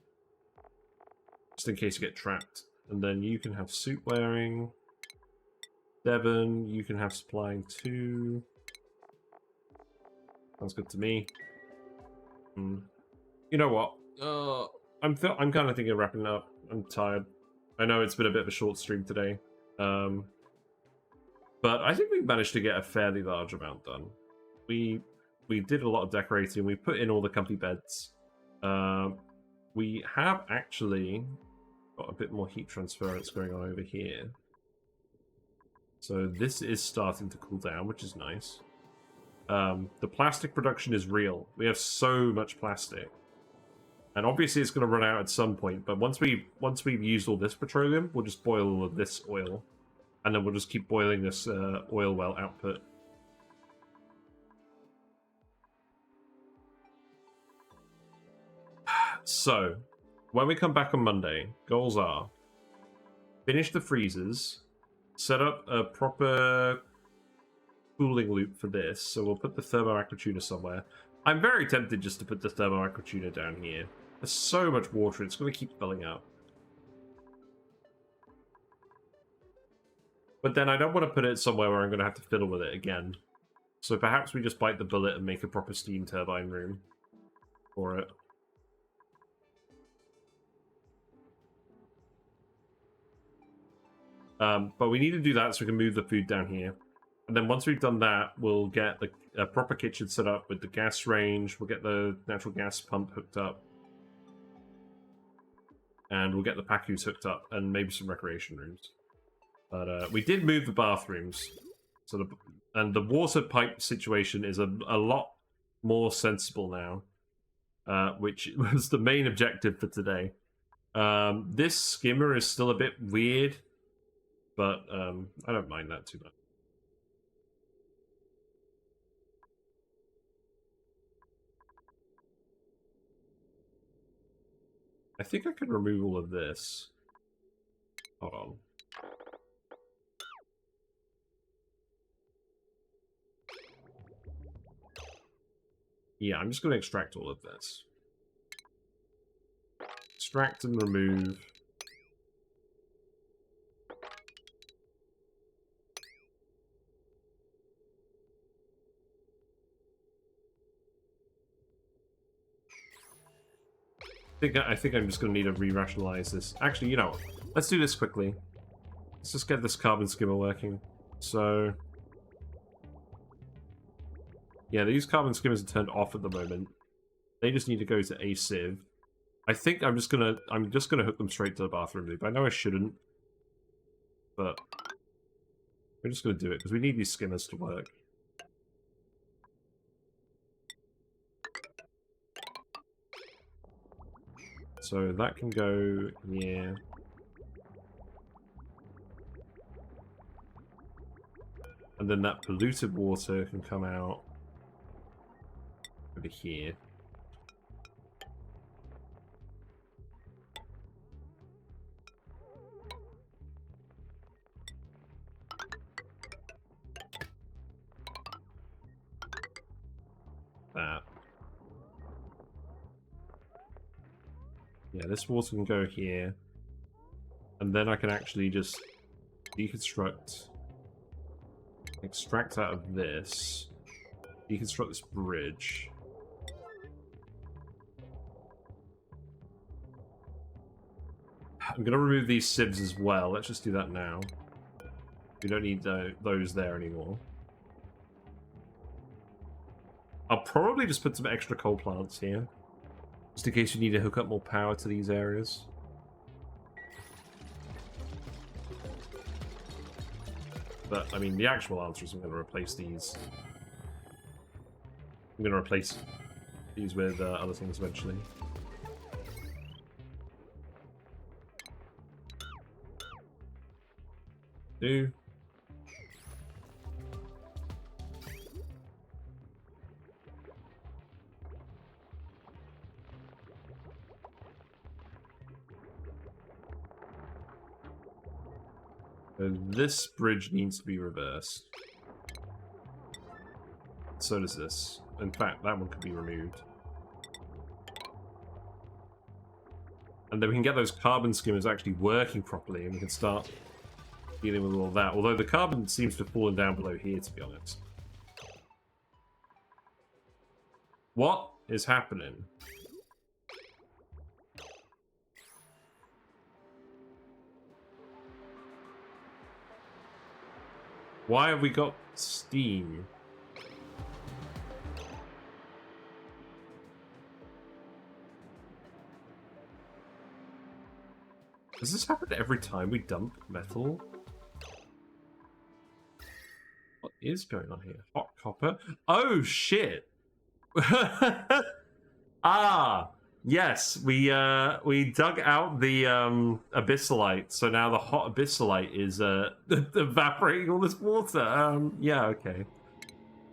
Just in case you get trapped. And then you can have suit wearing. Devon, you can have supplying 2. Sounds good to me. You know what? I'm kind of thinking of wrapping up. I'm tired. I know it's been a bit of a short stream today. But I think we managed to get a fairly large amount done. We did a lot of decorating. We put in all the comfy beds. We have actually got a bit more heat transference going on over here. So this is starting to cool down, which is nice. The plastic production is real. We have so much plastic. And obviously it's going to run out at some point, but once we've used all this petroleum, we'll just boil all of this oil. And then we'll just keep boiling this oil well output. So, when we come back on Monday, goals are finish the freezers, set up a proper cooling loop for this, so we'll put the thermoacrid tuna somewhere. I'm very tempted just to put the thermoacrid tuna down here. There's so much water, it's going to keep filling up. But then I don't want to put it somewhere where I'm going to have to fiddle with it again. So perhaps we just bite the bullet and make a proper steam turbine room for it. But we need to do that so we can move the food down here. And then once we've done that, we'll get a proper kitchen set up with the gas range. We'll get the natural gas pump hooked up. And we'll get the PACUs hooked up and maybe some recreation rooms. But we did move the bathrooms. So and the water pipe situation is a lot more sensible now. Which was the main objective for today. This skimmer is still a bit weird. But I don't mind that too much. I think I can remove all of this. Hold on. Yeah, I'm just going to extract all of this. Extract and remove. I think I'm just going to need to re-rationalize this. Actually, you know what? Let's do this quickly. Let's just get this carbon skimmer working. So... yeah, these carbon skimmers are turned off at the moment. They just need to go to a sieve. I think I'm just gonna hook them straight to the bathroom loop. I know I shouldn't, but we're just gonna do it because we need these skimmers to work. So that can go here. And then that polluted water can come out over here. That. Yeah, this water can go here. And then I can actually just deconstruct, extract out of this, deconstruct this bridge. I'm going to remove these sieves as well. Let's just do that now. We don't need those there anymore. I'll probably just put some extra coal plants here. Just in case you need to hook up more power to these areas. But, I mean, the actual answer is I'm going to replace these. I'm going to replace these with other things eventually. Do. So this bridge needs to be reversed. So does this. In fact, that one could be removed. And then we can get those carbon skimmers actually working properly, and we can start dealing with all of that. Although the carbon seems to have fallen down below here, to be honest. What is happening? Why have we got steam? Does this happen every time we dump metal? What is going on here? Hot copper? Oh, shit! Ah! Yes, we dug out the abyssalite, so now the hot abyssalite is evaporating all this water. Yeah, okay.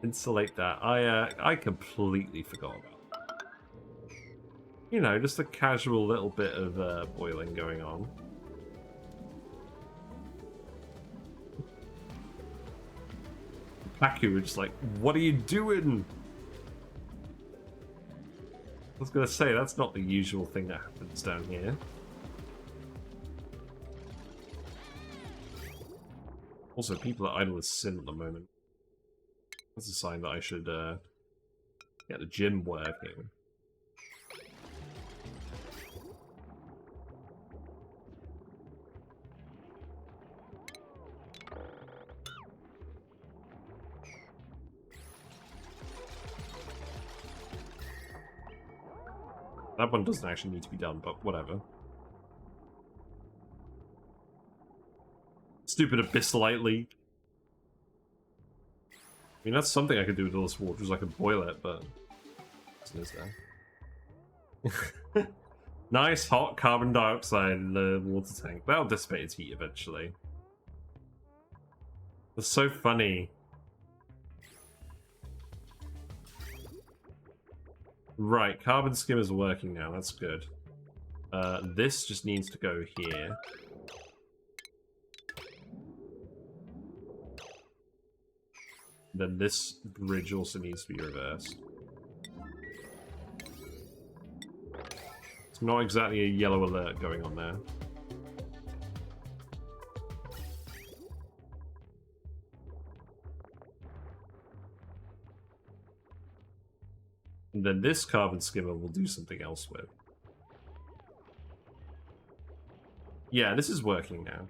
Insulate that. I completely forgot about that. You know, just a casual little bit of boiling going on. Paku was just like, what are you doing? I was gonna say, that's not the usual thing that happens down here. Also, people are idle as sin at the moment. That's a sign that I should get the gym working. That one doesn't actually need to be done, but whatever. Stupid abyssalite leak. I mean, that's something I could do with all this water, is I could boil it, but... Is there? Nice hot carbon dioxide in the water tank. That'll dissipate its heat eventually. That's so funny. Right, carbon skimmer's working now, that's good. This just needs to go here. Then this bridge also needs to be reversed. It's not exactly a yellow alert going on there. And then this carbon skimmer will do something else with. Yeah, this is working now.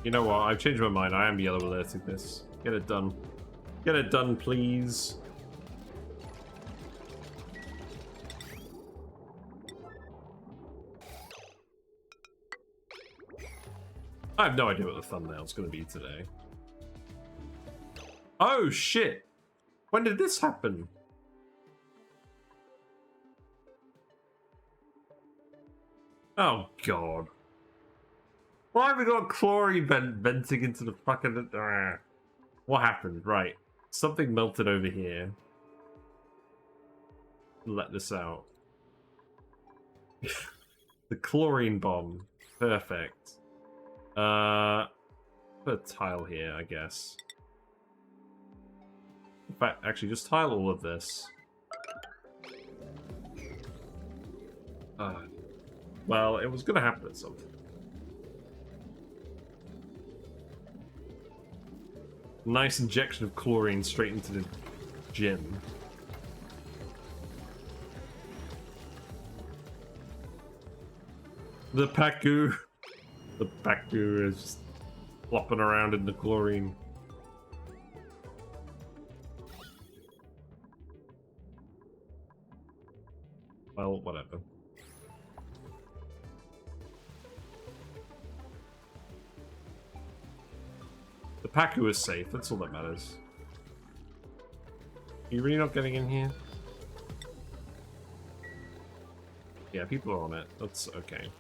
You know what? I've changed my mind. I am yellow alerting this. Get it done. Get it done, please. I have no idea what the thumbnail's going to be today. Oh, shit! When did this happen? Oh, God. Why have we got chlorine venting into the fucking... What happened? Right. Something melted over here. Let this out. The chlorine bomb. Perfect. Put a tile here, I guess. In fact, actually, just tile all of this. Well, it was gonna happen at some point. Nice injection of chlorine straight into the gym. The Paku. The Paku is just flopping around in the chlorine. Well, whatever. The Paku is safe, that's all that matters. Are you really not getting in here? Yeah, people are on it. That's okay.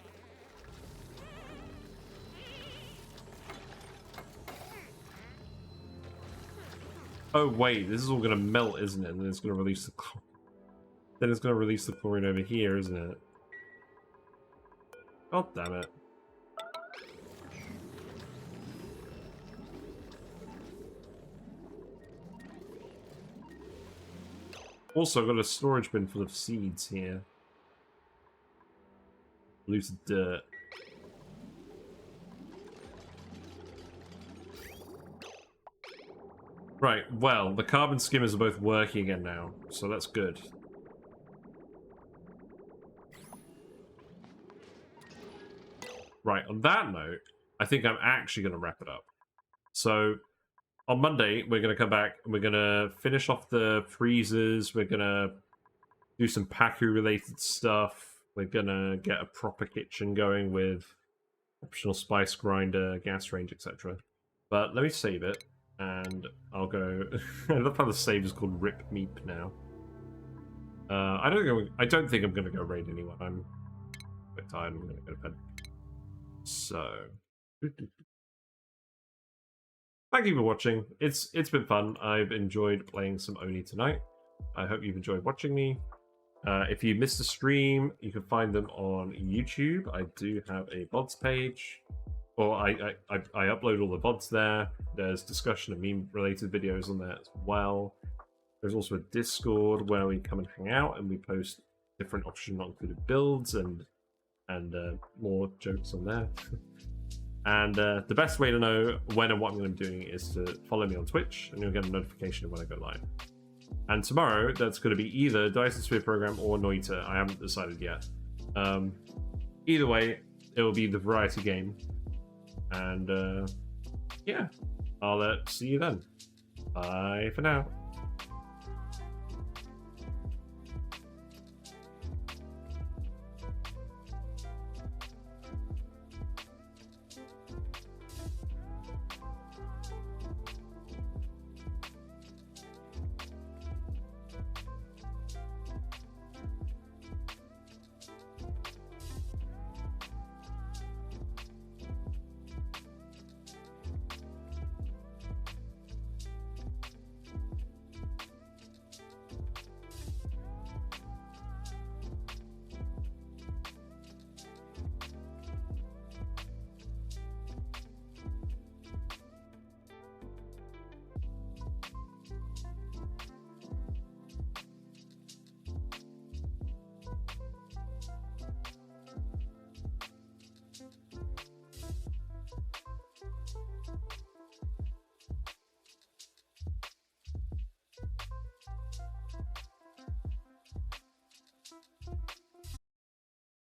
Oh wait, this is all gonna melt, isn't it? And then it's gonna release the then it's gonna release the chlorine over here, isn't it? Oh damn it. Also, I've got a storage bin full of seeds here. Loose dirt. Right, well, the carbon skimmers are both working again now, so that's good. Right, on that note, I think I'm actually going to wrap it up. So, on Monday, we're going to come back and we're going to finish off the freezers. We're going to do some Paku-related stuff. We're going to get a proper kitchen going with optional spice grinder, gas range, etc. But let me save it, and I'll go... I love how the save is called Rip Meep now. I don't think I'm going to go raid anyone. I'm a bit tired. I'm going to go to bed. So... Thank you for watching. It's been fun. I've enjoyed playing some ONI tonight. I hope you've enjoyed watching me. If you missed a stream, you can find them on YouTube. I do have a VODs page. Or I upload all the VODs there. There's discussion and meme-related videos on there as well. There's also a Discord where we come and hang out and we post different option not included builds and more jokes on there. And the best way to know when and what I'm going to be doing is to follow me on Twitch, and you'll get a notification when I go live. And tomorrow, that's going to be either Dyson Sphere Program or Noita. I haven't decided yet. Either way, it will be the variety game. And yeah, I'll see you then. Bye for now.